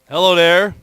Hello there.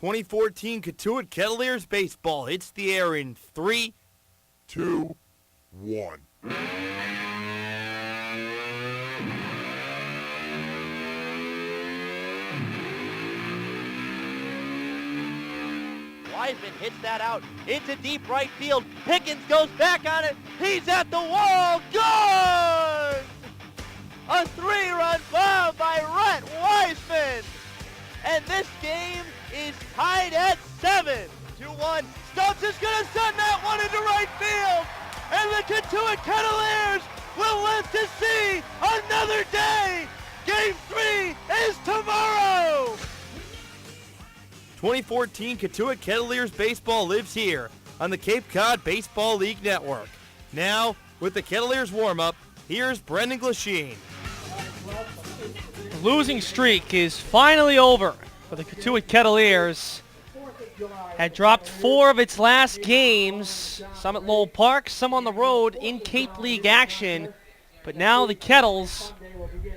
2014 Kettleers baseball hits the air in 3, 2, 1. Wiseman hits that out into deep right field. Higgins goes back on it. He's at the wall. Good! A 3-run bomb by Rhett Wiseman. And this game is tied at 7. 2-1. Stubbs is going to send that one into right field. And the Kettleers will live to see another day. Game 3 is tomorrow. 2014 Kettleers baseball lives here on the Cape Cod Baseball League Network. Now, with the Kettleers warm-up, here's Brendan Glasheen. The losing streak is finally over for the Kettleers. Had dropped 4 of its last games, some at Lowell Park, some on the road in Cape League action. But now the Kettles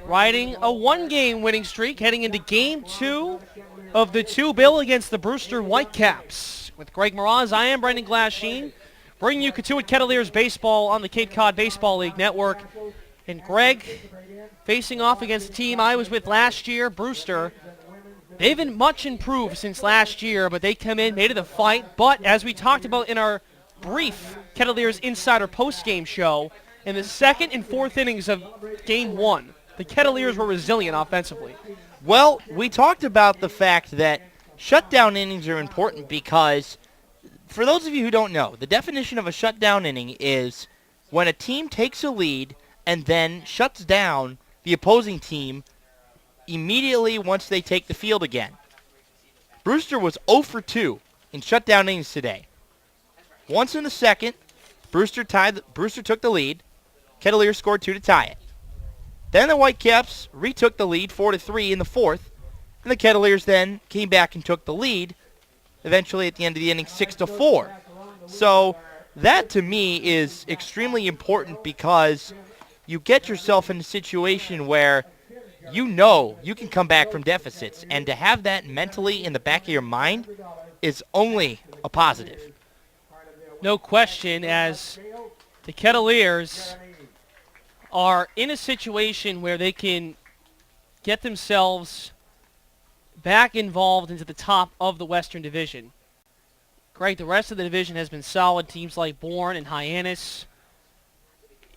riding a 1-game winning streak, heading into Game 2 of the 2-bill against the Brewster Whitecaps. With Greg Moraz, I am Brendan Glasheen, bringing you Kettleers baseball on the Cape Cod Baseball League Network. And Greg, facing off against the team I was with last year, Brewster. They've been much improved since last year, but they come in, made it a fight. But as we talked about in our brief Kettleers Insider postgame show, in the second and fourth innings of Game 1, the Kettleers were resilient offensively. Well, we talked about the fact that shutdown innings are important because, for those of you who don't know, the definition of a shutdown inning is when a team takes a lead and then shuts down the opposing team immediately once they take the field again. Brewster was 0 for 2 in shutdown innings today. Once in the second, Brewster took the lead. Kettleers scored 2 to tie it. Then the Whitecaps retook the lead 4-3 in the fourth, and the Kettleers then came back and took the lead, eventually at the end of the inning 6-4. So that to me is extremely important because you get yourself in a situation where you know you can come back from deficits, and to have that mentally in the back of your mind is only a positive. No question, as the Kettleers are in a situation where they can get themselves back involved into the top of the Western Division. Greg, the rest of the division has been solid. Teams like Bourne and Hyannis.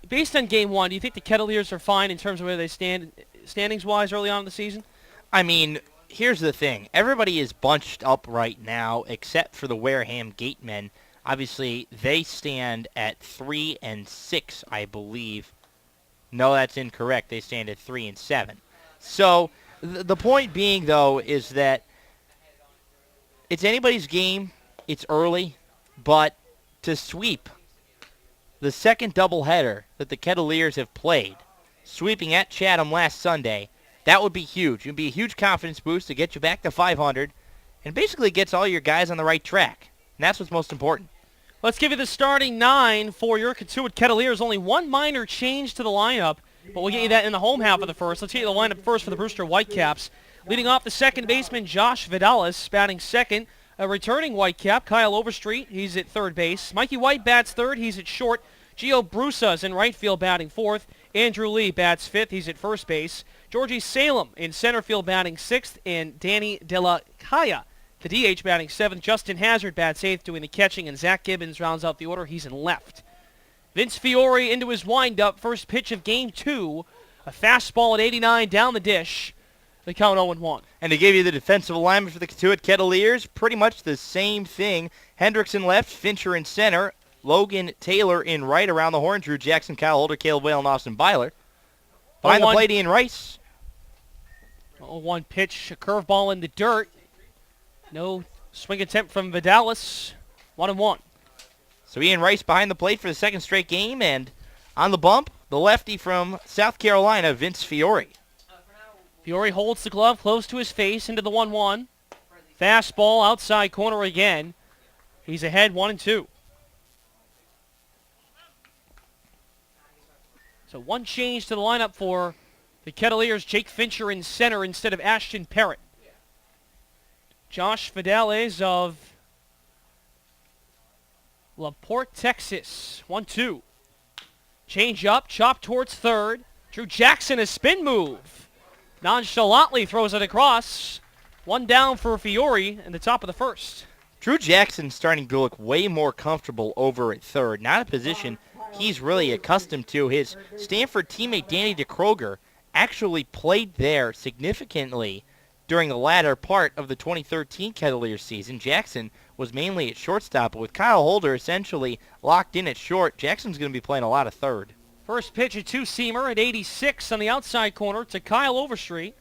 Based on Game 1, do you think the Kettleers are fine in terms of where they stand standings-wise early on in the season? I mean, here's the thing. Everybody is bunched up right now except for the Wareham Gatemen. Obviously, they stand at 3-6, I believe. No, that's incorrect. They stand at 3-7. So the point being, though, is that it's anybody's game. It's early, but to sweep the second doubleheader that the Kettleers have played, sweeping at Chatham last Sunday, that would be huge. It would be a huge confidence boost to get you back to 500 and basically gets all your guys on the right track. And that's what's most important. Let's give you the starting 9 for your Kettleers. Only one minor change to the lineup, but we'll get you that in the home half of the first. Let's get you the lineup first for the Brewster Whitecaps. Leading off the second baseman, Josh Vidalis, batting second. A returning Whitecap, Kyle Overstreet, he's at third base. Mikey White bats third, he's at short. Gio Brusa is in right field batting fourth. Andrew Lee bats fifth, he's at first base. Georgie Salem in center field batting sixth, and Danny De La Caya, the DH, batting seventh. Justin Hazard bats eighth, doing the catching, and Zach Gibbons rounds out the order. He's in left. Vince Fiore into his windup. First pitch of Game 2. A fastball at 89 down the dish. The count 0-1. And to give you the defensive alignment for the Kettleers, pretty much the same thing. Hendricks in left, Fincher in center, Logan Taylor in right around the horn, Drew Jackson, Kyle Holder, Caleb Whale, and Austin Byler. Behind the plate, Ian Rice. 0-1 pitch, a curveball in the dirt. No swing attempt from Vidalis. 1-1. So Ian Rice behind the plate for the second straight game, and on the bump, the lefty from South Carolina, Vince Fiore. Fiore holds the glove close to his face into the 1-1. Fastball outside corner again. He's ahead 1-2. So one change to the lineup for the Kettleers. Jake Fincher in center instead of Ashton Parrott. Josh Vidales of LaPorte, Texas. 1-2. Change up, chop towards third. Drew Jackson, a spin move. Nonchalantly throws it across. One down for Fiore in the top of the first. Drew Jackson's starting to look way more comfortable over at third. Not a position he's really accustomed to. His Stanford teammate Danny DeKroger actually played there significantly during the latter part of the 2013 Kettleers season. Jackson was mainly at shortstop, but with Kyle Holder essentially locked in at short, Jackson's going to be playing a lot of third. First pitch, a two-seamer at 86 on the outside corner to Kyle Overstreet.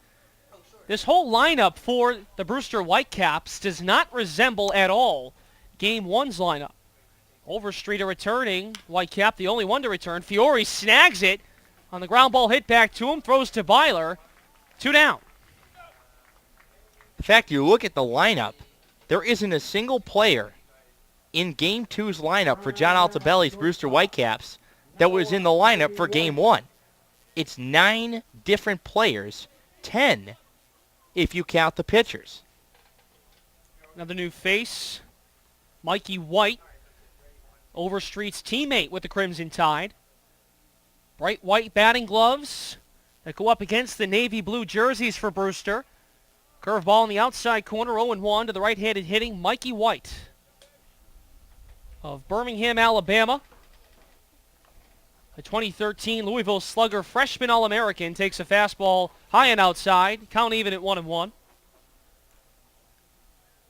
This whole lineup for the Brewster Whitecaps does not resemble at all Game 1's lineup. Overstreet returning, Whitecap the only one to return. Fiore snags it on the ground ball hit back to him, throws to Byler. 2 down. In fact, you look at the lineup, there isn't a single player in Game 2's lineup for John Altabelli's Brewster Whitecaps that was in the lineup for Game 1. It's 9 different players, 10 if you count the pitchers. Another new face, Mikey White, Overstreet's teammate with the Crimson Tide. Bright white batting gloves that go up against the navy blue jerseys for Brewster. Curveball in the outside corner, 0-1 to the right-handed hitting Mikey White of Birmingham, Alabama. The 2013 Louisville Slugger freshman All-American takes a fastball high and outside, count even at 1-1.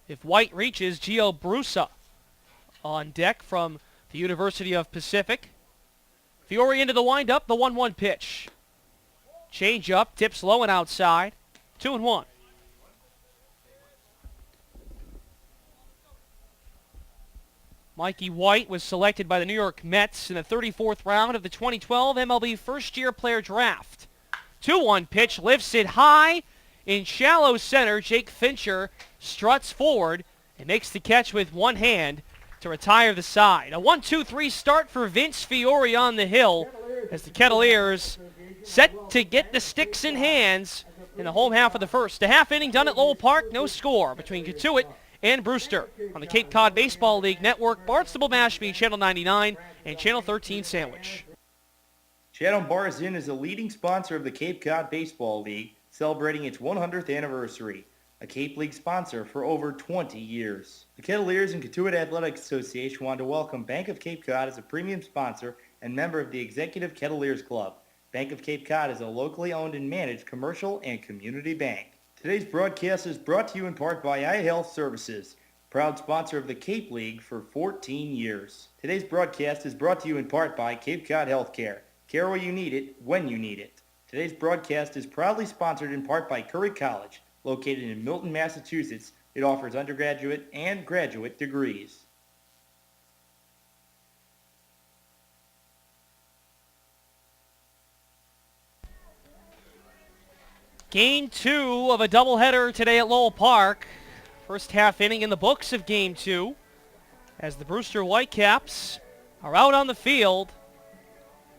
If White reaches, Gio Brusa on deck from the University of Pacific. Fiore into the windup, the 1-1 pitch. Change up, tips low and outside, 2-1. Mikey White was selected by the New York Mets in the 34th round of the 2012 MLB First-Year Player Draft. 2-1 pitch, lifts it high in shallow center. Jake Fincher struts forward and makes the catch with one hand to retire the side. A 1-2-3 start for Vince Fiore on the hill as the Kettleers set to get the sticks in hands in the home half of the first. A half inning done at Lowell Park, no score between Cotuit and Brewster on the Cape Cod Baseball League Network, Barnstable Mashpee, Channel 99, and Channel 13 Sandwich. Chatham Bars Inn is a leading sponsor of the Cape Cod Baseball League, celebrating its 100th anniversary, a Cape League sponsor for over 20 years. The Kettleers and Cotuit Athletic Association want to welcome Bank of Cape Cod as a premium sponsor and member of the Executive Kettleers Club. Bank of Cape Cod is a locally owned and managed commercial and community bank. Today's broadcast is brought to you in part by iHealth Services, proud sponsor of the Cape League for 14 years. Today's broadcast is brought to you in part by Cape Cod Healthcare. Care where you need it, when you need it. Today's broadcast is proudly sponsored in part by Curry College, located in Milton, Massachusetts. It offers undergraduate and graduate degrees. Game 2 of a doubleheader today at Lowell Park. First half inning in the books of Game 2 as the Brewster Whitecaps are out on the field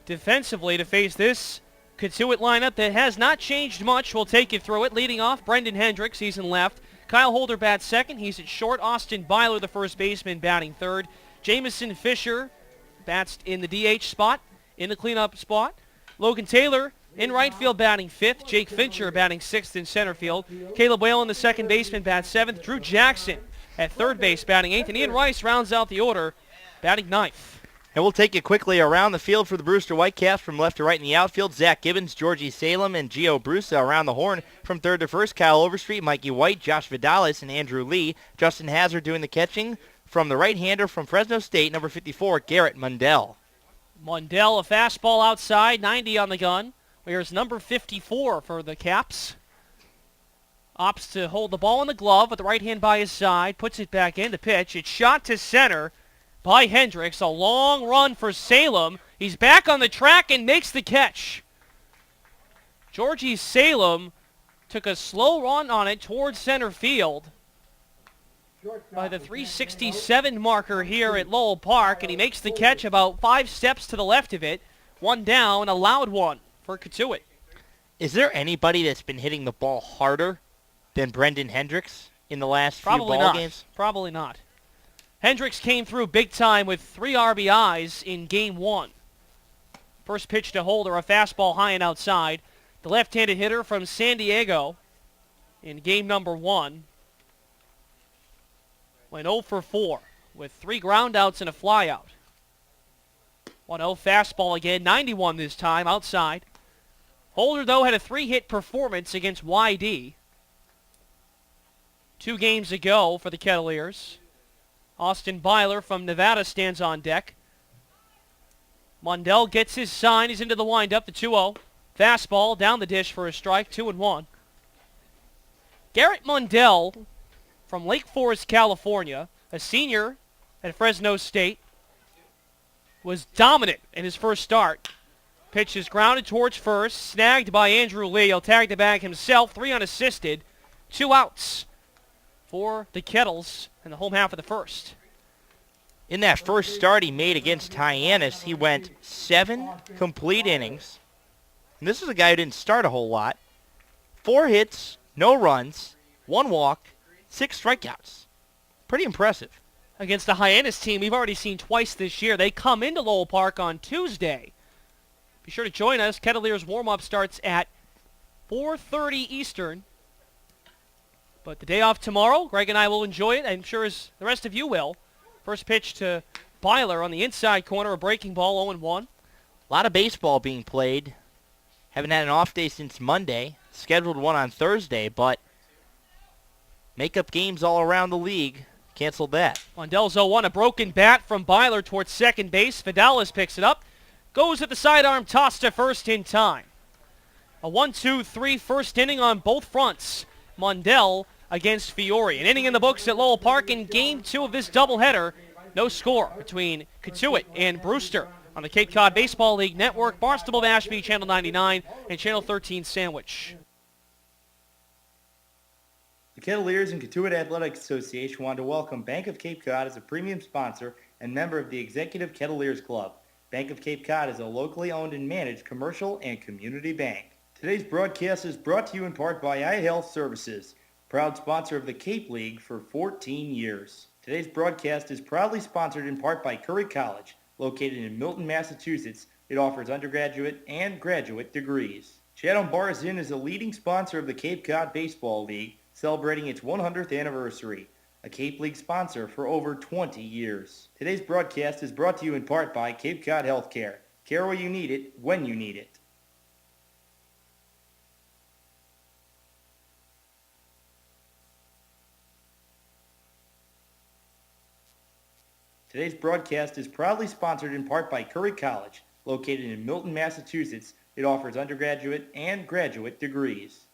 defensively to face this Cotuit lineup that has not changed much. We'll take you through it. Leading off, Brendan Hendricks, he's in left. Kyle Holder bats second. He's at short. Austin Byler, the first baseman, batting third. Jamison Fisher bats in the DH spot, in the cleanup spot. Logan Taylor in right field batting fifth. Jake Fincher batting sixth in center field. Caleb Whalen, the second baseman, bats seventh. Drew Jackson at third base batting eighth. And Ian Rice rounds out the order, batting ninth. And we'll take you quickly around the field for the Brewster Whitecaps from left to right in the outfield. Zach Gibbons, Georgie Salem, and Gio Brusa around the horn from third to first. Kyle Overstreet, Mikey White, Josh Vidales, and Andrew Lee. Justin Hazard doing the catching from the right-hander from Fresno State, number 54, Garrett Mundell. Mundell, a fastball outside, 90 on the gun. Here's number 54 for the Caps. Opts to hold the ball in the glove with the right hand by his side. Puts it back in the pitch. It's shot to center by Hendricks. A long run for Salem. He's back on the track and makes the catch. Georgie Salem took a slow run on it towards center field by the 367 marker here at Lowell Park, and he makes the catch about 5 steps to the left of it. One down, a loud one for Cotuit. Is there anybody that's been hitting the ball harder than Brendan Hendricks? in the last few Probably ball not. games? Probably not. Hendricks came through big time with 3 RBIs in Game 1. First pitch to Holder, a fastball high and outside. The left-handed hitter from San Diego in Game number 1 went 0 for 4 with 3 groundouts and a flyout. 1-0 fastball again, 91 this time, outside. Holder, though, had a 3-hit performance against YD 2 games ago for the Kettleers. Austin Byler from Nevada stands on deck. Mundell gets his sign. He's into the windup, the 2-0. Fastball down the dish for a strike, 2-1. Garrett Mundell from Lake Forest, California, a senior at Fresno State, was dominant in his first start. Pitch is grounded towards first, snagged by Andrew Lee. He'll tag the bag himself, 3 unassisted, 2 outs for the Kettles in the home half of the first. In that first start he made against Hyannis, he went 7 complete innings. And this is a guy who didn't start a whole lot. 4 hits, no runs, 1 walk, 6 strikeouts. Pretty impressive. Against the Hyannis team we've already seen twice this year. They come into Lowell Park on Tuesday. Be sure to join us. Kettleers warm-up starts at 4:30 Eastern. But the day off tomorrow, Greg and I will enjoy it. I'm sure as the rest of you will. First pitch to Byler on the inside corner, a breaking ball, 0-1. A lot of baseball being played. Haven't had an off day since Monday. Scheduled one on Thursday, but make-up games all around the league. Canceled that. Mundell's 0-1, a broken bat from Byler towards second base. Fidelis picks it up. Goes at the sidearm toss to first in time. A 1-2-3 first inning on both fronts. Mundell against Fiore. An inning in the books at Lowell Park in Game 2 of this doubleheader. No score between Kettleers and Brewster on the Cape Cod Baseball League Network, Barnstable Mashpee, Channel 99, and Channel 13 Sandwich. The Kettleers and Kettleers Athletic Association want to welcome Bank of Cape Cod as a premium sponsor and member of the Executive Kettleers Club. Bank of Cape Cod is a locally owned and managed commercial and community bank. Today's broadcast is brought to you in part by iHealth Services, proud sponsor of the Cape League for 14 years. Today's broadcast is proudly sponsored in part by Curry College, located in Milton, Massachusetts. It offers undergraduate and graduate degrees. Chatham Bars Inn is a leading sponsor of the Cape Cod Baseball League, celebrating its 100th anniversary, a Cape League sponsor for over 20 years. Today's broadcast is brought to you in part by Cape Cod Healthcare. Care where you need it, when you need it. Today's broadcast is proudly sponsored in part by Curry College, located in Milton, Massachusetts. It offers undergraduate and graduate degrees.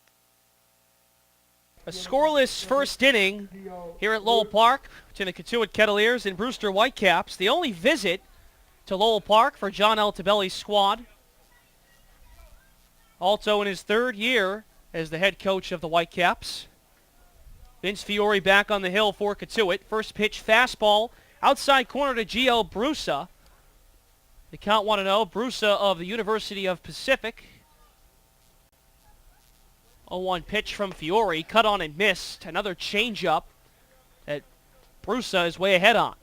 A scoreless first inning here at Lowell Park between the Kettleers Kettleers and Brewster Whitecaps. The only visit to Lowell Park for John Altabelli's squad. Also in his 3rd year as the head coach of the Whitecaps. Vince Fiore back on the hill for Kettleers. First pitch fastball outside corner to Gio Brusa. The count 1-0. Brusa of the University of Pacific. 0-1 pitch from Fiore, cut on and missed. Another changeup that Brusa is way ahead on.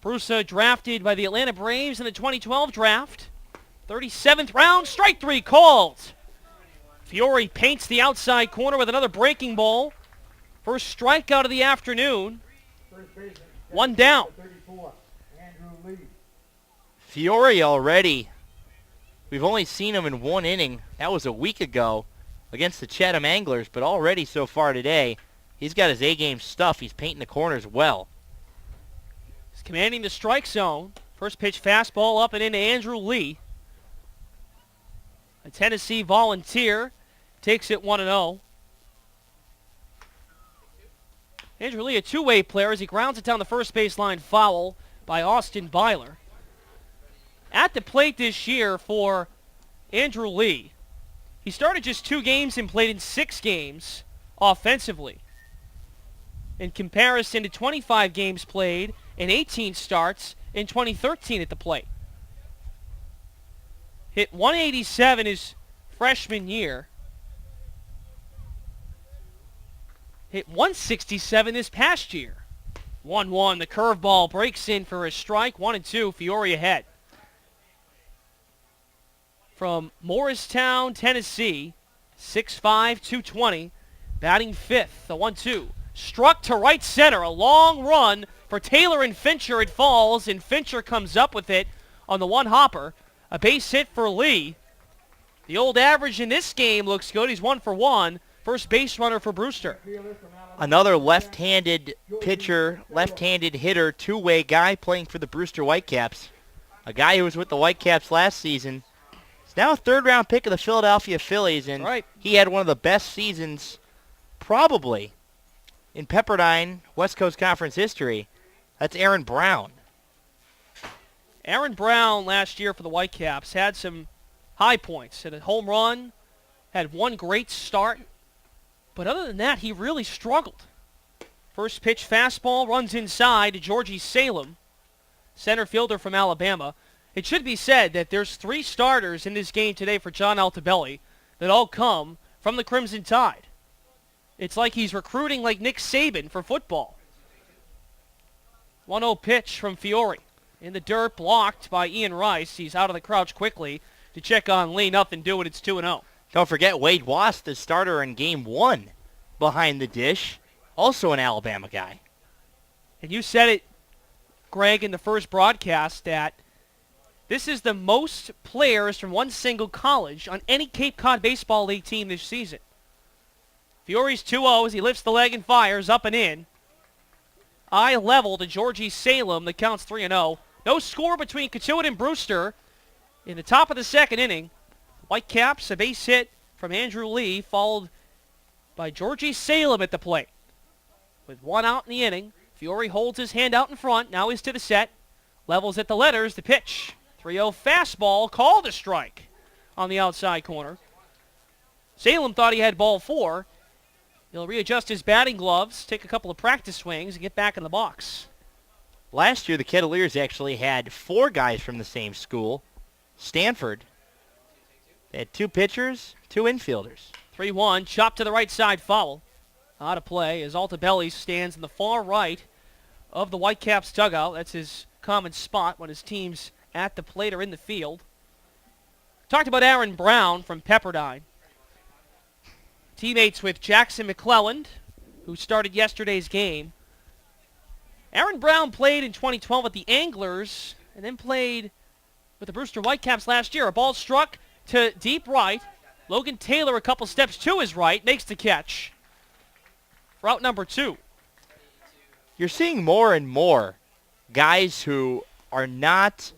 Brusa drafted by the Atlanta Braves in the 2012 draft. 37th round, strike 3 called. Fiore paints the outside corner with another breaking ball. First strikeout of the afternoon. 1 down. Fiore already. We've only seen him in 1 inning. That was a week ago against the Chatham Anglers, but already so far today, he's got his A-game stuff. He's painting the corners well. He's commanding the strike zone. First pitch fastball up and into Andrew Lee. A Tennessee Volunteer takes it 1-0. Andrew Lee, a two-way player, as he grounds it down the first baseline foul by Austin Byler. At the plate this year for Andrew Lee, he started just 2 games and played in 6 games offensively. In comparison to 25 games played and 18 starts in 2013 at the plate. Hit 187 his freshman year. hit 167 this past year. 1-1. The curveball breaks in for a strike. 1-2. Fiore ahead. From Morristown, Tennessee, 6'5", 220, batting fifth. The 1-2. Struck to right center. A long run for Taylor and Fincher. It falls, and Fincher comes up with it on the one hopper. A base hit for Lee. The old average in this game looks good. He's 1 for 1. First base runner for Brewster. Another left-handed pitcher, left-handed hitter, two-way guy playing for the Brewster Whitecaps. A guy who was with the Whitecaps last season. He's now a third-round pick of the Philadelphia Phillies, and he had one of the best seasons probably in Pepperdine West Coast Conference history. That's Aaron Brown. Aaron Brown last year for the Whitecaps had some high points. Had a home run, had one great start. But other than that, he really struggled. First pitch fastball runs inside to Georgie Salem, center fielder from Alabama. It should be said that there's 3 starters in this game today for John Altobelli that all come from the Crimson Tide. It's like he's recruiting like Nick Saban for football. 1-0 pitch from Fiore. In the dirt, blocked by Ian Rice. He's out of the crouch quickly to check on Lee. Nothing doing. It's 2-0. Don't forget Wade Wass, the starter in Game 1 behind the dish, also an Alabama guy. And you said it, Greg, in the first broadcast that this is the most players from one single college on any Cape Cod Baseball League team this season. Fiore's 2-0 as he lifts the leg and fires up and in. Eye level to Georgie Salem. The count's 3-0. No score between Cotuit and Brewster in the top of the second inning. Whitecaps, a base hit from Andrew Lee, followed by Georgie Salem at the plate. With 1 out in the inning, Fiore holds his hand out in front. Now he's to the set. Levels at the letters. The pitch. 3-0 fastball. Called a strike on the outside corner. Salem thought he had ball 4. He'll readjust his batting gloves, take a couple of practice swings, and get back in the box. Last year, the Kettleers actually had 4 guys from the same school. Stanford. They had 2 pitchers, 2 infielders. 3-1, chopped to the right side, foul. Out of play as Altobelli stands in the far right of the Whitecaps dugout. That's his common spot when his team's at the plate or in the field. Talked about Aaron Brown from Pepperdine. Teammates with Jackson McClelland, who started yesterday's game. Aaron Brown played in 2012 with the Anglers and then played with the Brewster Whitecaps last year. A ball struck to deep right. Logan Taylor a couple steps to his right, makes the catch. Route number 2. You're seeing more and more guys who are not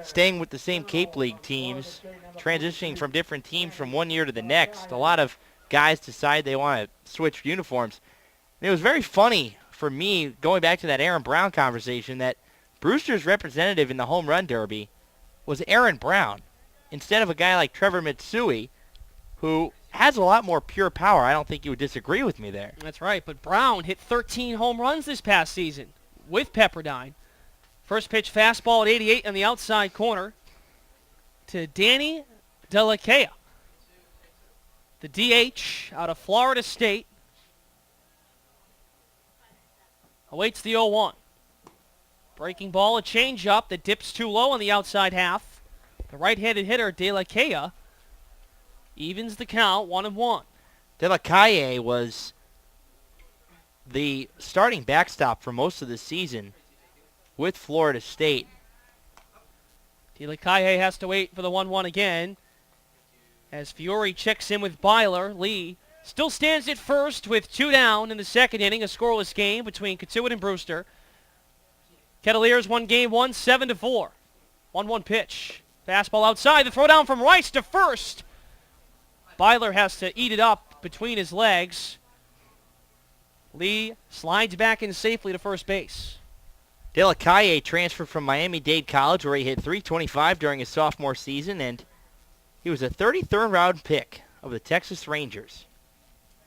staying with the same Cape League teams, transitioning from different teams from one year to the next. A lot of guys decide they want to switch uniforms. And it was very funny for me, going back to that Aaron Brown conversation, that Brewster's representative in the home run derby was Aaron Brown instead of a guy like Trevor Mitsui, who has a lot more pure power. I don't think you would disagree with me there. That's right, but Brown hit 13 home runs this past season with Pepperdine. First pitch fastball at 88 on the outside corner to Danny Delacea. The DH out of Florida State awaits the 0-1. Breaking ball, a changeup that dips too low on the outside half. The right-handed hitter, Delacea, evens the count, 1-1. Delacea was the starting backstop for most of the season with Florida State. Delacea has to wait for the 1-1 again. As Fiore checks in with Byler, Lee still stands at first with 2 down in the second inning. A scoreless game between Cotuit and Brewster. Kettleers won game 1, 7-4. 1-1 pitch. Fastball outside. The throw down from Rice to first. Byler has to eat it up between his legs. Lee slides back in safely to first base. Delacea transferred from Miami-Dade College, where he hit .325 during his sophomore season, and he was a 33rd round pick of the Texas Rangers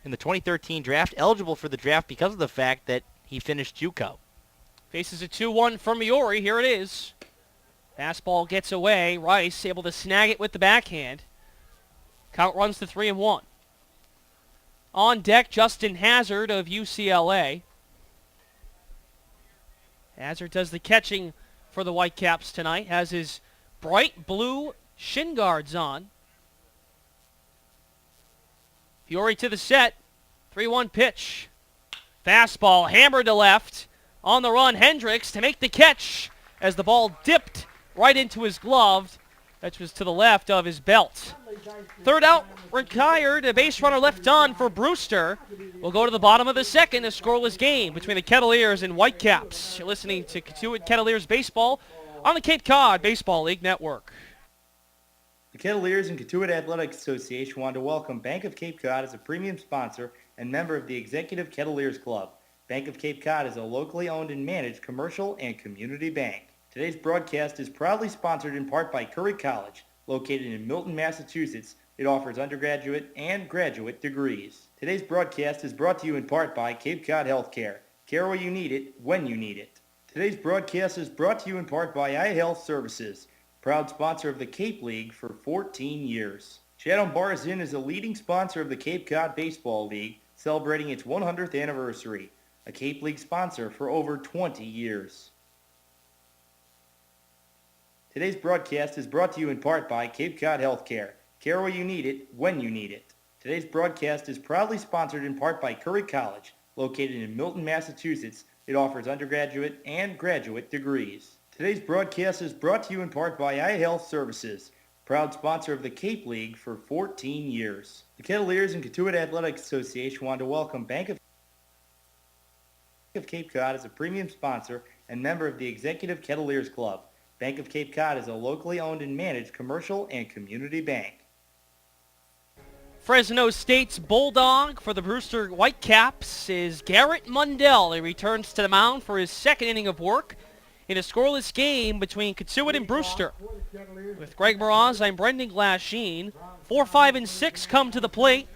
in the 2013 draft, eligible for the draft because of the fact that he finished JUCO. Faces a 2-1 from Fiore. Here it is. Fastball gets away. Rice able to snag it with the backhand. Count runs to 3-1. On deck, Justin Hazard of UCLA. Hazard does the catching for the Whitecaps tonight. Has his bright blue shin guards on. Fiore to the set. 3-1 pitch. Fastball hammered to left. On the run, Hendricks to make the catch as the ball dipped right into his glove. That was to the left of his belt. Third out, retired. A base runner left on for Brewster. We'll go to the bottom of the second, a scoreless game between the Kettleers and Whitecaps. You're listening to Kettleers Baseball on the Cape Cod Baseball League Network. The Kettleers and Cotuit Athletic Association want to welcome Bank of Cape Cod as a premium sponsor and member of the Executive Kettleers Club. Bank of Cape Cod is a locally owned and managed commercial and community bank. Today's broadcast is proudly sponsored in part by Curry College, located in Milton, Massachusetts. It offers undergraduate and graduate degrees. Today's broadcast is brought to you in part by Cape Cod Healthcare. Care where you need it, when you need it. Today's broadcast is brought to you in part by iHealth Services, proud sponsor of the Cape League for 14 years. Chatham Bars Inn is a leading sponsor of the Cape Cod Baseball League, celebrating its 100th anniversary. A Cape League sponsor for over 20 years. Today's broadcast is brought to you in part by Cape Cod Healthcare. Care where you need it, when you need it. Today's broadcast is proudly sponsored in part by Curry College, located in Milton, Massachusetts. It offers undergraduate and graduate degrees. Today's broadcast is brought to you in part by iHealth Services, proud sponsor of the Cape League for 14 years. The Kettleers and Cotuit Athletic Association want to welcome Bank of Cape Cod as a premium sponsor and member of the Executive Kettleers Club. Bank of Cape Cod is a locally owned and managed commercial and community bank. Fresno State's Bulldog for the Brewster Whitecaps is Garrett Mundell. He returns to the mound for his second inning of work in a scoreless game between Cotuit and Brewster. With Greg Moraz, I'm Brendan Glasheen. 4, 5, and 6 come to the plate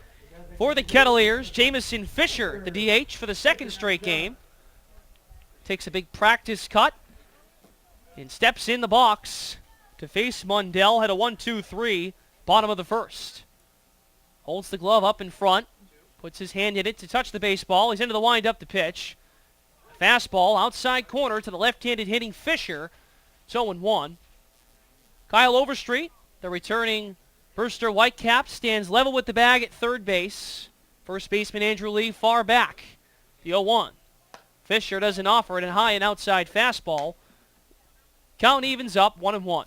for the Kettleers. Jamison Fisher, the DH, for the second straight game. Takes a big practice cut and steps in the box to face Mundell. Had a 1-2-3, bottom of the first. Holds the glove up in front, puts his hand in it to touch the baseball. He's into the windup to pitch. Fastball outside corner to the left-handed hitting Fisher. It's 0-1. Kyle Overstreet, the returning Brewster Whitecap, stands level with the bag at third base. First baseman Andrew Lee far back. The 0-1. Fisher doesn't offer it, and high and outside fastball. Count evens up, 1-1.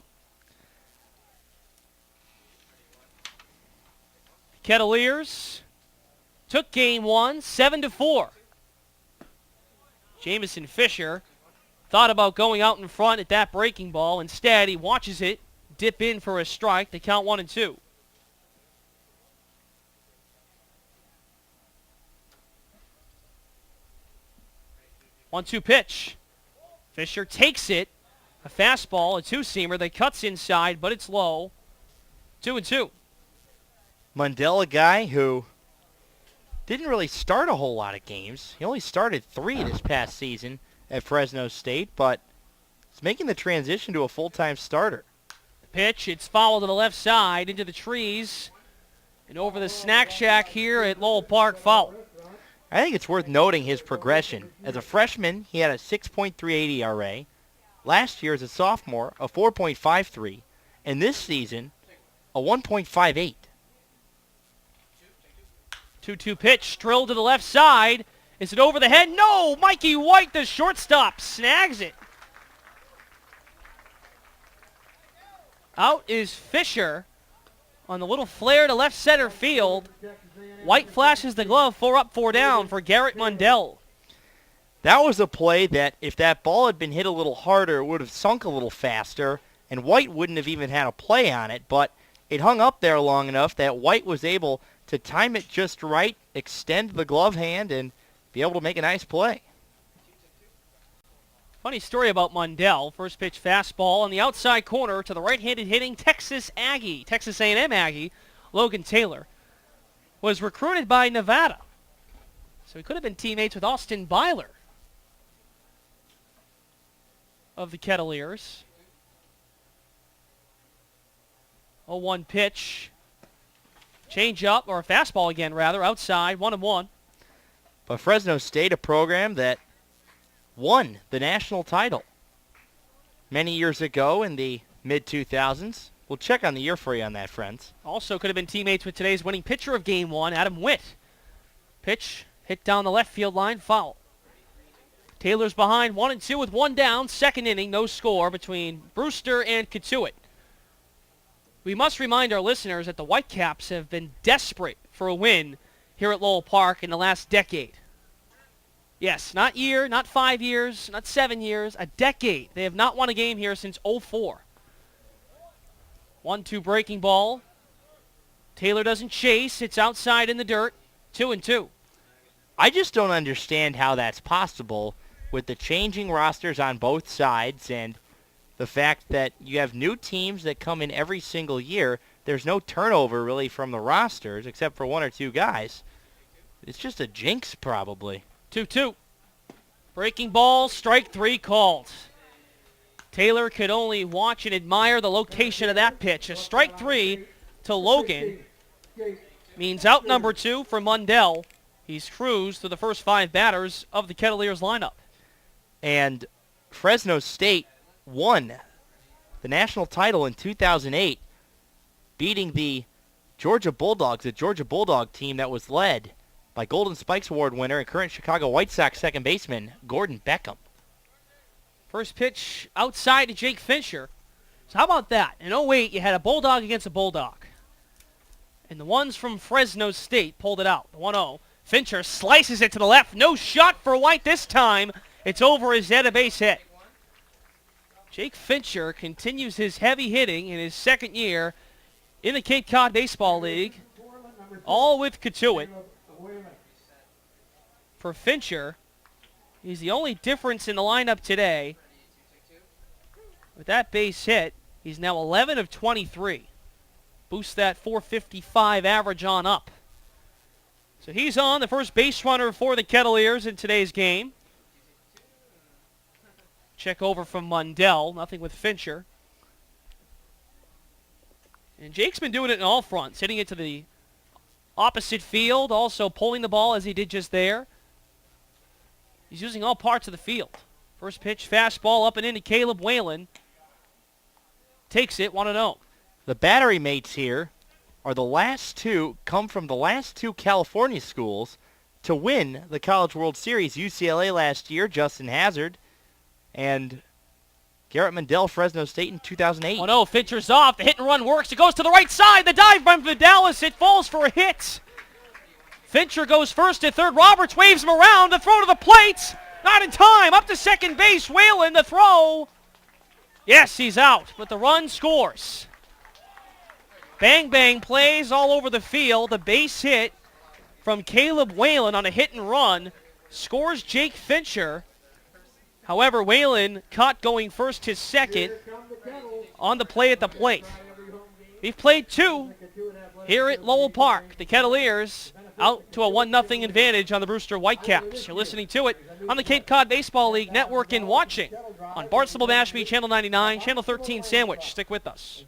Kettleers took game one, 7-4. Jamison Fisher thought about going out in front at that breaking ball. Instead, he watches it dip in for a strike. They count 1-2. One-two pitch. Fisher takes it. A fastball, a two-seamer that cuts inside, but it's low. 2-2. Mundell, a guy who didn't really start a whole lot of games. He only started 3 this past season at Fresno State, but he's making the transition to a full-time starter. The pitch, it's fouled to the left side into the trees and over the snack shack here at Lowell Park. Foul. I think it's worth noting his progression. As a freshman, he had a 6.38 ERA. Last year, as a sophomore, a 4.53. And this season, a 1.58. 2-2 pitch, drilled to the left side. Is it over the head? No! Mikey White, the shortstop, snags it. Out is Fisher on the little flare to left center field. White flashes the glove, 4 up, 4 down for Garrett Mundell. That was a play that if that ball had been hit a little harder, it would have sunk a little faster, and White wouldn't have even had a play on it, but it hung up there long enough that White was able to time it just right, extend the glove hand, and be able to make a nice play. Funny story about Mundell. First pitch fastball on the outside corner to the right-handed hitting Texas A&M Aggie, Logan Taylor, was recruited by Nevada. So he could have been teammates with Austin Byler of the Kettleers. 0-1 pitch. Change up, or a fastball again, rather, outside, 1-1. But Fresno State, a program that won the national title many years ago in the mid-2000s. We'll check on the year for you on that, friends. Also could have been teammates with today's winning pitcher of Game 1, Adam Witt. Pitch hit down the left field line, foul. Taylor's behind 1-2 with one down. Second inning, no score between Brewster and Katuitt. We must remind our listeners that the Whitecaps have been desperate for a win here at Lowell Park in the last decade. Yes, not year, not 5 years, not 7 years, a decade. They have not won a game here since 2004. 1-2 breaking ball. Taylor doesn't chase. It's outside in the dirt. 2-2. I just don't understand how that's possible with the changing rosters on both sides and the fact that you have new teams that come in every single year. There's no turnover really from the rosters except for one or two guys. It's just a jinx probably. 2-2. Breaking ball, strike three called. Taylor could only watch and admire the location of that pitch. A strike three to Logan means out number 2 for Mundell. He's cruised through the first 5 batters of the Kettleers lineup. And Fresno State won the national title in 2008, beating the Georgia Bulldogs, a Georgia Bulldog team that was led by Golden Spikes Award winner and current Chicago White Sox second baseman Gordon Beckham. First pitch outside to Jake Fincher. So how about that? In 08, you had a Bulldog against a Bulldog. And the ones from Fresno State pulled it out, the 1-0. Fincher slices it to the left. No shot for White this time. It's over his head, a base hit. Jake Fincher continues his heavy hitting in his second year in the Cape Cod Baseball League, all with Katuitt. For Fincher, he's the only difference in the lineup today. With that base hit, he's now 11 of 23. Boost that 455 average on up. So he's on, the first base runner for the Kettleers in today's game. Check over from Mundell, nothing with Fincher. And Jake's been doing it in all fronts, hitting it to the opposite field, also pulling the ball as he did just there. He's using all parts of the field. First pitch, fastball up and into Caleb Whalen. Takes it, 1-0. The battery mates here are the last two, come from the last two California schools to win the College World Series. UCLA last year, Justin Hazard, and Garrett Mundell, Fresno State in 2008. 1-0, Fincher's off. The hit and run works. It goes to the right side. The dive by Vidalis. It falls for a hit. Fincher goes first to third. Roberts waves him around. The throw to the plate. Not in time. Up to second base. Whalen, the throw. Yes, he's out, but the run scores. Bang, bang plays all over the field. The base hit from Caleb Whalen on a hit and run scores Jake Fincher. However, Whalen caught going first, his second, on the play at the plate. We've played 2 here at Lowell Park. The Kettleers out to a 1-0 advantage on the Brewster Whitecaps. You're listening to it on the Cape Cod Baseball League Network and watching on Barnstable Mashpee, Channel 99, Channel 13 Sandwich. Stick with us.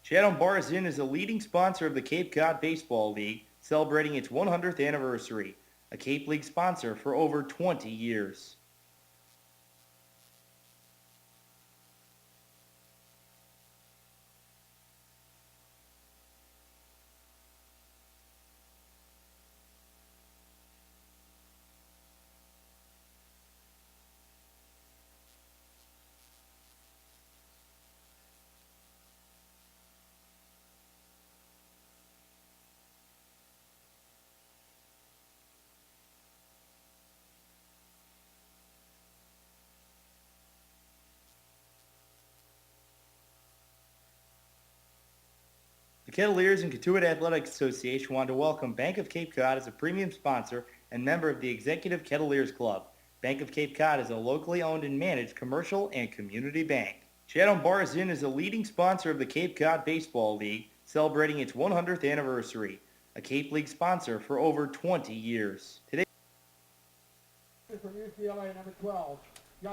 Chatham Bars Inn is a leading sponsor of the Cape Cod Baseball League, celebrating its 100th anniversary. A Cape League sponsor for over 20 years. The Kettleers and Katuitt Athletic Association want to welcome Bank of Cape Cod as a premium sponsor and member of the Executive Kettleers Club. Bank of Cape Cod is a locally owned and managed commercial and community bank. Chatham Bars Inn is a leading sponsor of the Cape Cod Baseball League, celebrating its 100th anniversary. A Cape League sponsor for over 20 years. Today,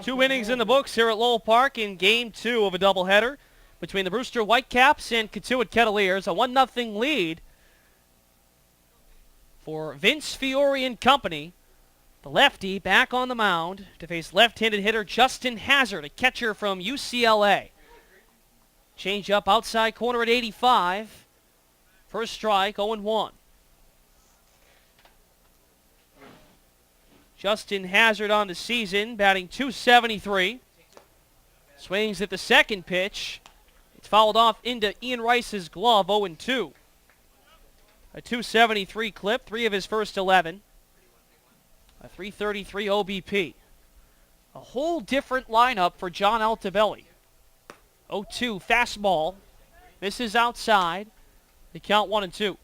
2 innings in the books here at Lowell Park in Game 2 of a doubleheader between the Brewster Whitecaps and Katuitt Kettleers. A 1-0 lead for Vince Fiore and company. The lefty back on the mound to face left-handed hitter Justin Hazard, a catcher from UCLA. Change up outside corner at 85. First strike, 0-1. Justin Hazard on the season, batting .273. Swings at the second pitch. It's fouled off into Ian Rice's glove, 0-2. A .273 clip, 3 of his first 11. A .333 OBP. A whole different lineup for John Altobelli. 0-2 fastball. Misses outside. The count 1-2.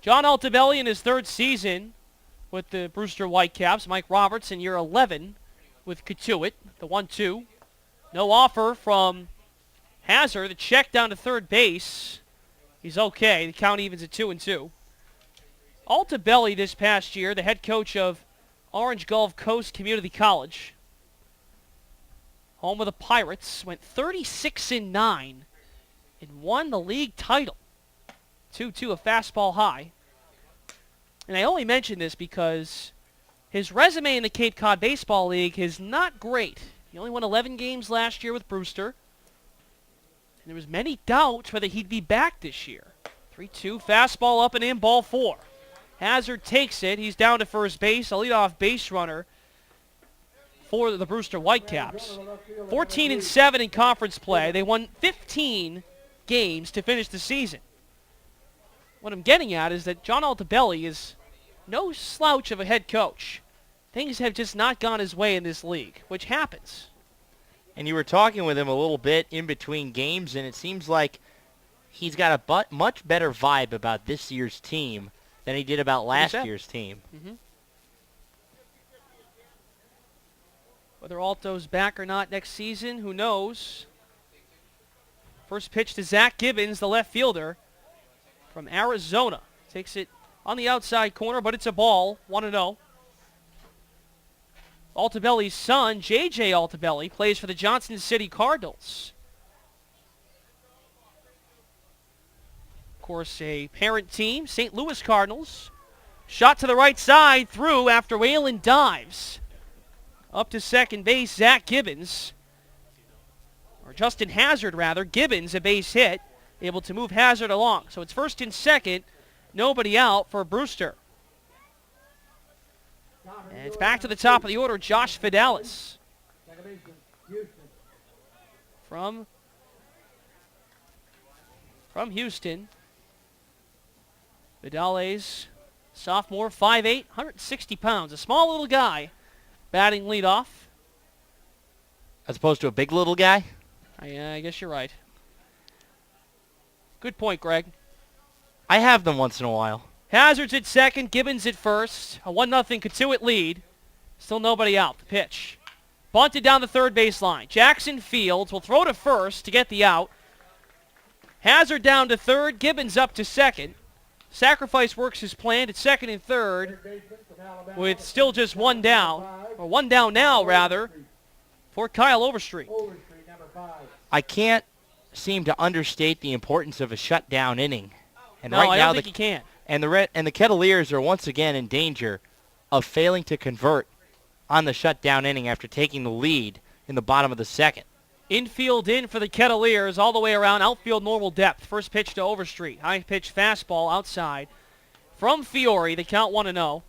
John Altobelli in his third season with the Brewster Whitecaps. Mike Roberts in year 11 with Katuitt. The 1-2. No offer from Hazard. The check down to third base. He's okay. The count evens at 2-2. Altobelli this past year, the head coach of Orange Gulf Coast Community College, home of the Pirates, went 36-9 and won the league title. 2-2, a fastball high. And I only mention this because his resume in the Cape Cod Baseball League is not great. He only won 11 games last year with Brewster. And there was many doubts whether he'd be back this year. 3-2, fastball up and in, ball 4. Hazard takes it. He's down to first base, a leadoff base runner for the Brewster Whitecaps. 14-7 in conference play. They won 15 games to finish the season. What I'm getting at is that John Altobelli is no slouch of a head coach. Things have just not gone his way in this league, which happens. And you were talking with him a little bit in between games, and it seems like he's got a much better vibe about this year's team than he did about last year's team. Mm-hmm. Whether Alto's back or not next season, who knows? First pitch to Zach Gibbons, the left fielder from Arizona. Takes it on the outside corner, but it's a ball, 1-0. Altobelli's son, J.J. Altobelli, plays for the Johnson City Cardinals. Of course, a parent team, St. Louis Cardinals. Shot to the right side, through after Whalen dives. Up to second base, Zach Gibbons. Or Justin Hazard, rather. Gibbons, a base hit, able to move Hazard along. So it's first and second, nobody out for Brewster. And it's back to the top of the order, Josh Fidelis. From Houston. Fidelis, sophomore, 5'8", 160 pounds. A small little guy, batting leadoff. As opposed to a big little guy? I guess you're right. Good point, Greg. I have them once in a while. Hazard's at second, Gibbons at first. A 1-0 Katuitt lead. Still nobody out. The pitch. Bunted down the third baseline. Jackson Fields will throw to first to get the out. Hazard down to third, Gibbons up to second. Sacrifice works his plan at second and third with still just one down. Or one down now, rather, for Kyle Overstreet. I can't seem to understate the importance of a shutdown inning. And no, right I now don't think you can. And the Kettleers are once again in danger of failing to convert on the shutdown inning after taking the lead in the bottom of the second. Infield in for the Kettleers all the way around. Outfield normal depth. First pitch to Overstreet. High pitch fastball outside. From Fiore, the count 1-0.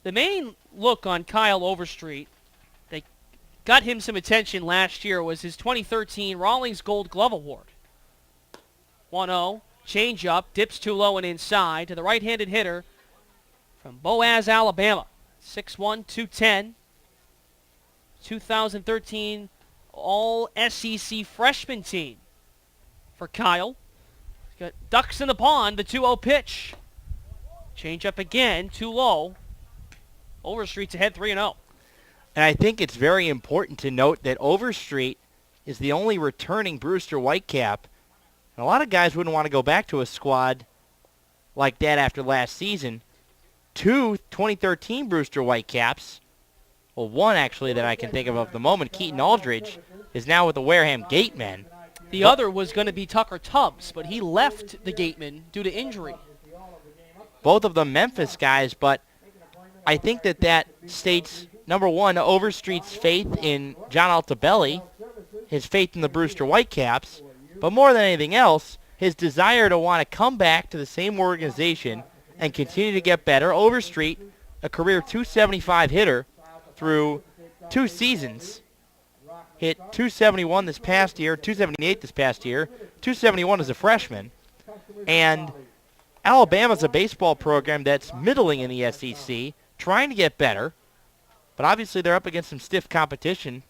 The main look on Kyle Overstreet that got him some attention last year was his 2013 Rawlings Gold Glove Award. 1-0. Change up. Dips too low and inside to the right-handed hitter from Boaz, Alabama. 6'1", 210. 2013 All-SEC freshman team for Kyle. He's got ducks in the pond, the 2-0 pitch. Change up again, too low. Overstreet's ahead 3-0. And I think it's very important to note that Overstreet is the only returning Brewster Whitecap. And a lot of guys wouldn't want to go back to a squad like that after last season. 2 2013 Brewster Whitecaps. Well, one actually that I can think of at the moment, Keaton Aldridge, is now with the Wareham Gatemen. The other was going to be Tucker Tubbs, but he left the Gatemen due to injury. both of them Memphis guys, but I think that states, number one, Overstreet's faith in John Altobelli, his faith in the Brewster Whitecaps, but more than anything else, his desire to want to come back to the same organization and continue to get better. Overstreet, a career 275 hitter through 2 seasons, hit 271 this past year, 278 this past year, 271 as a freshman. And Alabama's a baseball program that's middling in the SEC, trying to get better, but obviously they're up against some stiff competition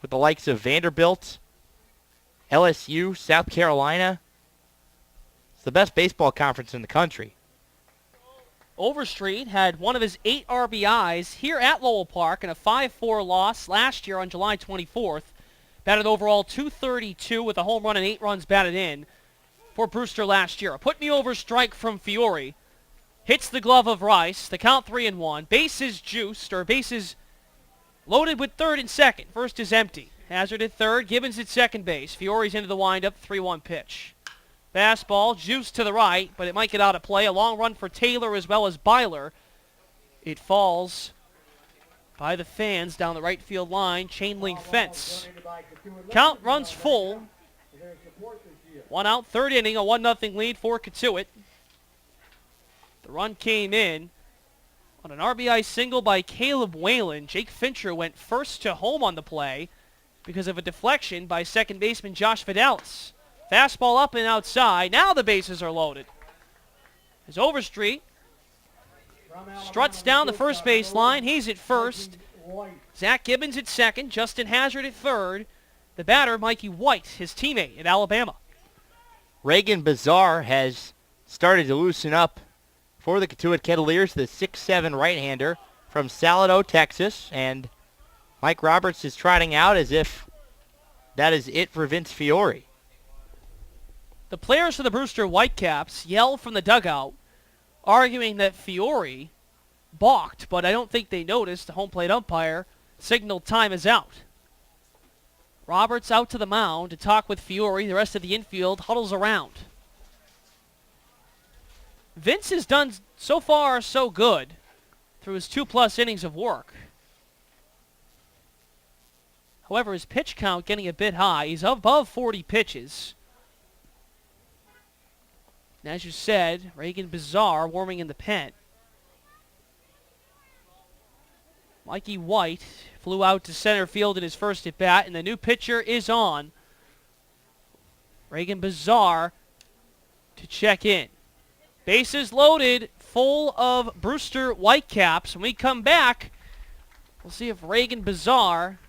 with the likes of Vanderbilt, LSU, South Carolina. It's the best baseball conference in the country. Overstreet had one of his 8 RBIs here at Lowell Park in a 5-4 loss last year on July 24th. Batted overall .232 with a home run and 8 runs batted in for Brewster last year. A put-me-over strike from Fiore. Hits the glove of Rice. The count 3-1. Bases juiced, or bases loaded with third and second. First is empty. Hazard at third. Gibbons at second base. Fiore's into the windup. 3-1 pitch. Fastball, juiced to the right, but it might get out of play. A long run for Taylor as well as Byler. It falls by the fans down the right field line. Chain link fence. Count runs full. 1 out, third inning, a 1-0 lead for Cotuit. The run came in on an RBI single by Caleb Whalen. Jake Fincher went first to home on the play because of a deflection by second baseman Josh Fidelis. Fastball up and outside. Now the bases are loaded. As Overstreet struts down the first base line. He's at first. Zach Gibbons at second. Justin Hazard at third. The batter, Mikey White, his teammate at Alabama. Reagan Bazar has started to loosen up for the Cotuit Kettleers, the 6'7" right-hander from Salado, Texas. And Mike Roberts is trotting out as if that is it for Vince Fiore. The players for the Brewster Whitecaps yell from the dugout, arguing that Fiore balked, but I don't think they noticed the home plate umpire signaled time is out. Roberts out to the mound to talk with Fiore. The rest of the infield huddles around. Vince has done so far so good through his 2+ innings of work. However, his pitch count getting a bit high. He's above 40 pitches. And as you said, Reagan Bazar warming in the pen. Mikey White flew out to center field in his first at-bat, and the new pitcher is on. Reagan Bazar to check in. Bases loaded, full of Brewster Whitecaps. When we come back, we'll see if Reagan Bazar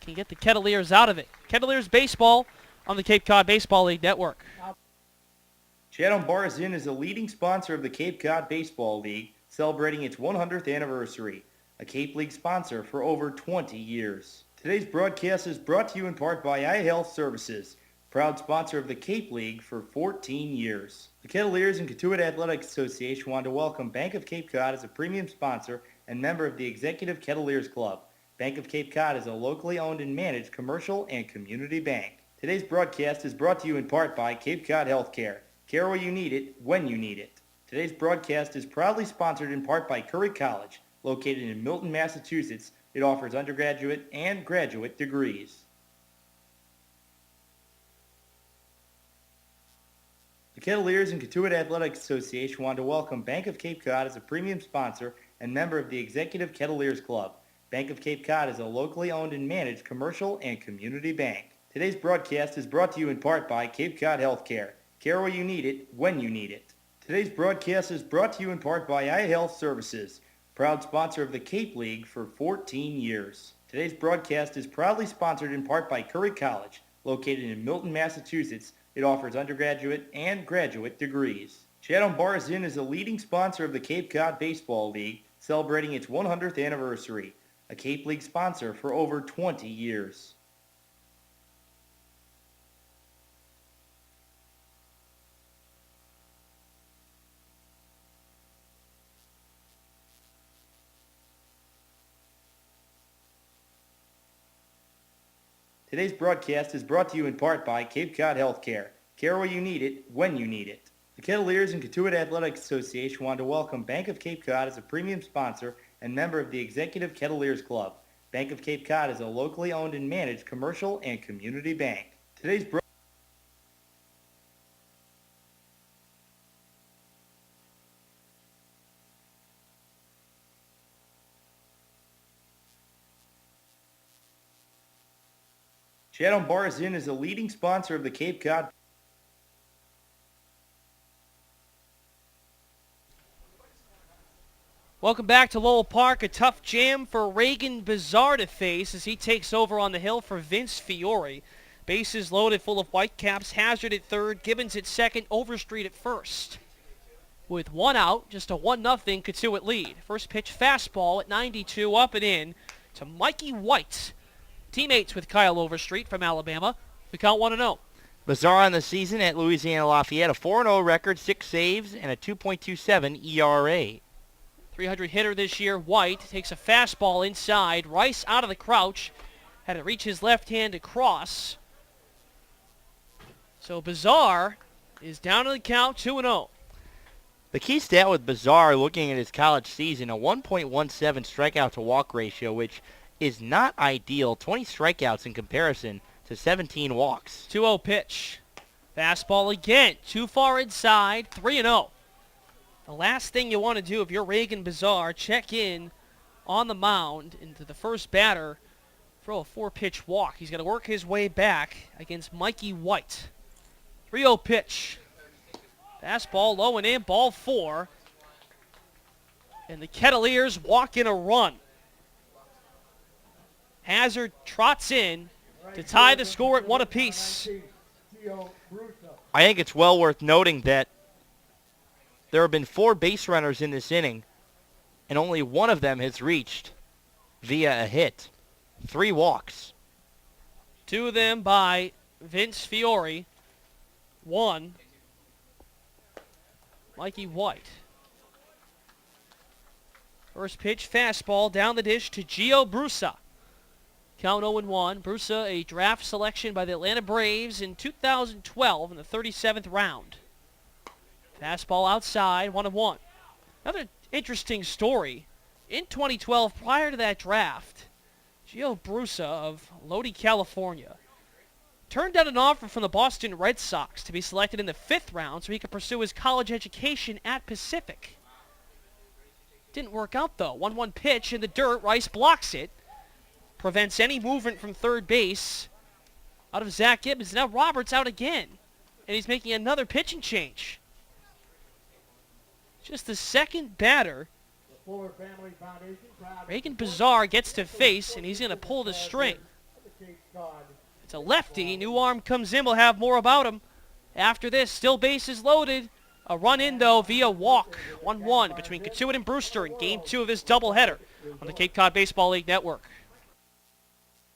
can get the Kettleers out of it. Kettleers baseball on the Cape Cod Baseball League Network. Chatham Bars Inn is a leading sponsor of the Cape Cod Baseball League, celebrating its 100th anniversary. A Cape League sponsor for over 20 years. Today's broadcast is brought to you in part by iHealth Services, proud sponsor of the Cape League for 14 years. The Kettleers and Cotuit Athletic Association want to welcome Bank of Cape Cod as a premium sponsor and member of the Executive Kettleers Club. Bank of Cape Cod is a locally owned and managed commercial and community bank. Today's broadcast is brought to you in part by Cape Cod Healthcare. Care where you need it, when you need it. Today's broadcast is proudly sponsored in part by Curry College. Located in Milton, Massachusetts, it offers undergraduate and graduate degrees. The Kettleers and Cotuit Athletic Association want to welcome Bank of Cape Cod as a premium sponsor and member of the Executive Kettleers Club. Bank of Cape Cod is a locally owned and managed commercial and community bank. Today's broadcast is brought to you in part by Cape Cod Healthcare. Care where you need it, when you need it. Today's broadcast is brought to you in part by iHealth Services, proud sponsor of the Cape League for 14 years. Today's broadcast is proudly sponsored in part by Curry College. Located in Milton, Massachusetts, it offers undergraduate and graduate degrees. Chatham Bars Inn is a leading sponsor of the Cape Cod Baseball League, celebrating its 100th anniversary. A Cape League sponsor for over 20 years. Today's broadcast is brought to you in part by Cape Cod Healthcare. Care where you need it, when you need it. The Kettleers and Kentuit Athletic Association want to welcome Bank of Cape Cod as a premium sponsor and member of the Executive Kettleers Club. Bank of Cape Cod is a locally owned and managed commercial and community bank. Today's Shadow Bars Inn is a leading sponsor of the Cape Cod. Welcome back to Lowell Park. A tough jam for Reagan Bizarre to face as he takes over on the hill for Vince Fiore. Bases loaded full of Whitecaps. Hazard at third. Gibbons at second. Overstreet at first. With one out, just a 1-0 Kentuit lead. First pitch fastball at 92 up and in to Mikey White. Teammates with Kyle Overstreet from Alabama. We count 1-0. Bizarre on the season at Louisiana Lafayette, a 4-0 record, 6 saves, and a 2.27 ERA. 300 hitter this year. White takes a fastball inside. Rice out of the crouch. Had to reach his left hand across. So Bizarre is down on the count, 2-0. The key stat with Bizarre, looking at his college season, a 1.17 strikeout to walk ratio, which is not ideal. 20 strikeouts in comparison to 17 walks. 2-0 pitch. Fastball again. Too far inside. 3-0. The last thing you want to do if you're Reagan Bizarre, check in on the mound into the first batter, throw a 4-pitch walk. He's got to work his way back against Mikey White. 3-0 pitch. Fastball low and in, ball 4. And the Kettleers walk in a run. Hazard trots in to tie the score at 1 apiece. I think it's well worth noting that there have been 4 base runners in this inning, and only one of them has reached via a hit. 3 walks. 2 of them by Vince Fiore. 1, Mikey White. First pitch, fastball down the dish to Gio Brusa. Count 0-1. Brusa, a draft selection by the Atlanta Braves in 2012 in the 37th round. Fastball outside, 1-1. Another interesting story. In 2012, prior to that draft, Gio Brusa of Lodi, California, turned down an offer from the Boston Red Sox to be selected in the 5th round so he could pursue his college education at Pacific. Didn't work out, though. 1-1 pitch in the dirt. Rice blocks it. Prevents any movement from third base out of Zach Gibbons. Now Roberts out again, and he's making another pitching change. Just the second batter Reagan Bizarre gets to face, and he's going to pull the string. It's a lefty. New arm comes in. We'll have more about him after this. Still bases loaded. A run in, though, via walk. 1-1 between Kentuit and Brewster in Game 2 of this doubleheader on the Cape Cod Baseball League Network.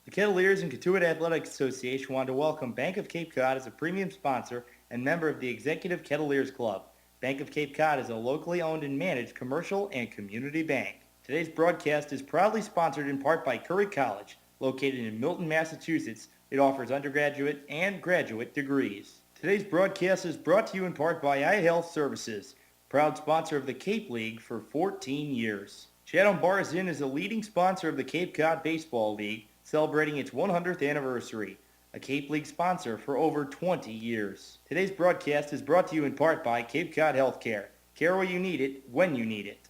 The Kettleers and Kentuit Athletic Association want to welcome Bank of Cape Cod as a premium sponsor and member of the Executive Kettleers Club. Bank of Cape Cod is a locally owned and managed commercial and community bank. Today's broadcast is proudly sponsored in part by Curry College, located in Milton, Massachusetts. It offers undergraduate and graduate degrees. Today's broadcast is brought to you in part by iHealth Services, proud sponsor of the Cape League for 14 years. Shadow Bars Inn is a leading sponsor of the Cape Cod Baseball League, celebrating its 100th anniversary, a Cape League sponsor for over 20 years. Today's broadcast is brought to you in part by Cape Cod Healthcare. Care where you need it, when you need it.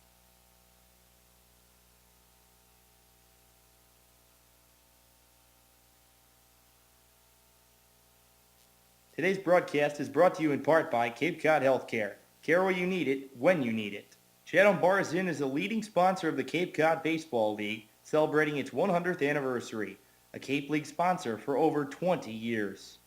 Today's broadcast is brought to you in part by Cape Cod Healthcare. Care where you need it, when you need it. Shadow Bars Inn is a leading sponsor of the Cape Cod Baseball League, celebrating its 100th anniversary, a Cape League sponsor for over 20 years.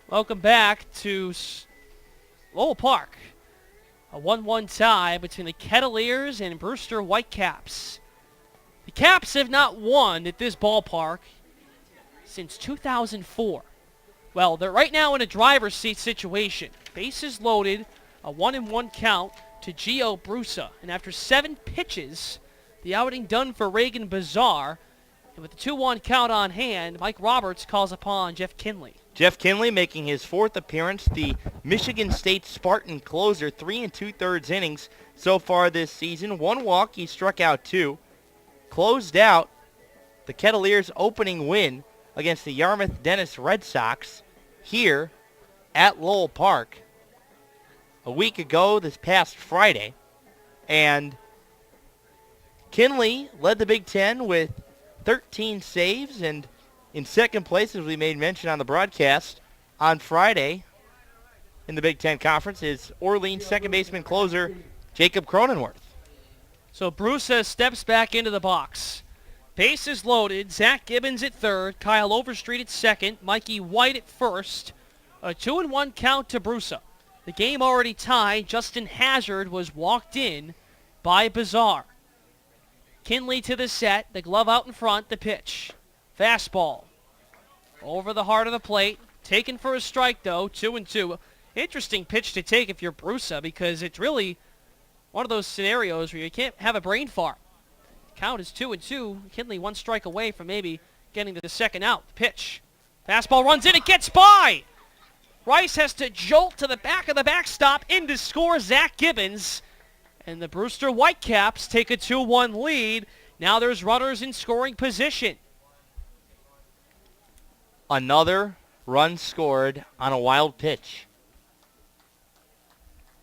Welcome back to Lowell Park. A 1-1 tie between the Kettleers and Brewster Whitecaps. The Caps have not won at this ballpark since 2004. Well, they're right now in a driver's seat situation. Bases loaded, a 1-1 count. to Gio Brusa. And after 7 pitches, the outing done for Reagan Bazar. And with the 2-1 count on hand, Mike Roberts calls upon Jeff Kinley. Jeff Kinley making his 4th appearance, the Michigan State Spartan closer, 3 2/3 innings so far this season. 1 walk, he struck out 2. Closed out the Kettleers' opening win against the Yarmouth Dennis Red Sox here at Lowell Park a week ago this past Friday. And Kinley led the Big Ten with 13 saves, and in second place, as we made mention on the broadcast on Friday in the Big Ten Conference, is Orleans second baseman closer Jacob Cronenworth. So Brusa steps back into the box. Bases loaded. Zach Gibbons at third. Kyle Overstreet at second. Mikey White at first. A 2-1 count to Brusa. The game already tied. Justin Hazard was walked in by Bazar. Kinley to the set. The glove out in front. The pitch. Fastball. Over the heart of the plate. Taken for a strike, though. 2-2. Interesting pitch to take if you're Brusa, because it's really one of those scenarios where you can't have a brain fart. Count is 2-2. Kinley 1 strike away from maybe getting to the second out. The pitch. Fastball runs in. It gets by. Rice has to jolt to the back of the backstop in to score Zach Gibbons. And the Brewster Whitecaps take a 2-1 lead. Now there's runners in scoring position. Another run scored on a wild pitch.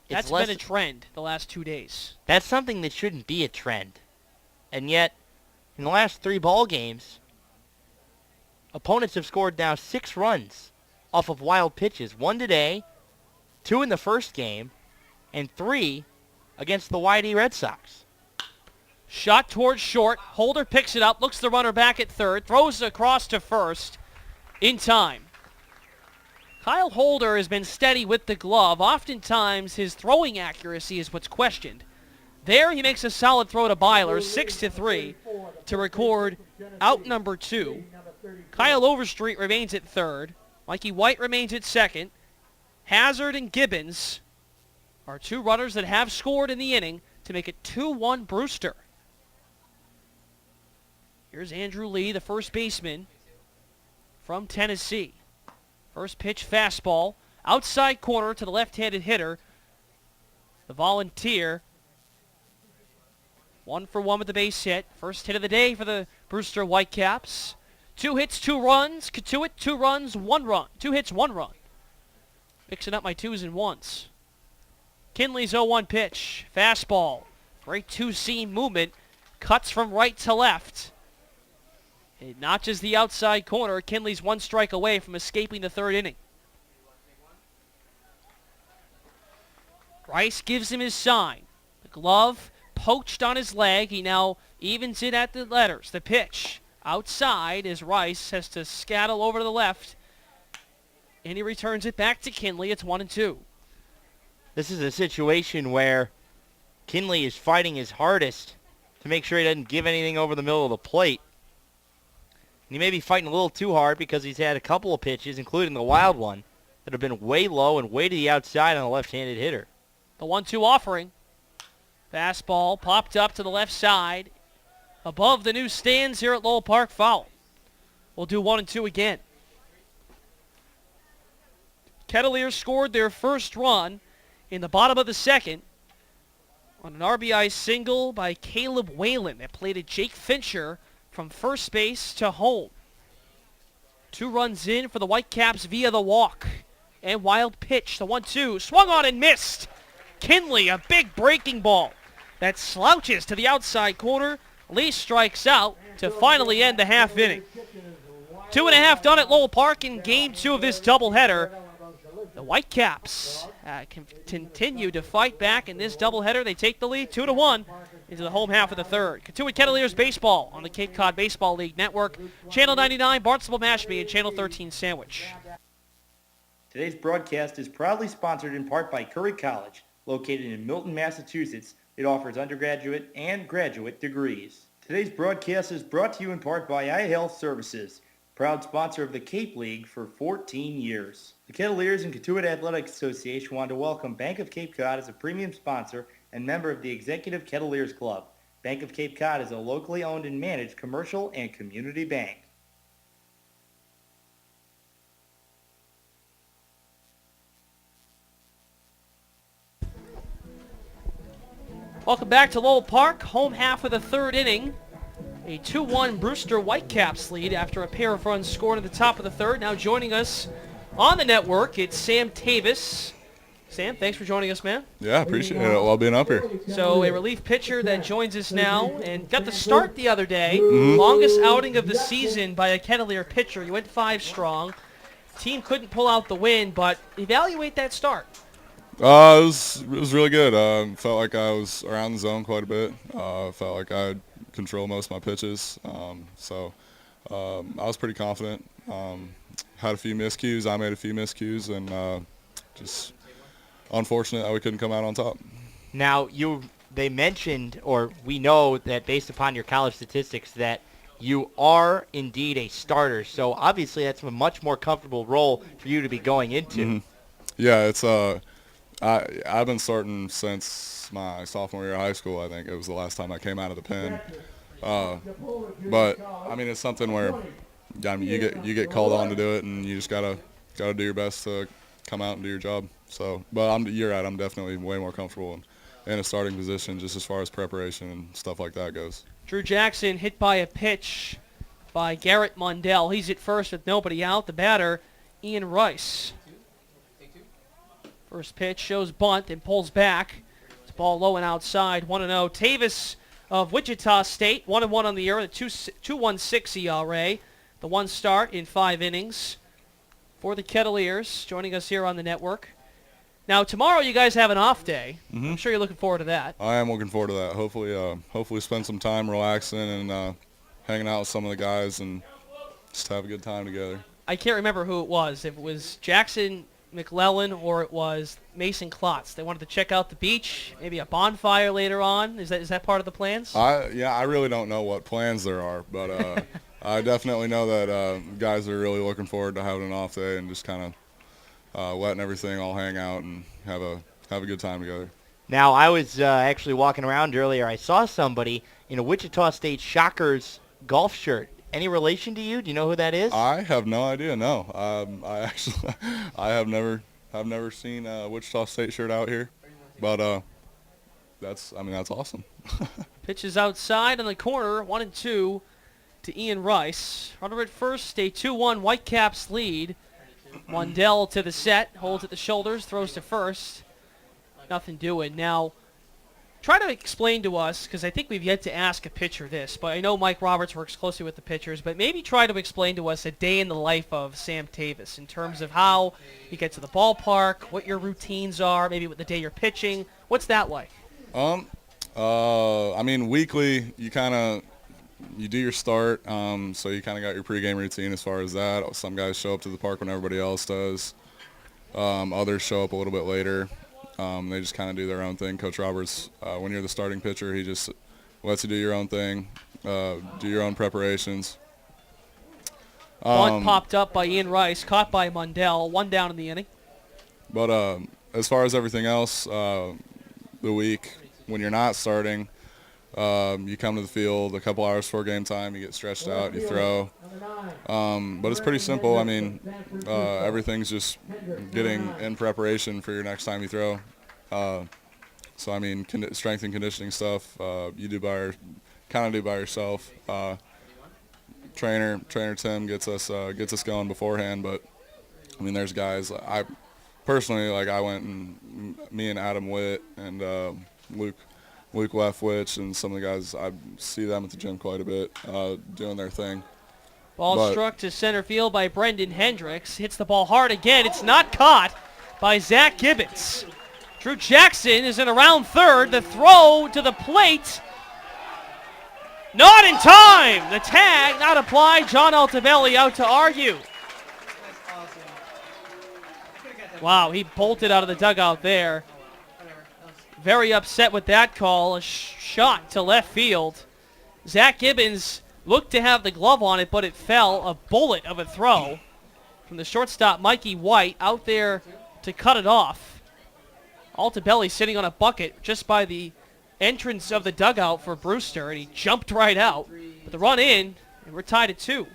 That's been a trend the last 2 days. That's something that shouldn't be a trend. And yet, in the last 3 ball games, opponents have scored now 6 runs off of wild pitches. 1 today, 2 in the first game, and 3 against the YD Red Sox. Shot towards short. Holder picks it up, looks the runner back at third, throws it across to first in time. Kyle Holder has been steady with the glove. Oftentimes, his throwing accuracy is what's questioned. There, he makes a solid throw to Byler, 6-3, to record out number 2. Kyle Overstreet remains at third. Mikey White remains at second. Hazard and Gibbons are 2 runners that have scored in the inning to make it 2-1 Brewster. Here's Andrew Lee, the first baseman from Tennessee. First pitch fastball, outside corner to the left-handed hitter, the Volunteer. 1 for 1 with the base hit. First hit of the day for the Brewster Whitecaps. 2 hits, 2 runs. Katuitt, 2 runs, 1 run. 2 hits, 1 run. Mixing up my 2s and 1s. Kinley's 0-1 pitch. Fastball. Great 2-seam movement. Cuts from right to left. It notches the outside corner. Kinley's 1 strike away from escaping the 3rd inning. Rice gives him his sign. The glove poached on his leg. He now evens it at the letters. The pitch outside as Rice has to scuttle over to the left. And he returns it back to Kinley. It's 1-2. This is a situation where Kinley is fighting his hardest to make sure he doesn't give anything over the middle of the plate. And he may be fighting a little too hard because he's had a couple of pitches, including the wild one, that have been way low and way to the outside on a left-handed hitter. The 1-2 offering. Fastball popped up to the left side. Above the new stands here at Lowell Park, foul. We'll do 1-2 again. Kettleers scored their first run in the bottom of the second on an RBI single by Caleb Whalen that plated Jake Fincher from first base to home. 2 runs in for the Whitecaps via the walk. And wild pitch, the 1-2, swung on and missed. Kinley, a big breaking ball that slouches to the outside corner. Lee strikes out to finally end the half inning. 2.5 done at Lowell Park in Game 2 of this doubleheader. The Whitecaps continue to fight back in this doubleheader. They take the lead 2-1 into the home half of the third. Katuitt Kettleers baseball on the Cape Cod Baseball League Network. Channel 99, Barnstable Mashpee, and Channel 13 Sandwich. Today's broadcast is proudly sponsored in part by Curry College, located in Milton, Massachusetts. It offers undergraduate and graduate degrees. Today's broadcast is brought to you in part by iHealth Services, proud sponsor of the Cape League for 14 years. The Kettleers and Katuitt Athletic Association want to welcome Bank of Cape Cod as a premium sponsor and member of the Executive Kettleers Club. Bank of Cape Cod is a locally owned and managed commercial and community bank. Welcome back to Lowell Park, home half of the third inning. A 2-1 Brewster Whitecaps lead after a pair of runs scored at the top of the third. Now joining us on the network, it's Sam Tavis. Sam, thanks for joining us, man. Yeah, appreciate it. Well being up here. So a relief pitcher that joins us now and got the start the other day. Longest outing of the season by a Kettleer pitcher. You went 5 strong. Team couldn't pull out the win, but evaluate that start. It was really good. Felt like I was around the zone quite a bit. Felt like I control most of my pitches. I was pretty confident. Had a few miscues. I made a few miscues, and just unfortunate that we couldn't come out on top. Now, they mentioned, or we know that based upon your college statistics, that you are indeed a starter. So obviously that's a much more comfortable role for you to be going into. Yeah, it's I've been starting since my sophomore year of high school. I think it was the last time I came out of the pen. But I mean, it's something where you get called on to do it, and you just gotta do your best to come out and do your job. So, but you're right. I'm definitely way more comfortable in a starting position, just as far as preparation and stuff like that goes. Drew Jackson hit by a pitch by Garrett Mundell. He's at first with nobody out. The batter, Ian Rice. First pitch shows bunt and pulls back. It's ball low and outside, 1-0. Tavis of Wichita State, 1-1 on the year, the 2.16 ERA. The 1 start in 5 innings for the Kettleers, joining us here on the network. Now, tomorrow you guys have an off day. I'm sure you're looking forward to that. I am looking forward to that. Hopefully spend some time relaxing and hanging out with some of the guys and just have a good time together. I can't remember who it was. If it was Jackson McClellan or it was Mason Klotz. They wanted to check out the beach, maybe a bonfire later on. Is that part of the plans? I really don't know what plans there are, but I definitely know that guys are really looking forward to having an off day and just kind of letting everything all hang out and have a good time together. Now, I was actually walking around earlier. I saw somebody in a Wichita State Shockers golf shirt. Any relation to you? Do you know who that is? I have no idea. No, I have never seen a Wichita State shirt out here, but that's awesome. Pitches outside on the corner, 1-2 to Ian Rice. Runner at first, a 2-1 Whitecaps lead. Mundell to the set, holds at the shoulders, throws to first. Nothing doing. Now, try to explain to us, because I think we've yet to ask a pitcher this, but I know Mike Roberts works closely with the pitchers, but maybe try to explain to us a day in the life of Sam Tavis in terms of how you get to the ballpark, what your routines are, maybe what the day you're pitching. What's that like? Weekly, you do your start, so you kind of got your pregame routine as far as that. Some guys show up to the park when everybody else does. Others show up a little bit later. They just kind of do their own thing. Coach Roberts, when you're the starting pitcher, he just lets you do your own thing, do your own preparations. Bunt popped up by Ian Rice, caught by Mundell, 1 down in the inning. But as far as everything else, the week, when you're not starting, you come to the field a couple hours before game time, you get stretched out, you throw. But it's pretty simple. I mean, everything's just getting in preparation for your next time you throw. So, I mean, strength and conditioning stuff, you do by yourself. Trainer Tim gets us going beforehand, but I mean, there's guys. I personally, I went and me and Adam Witt and Luke Leftwich and some of the guys, I see them at the gym quite a bit, doing their thing. Ball struck to center field by Brendan Hendricks. Hits the ball hard again. It's not caught by Zach Gibbons. Drew Jackson is in around third. The throw to the plate. Not in time. The tag not applied. John Altobelli out to argue. Wow, he bolted out of the dugout there. Very upset with that call. A shot to left field. Zach Gibbons looked to have the glove on it, but it fell. A bullet of a throw from the shortstop, Mikey White, out there to cut it off. Altabelli sitting on a bucket just by the entrance of the dugout for Brewster, and he jumped right out. But the run in, and we're tied at 2.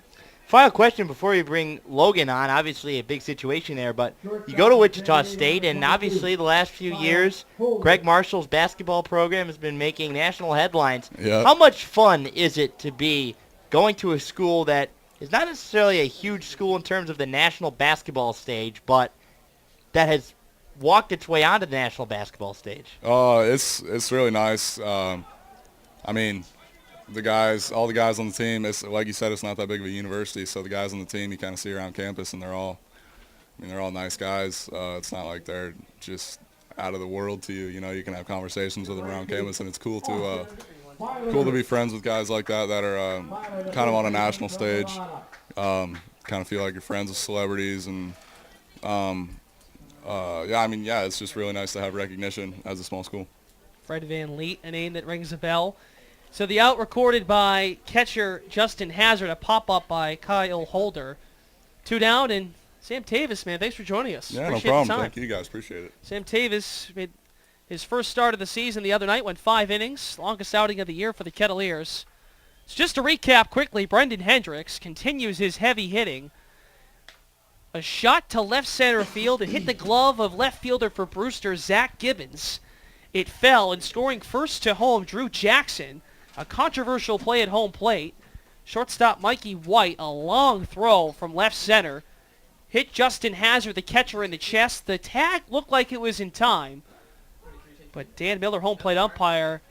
Final question before we bring Logan on. Obviously a big situation there, but you go to Wichita State, and obviously the last few years, Greg Marshall's basketball program has been making national headlines. Yep. How much fun is it to be going to a school that is not necessarily a huge school in terms of the national basketball stage, but that has walked its way onto the national basketball stage? It's really nice. All the guys on the team, it's like you said, it's not that big of a university, so the guys on the team you kind of see around campus, and they're all nice guys. It's not like they're just out of the world to you. You know, you can have conversations with them around campus, and it's cool to be friends with guys like that are kind of on a national stage. Kind of feel like you're friends with celebrities, and it's just really nice to have recognition as a small school. Fred Van Leet, a name that rings a bell. So the out recorded by catcher Justin Hazard, a pop-up by Kyle Holder. 2 down, and Sam Tavis, man, thanks for joining us. Yeah, Appreciate no problem. the time. Thank you guys. Appreciate it. Sam Tavis made his first start of the season the other night, went 5 innings, longest outing of the year for the Kettleers. So just to recap quickly, Brendan Hendricks continues his heavy hitting. A shot to left center field. It hit the glove of left fielder for Brewster, Zach Gibbons. It fell, and scoring first to home, Drew Jackson. A controversial play at home plate. Shortstop Mikey White, a long throw from left center. Hit Justin Hazard, the catcher, in the chest. The tag looked like it was in time. But Dan Miller, home plate umpire,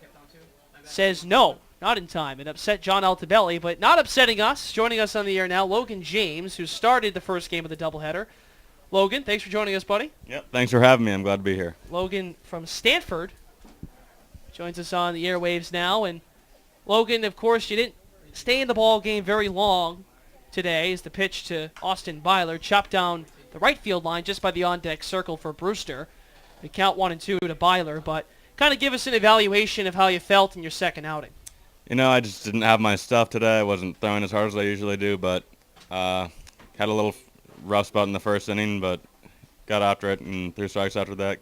says no, not in time. It upset John Altabelli, but not upsetting us. Joining us on the air now, Logan James, who started the first game of the doubleheader. Logan, thanks for joining us, buddy. Yep, thanks for having me. I'm glad to be here. Logan from Stanford joins us on the airwaves now. And Logan, of course, you didn't stay in the ball game very long today as the pitch to Austin Byler chopped down the right field line just by the on-deck circle for Brewster. The count 1-2 to Byler, but kind of give us an evaluation of how you felt in your second outing. You know, I just didn't have my stuff today. I wasn't throwing as hard as I usually do, but had a little rough spot in the first inning, but got after it and 3 strikes after that.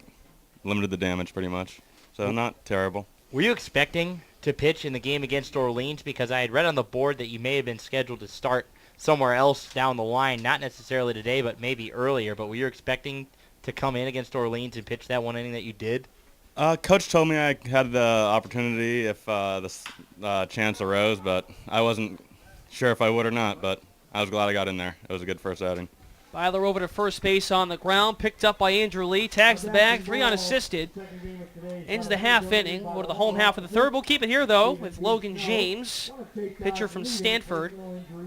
Limited the damage pretty much, so not terrible. Were you expecting to pitch in the game against Orleans? Because I had read on the board that you may have been scheduled to start somewhere else down the line, not necessarily today, but maybe earlier. But were you expecting to come in against Orleans and pitch that 1 inning that you did? Coach told me I had the opportunity if this chance arose, but I wasn't sure if I would or not, but I was glad I got in there. It was a good first outing. Byler over to first base on the ground, picked up by Andrew Lee, tags the bag, 3 unassisted. Ends the half inning. Go to the home half of the third. We'll keep it here, though, with Logan James, pitcher from Stanford.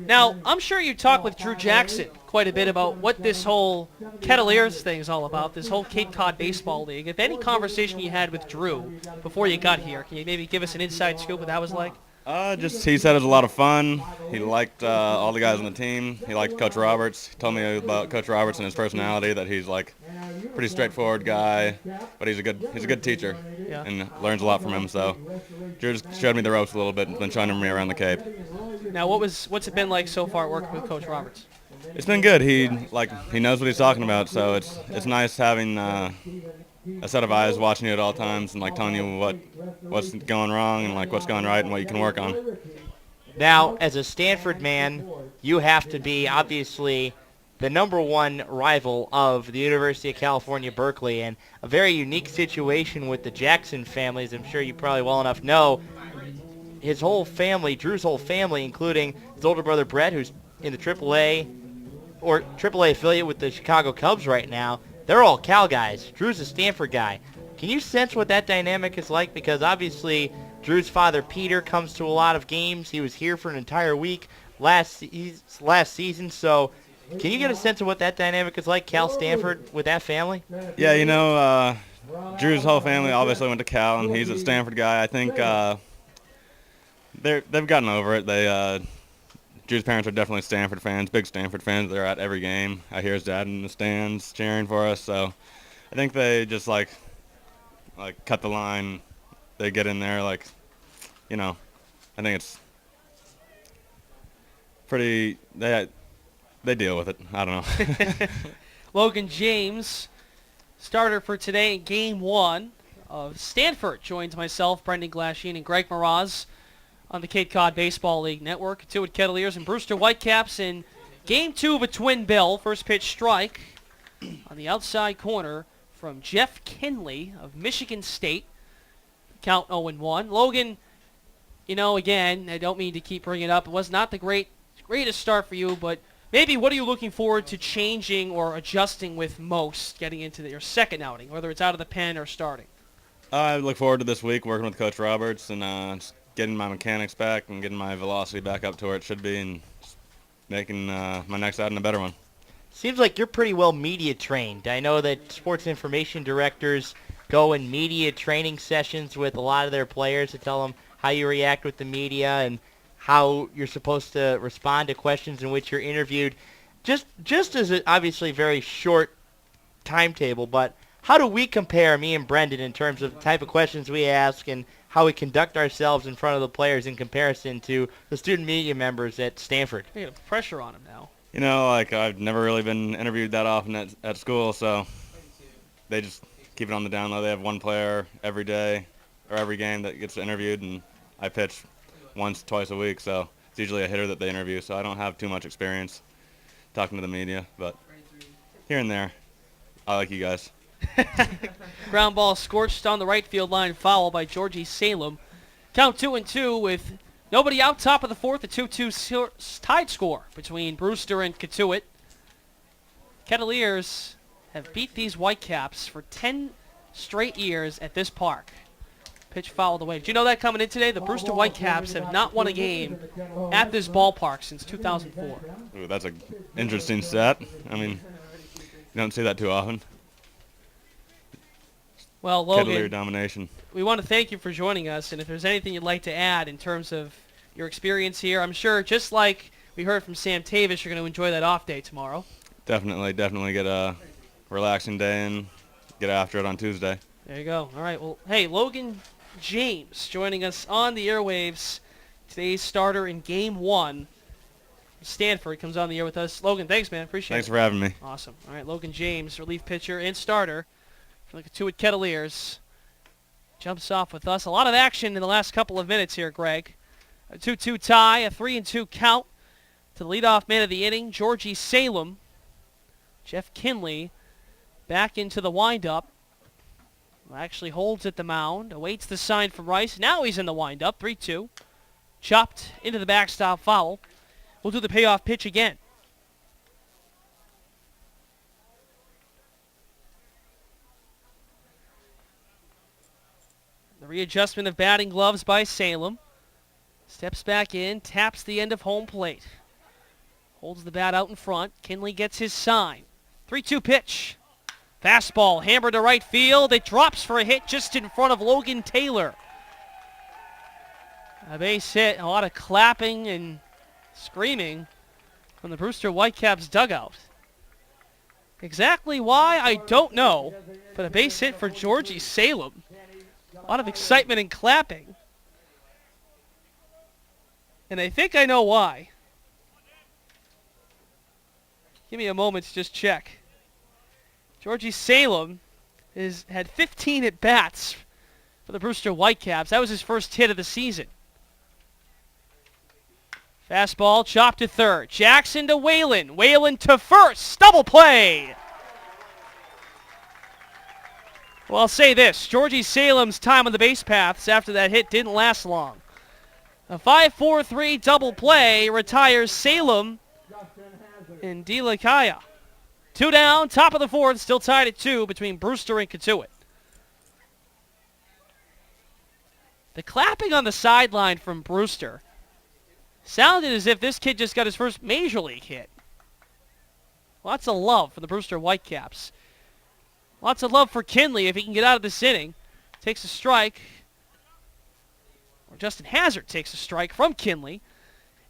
Now, I'm sure you talked with Drew Jackson quite a bit about what this whole Kettleers thing is all about, this whole Cape Cod Baseball League. If any conversation you had with Drew before you got here, can you maybe give us an inside scoop what that was like? He said it was a lot of fun. He liked all the guys on the team. He liked Coach Roberts. He told me about Coach Roberts and his personality, that he's like a pretty straightforward guy, but he's a good teacher and learns a lot from him. So Drew just showed me the ropes a little bit and been showing me around the Cape. Now, what's it been like so far working with Coach Roberts? It's been good. He knows what he's talking about, so it's nice having a set of eyes watching you at all times and telling you what's going wrong and what's going right and what you can work on. Now, as a Stanford man, you have to be obviously the #1 rival of the University of California, Berkeley, and a very unique situation with the Jackson family, as I'm sure you probably well enough know. His whole family, Drew's whole family, including his older brother Brett, who's in the AAA affiliate with the Chicago Cubs right now, they're all Cal guys. Drew's a Stanford guy. Can you sense what that dynamic is like? Because obviously Drew's father, Peter, comes to a lot of games. He was here for an entire week last season. So can you get a sense of what that dynamic is like, Cal-Stanford, with that family? Yeah, Drew's whole family obviously went to Cal, and he's a Stanford guy. I think they've gotten over it. Drew's parents are definitely Stanford fans, big Stanford fans. They're at every game. I hear his dad in the stands cheering for us. So I think they just cut the line. They get in there I think it's pretty. They deal with it. I don't know. Logan James Starter for today in Game 1 of Stanford joins myself, Brendan Glasheen, and Greg Mraz on the Cape Cod Baseball League Network. Kituitt Kettleers and Brewster Whitecaps in Game 2 of a twin bill. First pitch strike on the outside corner from Jeff Kinley of Michigan State. Count 0-1. Logan, again, I don't mean to keep bringing it up. It was not the greatest start for you, but maybe what are you looking forward to changing or adjusting with most getting into your second outing, whether it's out of the pen or starting? I look forward to this week working with Coach Roberts and just getting my mechanics back and getting my velocity back up to where it should be and just making my next outing a better one. Seems like you're pretty well media trained. I know that sports information directors go in media training sessions with a lot of their players to tell them how you react with the media and how you're supposed to respond to questions in which you're interviewed. Just as an obviously very short timetable, but how do we compare, me and Brendan, in terms of the type of questions we ask and how we conduct ourselves in front of the players in comparison to the student media members at Stanford? You got pressure on him now. I've never really been interviewed that often at school, so they just keep it on the down low. They have one player every day or every game that gets interviewed, and I pitch once, twice a week, so it's usually a hitter that they interview, so I don't have too much experience talking to the media, but here and there, I like you guys. Ground ball scorched on the right field line, foul by Georgie Salem. Count 2-2 with nobody out, top of the fourth, a 2-2 tied score between Brewster and Kituitt. Kettleers have beat these Whitecaps for 10 straight years at this park. Pitch fouled away. Did you know that coming in today? The Brewster Whitecaps have not won a game at this ballpark since 2004. Ooh, that's an interesting stat. I mean, you don't see that too often. Well, Kettleer Logan, domination. we want to thank you for joining us, and if there's anything you'd like to add in terms of your experience here, I'm sure just like we heard from Sam Tavish, you're going to enjoy that off day tomorrow. Definitely get a relaxing day and get after it on Tuesday. There you go. All right, well, hey, Logan James joining us on the airwaves. Today's starter in Game 1. Stanford comes on the air with us. Logan, thanks, man. Appreciate it. Thanks for having me. Awesome. All right, Logan James, relief pitcher and starter for the Kituitt Kettleers, jumps off with us. A lot of action in the last couple of minutes here, Greg. A 2-2 tie, a 3-2 count to the leadoff man of the inning, Georgie Salem. Jeff Kinley back into the windup. Actually holds at the mound, awaits the sign from Rice. Now he's in the windup, 3-2. Chopped into the backstop foul. We'll do the payoff pitch again. The readjustment of batting gloves by Salem. Steps back in, taps the end of home plate. Holds the bat out in front. Kinley gets his sign. 3-2 pitch. Fastball hammered to right field. It drops for a hit just in front of Logan Taylor. A base hit. A lot of clapping and screaming from the Brewster Whitecaps dugout. Exactly why, I don't know. But a base hit for Georgie Salem. A lot of excitement and clapping. And I think I know why. Give me a moment to just check. Georgie Salem has had 15 at-bats for the Brewster Whitecaps. That was his first hit of the season. Fastball chopped to third. Jackson to Whalen. Whalen to first. Double play. Well, I'll say this. Georgie Salem's time on the base paths after that hit didn't last long. A 5-4-3 double play retires Salem and De La Calle. 2 down, top of the fourth, still tied at 2 between Brewster and Kituitt. The clapping on the sideline from Brewster sounded as if this kid just got his first major league hit. Lots of love for the Brewster Whitecaps. Lots of love for Kinley if he can get out of this inning. Takes a strike. Or Justin Hazard takes a strike from Kinley.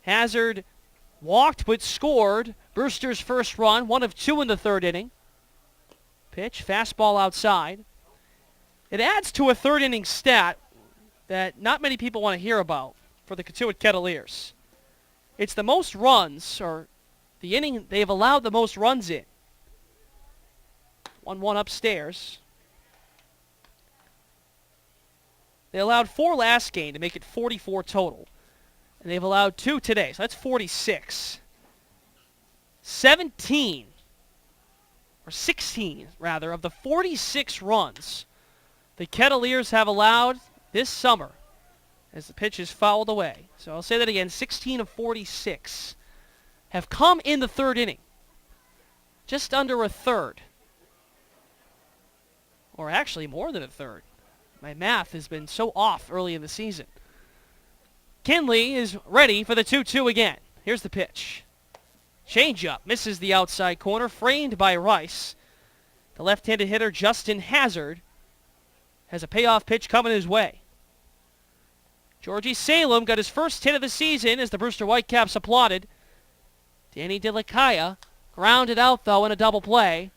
Hazard walked but scored. Brewster's first run, 1 of 2 in the third inning. Pitch, fastball outside. It adds to a third inning stat that not many people want to hear about for the Kituitt Kettleers. It's the most runs, or the inning they've allowed the most runs in. 1-1 upstairs. They allowed 4 last game to make it 44 total. And they've allowed 2 today, so that's 46. 16 rather, of the 46 runs the Kettleers have allowed this summer as the pitch is fouled away. So I'll say that again, 16 of 46 have come in the third inning. Just under a third. Or actually more than a third. My math has been so off early in the season. Kinley is ready for the 2-2 again. Here's the pitch. Changeup misses the outside corner, framed by Rice. The left-handed hitter Justin Hazard has a payoff pitch coming his way. Georgie Salem got his first hit of the season as the Brewster Whitecaps applauded. Danny DeLaCaya grounded out, though, in a double play.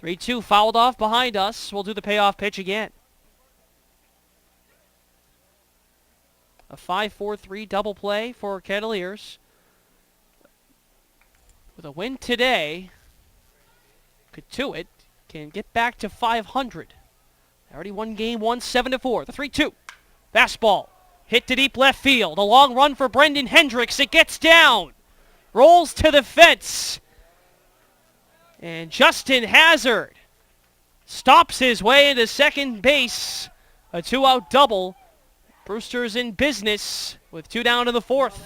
3-2 fouled off behind us. We'll do the payoff pitch again. A 5-4-3 double play for Kettleers. With a win today, Katuitt can get back to 500. They already won game 1, 7-4. The 3-2. Fastball. Hit to deep left field. A long run for Brendan Hendricks. It gets down. Rolls to the fence. And Justin Hazard stops his way into second base. A 2-out double. Brewster's in business with 2 down in the 4th.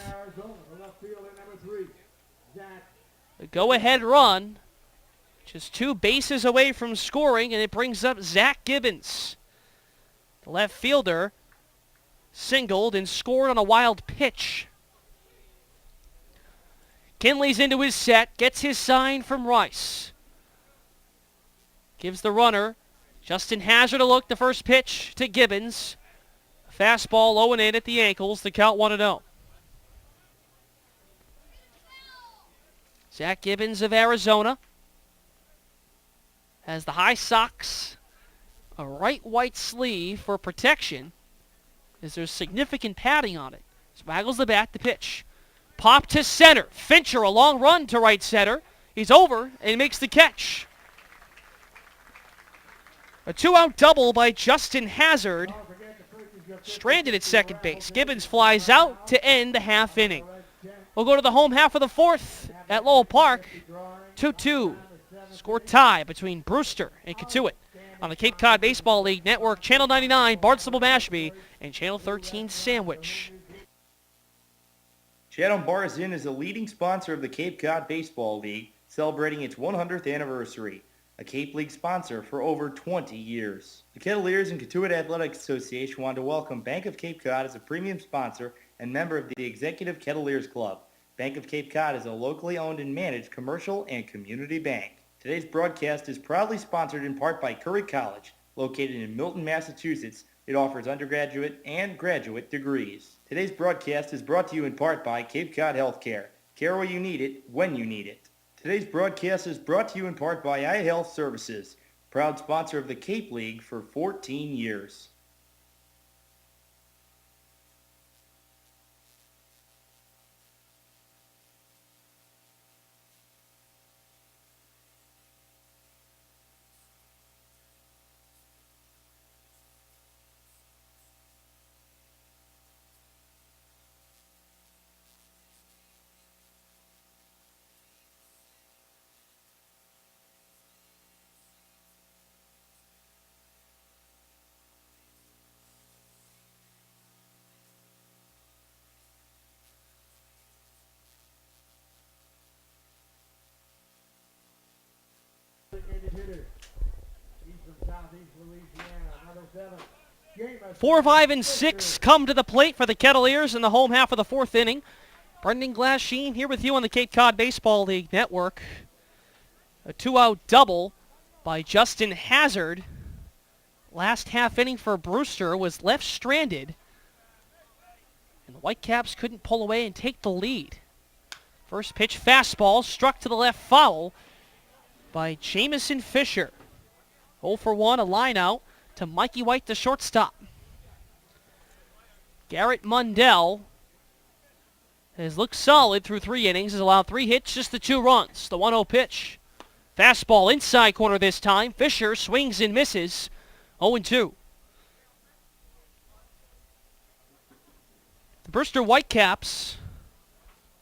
The go-ahead run, just 2 bases away from scoring, and it brings up Zach Gibbons. The left fielder singled and scored on a wild pitch. Kinley's into his set, gets his sign from Rice. Gives the runner, Justin Hazard, a look. The first pitch to Gibbons. Fastball low and in at the ankles. The count 1-0. Zach Gibbons of Arizona has the high socks, a right white sleeve for protection, as there's significant padding on it. Swaggles the bat, the pitch. Pop to center. Fincher, a long run to right center. He's over and makes the catch. A 2-out double by Justin Hazard. Stranded at second base. Gibbons flies out to end the half inning. We'll go to the home half of the 4th at Lowell Park. 2-2. Score tie between Brewster and Katuitt on the Cape Cod Baseball League Network, Channel 99, Barnstable Mashpee, and Channel 13 Sandwich. Chatham Bars Inn is a leading sponsor of the Cape Cod Baseball League, celebrating its 100th anniversary. A Cape League sponsor for over 20 years. The Kettleers and Katuitt Athletic Association want to welcome Bank of Cape Cod as a premium sponsor and member of the Executive Kettleers Club. Bank of Cape Cod is a locally owned and managed commercial and community bank. Today's broadcast is proudly sponsored in part by Curry College, located in Milton, Massachusetts. It offers undergraduate and graduate degrees. Today's broadcast is brought to you in part by Cape Cod Healthcare. Care where you need it, when you need it. Today's broadcast is brought to you in part by iHealth Services, proud sponsor of the Cape League for 14 years. Four, 5, and 6 come to the plate for the Kettleers in the home half of the 4th inning. Brendan Glasheen here with you on the Cape Cod Baseball League Network. A 2-out double by Justin Hazard. Last half inning for Brewster was left stranded, and the Whitecaps couldn't pull away and take the lead. First pitch fastball struck to the left foul by Jamison Fisher. 0 for 1, a line out to Mikey White, the shortstop. Garrett Mundell has looked solid through 3 innings, has allowed 3 hits, just the 2 runs. The 1-0 pitch. Fastball inside corner this time. Fisher swings and misses. 0-2. The Brewster Whitecaps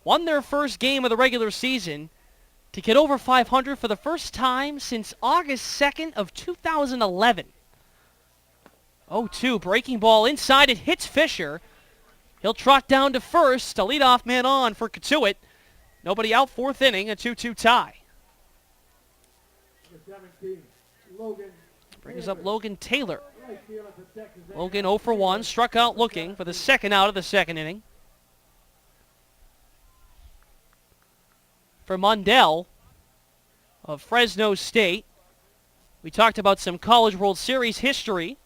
won their first game of the regular season to get over 500 for the first time since August 2nd of 2011. 0-2, breaking ball inside. It hits Fisher. He'll trot down to first. A leadoff man on for Cotuit. Nobody out, fourth inning, a 2-2 tie. Brings up Logan Taylor. Logan 0 for 1, struck out looking for the second out of the second inning. For Mundell of Fresno State, we talked about some College World Series history.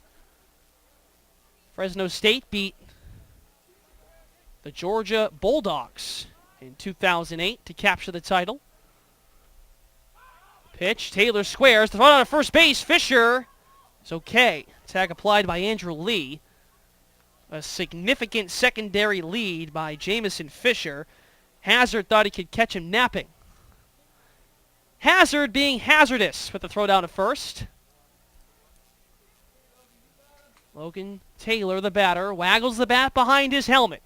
Fresno State beat the Georgia Bulldogs in 2008 to capture the title. Pitch, Taylor squares, the throw out of first base, Fisher is okay. Tag applied by Andrew Lee. A significant secondary lead by Jamison Fisher. Hazard thought he could catch him napping. Hazard being hazardous with the throw down to first. Logan Taylor, the batter, waggles the bat behind his helmet.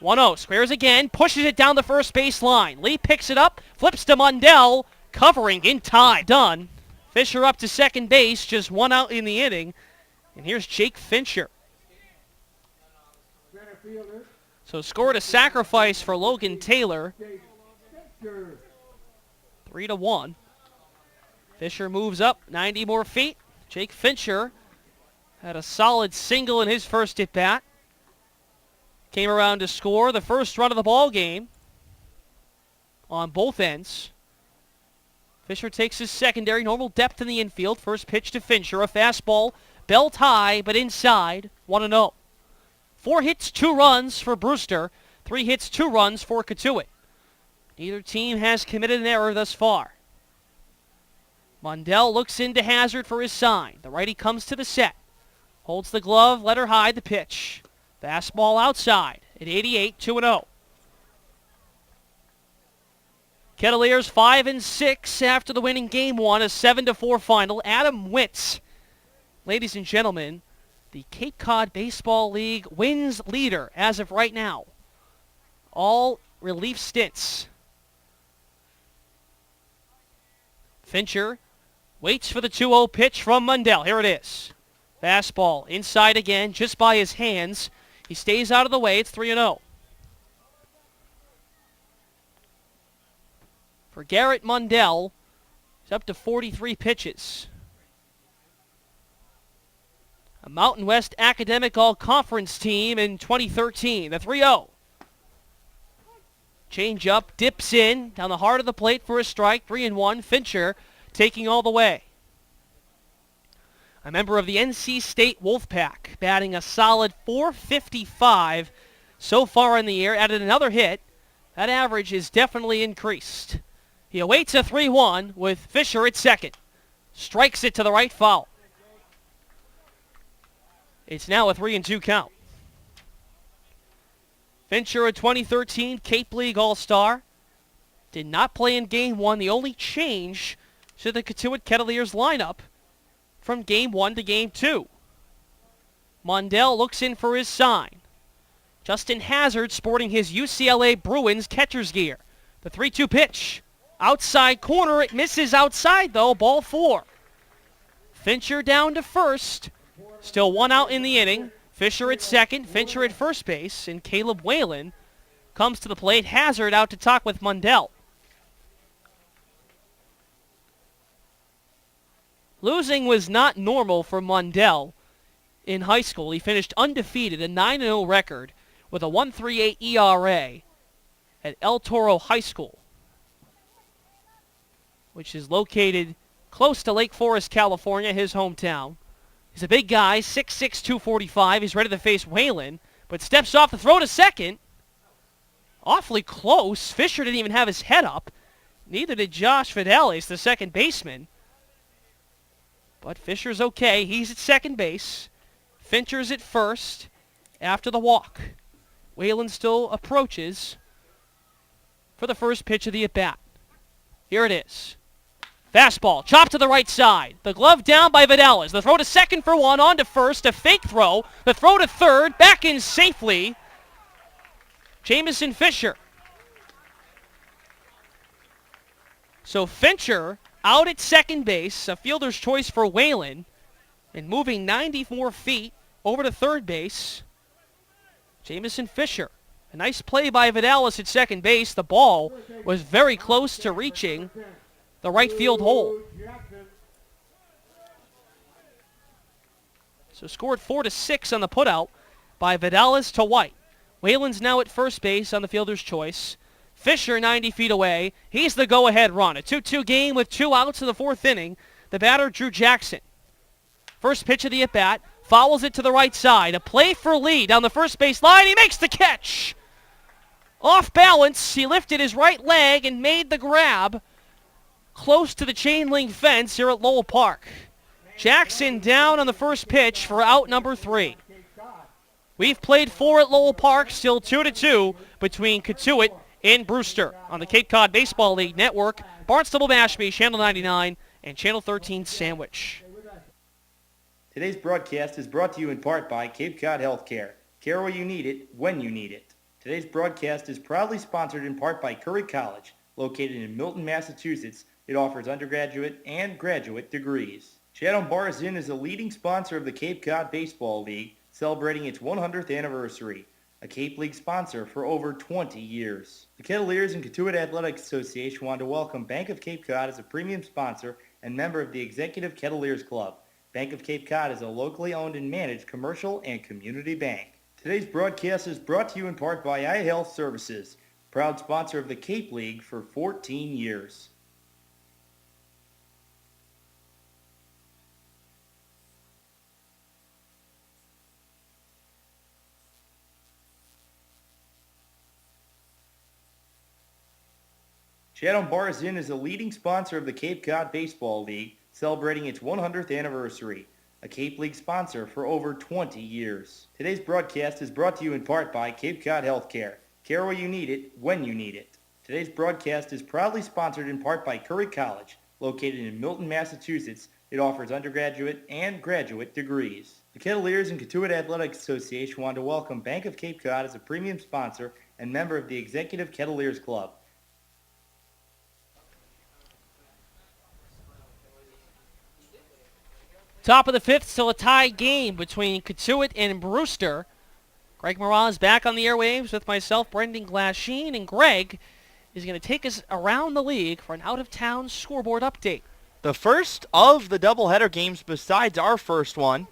1-0, squares again, pushes it down the first base line. Lee picks it up, flips to Mundell, covering in time. Done. Fisher up to second base, just one out in the inning. And here's Jake Fincher. So scored a sacrifice for Logan Taylor. 3-1. Fisher moves up 90 more feet. Jake Fincher had a solid single in his first at-bat. Came around to score the first run of the ball game on both ends. Fisher takes his secondary, normal depth in the infield. First pitch to Fincher, a fastball, belt high, but inside, 1-0. 4 hits, 2 runs for Brewster. 3 hits, 2 runs for Cotuit. Neither team has committed an error thus far. Mundell looks into Hazard for his sign. The righty comes to the set. Holds the glove, let her hide the pitch. Fastball outside at 88, 2-0. Kettleers 5-6 after the win in Game 1, a 7-4 final. Adam Witz, ladies and gentlemen, the Cape Cod Baseball League wins leader as of right now. All relief stints. Fincher waits for the 2-0 pitch from Mundell. Here it is. Fastball inside again, just by his hands. He stays out of the way. It's 3-0. For Garrett Mundell, he's up to 43 pitches. A Mountain West Academic All-Conference team in 2013. The 3-0. Change up, dips in, down the heart of the plate for a strike. 3-1. Fincher taking all the way. A member of the NC State Wolfpack, batting a solid .455 so far in the year. Added another hit. That average is definitely increased. He awaits a 3-1 with Fisher at second. Strikes it to the right, foul. It's now a 3-2 count. Fincher, a 2013 Cape League All-Star. Did not play in Game 1. The only change to the Cotuit Kettleers lineup from Game 1 to Game 2. Mundell looks in for his sign. Justin Hazard sporting his UCLA Bruins catcher's gear. The 3-2 pitch. Outside corner. It misses outside, though. Ball 4. Fincher down to first. Still 1 out in the inning. Fisher at second. Fincher at first base. And Caleb Whalen comes to the plate. Hazard out to talk with Mundell. Losing was not normal for Mundell in high school. He finished undefeated, a 9-0 record with a 1.38 ERA at El Toro High School, which is located close to Lake Forest, California, his hometown. He's a big guy, 6'6", 245. He's ready to face Whalen, but steps off the throw to second. Awfully close. Fisher didn't even have his head up. Neither did Josh Fidelis, the second baseman. But Fisher's okay. He's at second base. Fincher's at first after the walk. Whalen still approaches for the first pitch of the at-bat. Here it is. Fastball, chop to the right side. The glove down by Vidalis. The throw to second for one, on to first, a fake throw. The throw to third, back in safely. Jamison Fisher. So Fincher out at second base, a fielder's choice for Whalen, and moving 94 feet over to third base, Jamison Fisher. A nice play by Vidalis at second base. The ball was very close to reaching the right field hole. So scored 4-6 on the putout by Vidalis to White. Whalen's now at first base on the fielder's choice. Fisher 90 feet away. He's the go-ahead run. A 2-2 game with 2 outs in the 4th inning. The batter, Drew Jackson. First pitch of the at-bat. Fouls it to the right side. A play for Lee down the first base line. He makes the catch. Off balance, he lifted his right leg and made the grab close to the chain link fence here at Lowell Park. Jackson down on the first pitch for out number 3. We've played 4 at Lowell Park, still 2-2 between Cotuit and Brewster on the Cape Cod Baseball League Network, Barnstable-Mashpee, Channel 99, and Channel 13 Sandwich. Today's broadcast is brought to you in part by Cape Cod Healthcare. Care where you need it, when you need it. Today's broadcast is proudly sponsored in part by Curry College, located in Milton, Massachusetts. It offers undergraduate and graduate degrees. Chatham Bars Inn is a leading sponsor of the Cape Cod Baseball League, celebrating its 100th anniversary. A Cape League sponsor for over 20 years. The Kettleers and Cotuit Athletic Association want to welcome Bank of Cape Cod as a premium sponsor and member of the Executive Kettleers Club. Bank of Cape Cod is a locally owned and managed commercial and community bank. Today's broadcast is brought to you in part by iHealth Services, proud sponsor of the Cape League for 14 years. Chatham Bars Inn is a leading sponsor of the Cape Cod Baseball League, celebrating its 100th anniversary. A Cape League sponsor for over 20 years. Today's broadcast is brought to you in part by Cape Cod Healthcare. Care where you need it, when you need it. Today's broadcast is proudly sponsored in part by Curry College, located in Milton, Massachusetts. It offers undergraduate and graduate degrees. The Kettleers and Cotuit Athletic Association want to welcome Bank of Cape Cod as a premium sponsor and member of the Executive Kettleers Club. Top of the 5th, still a tie game between Cotuit and Brewster. Greg Morales back on the airwaves with myself, Brendan Glasheen, and Greg is going to take us around the league for an out-of-town scoreboard update. The first of the doubleheader games besides our first one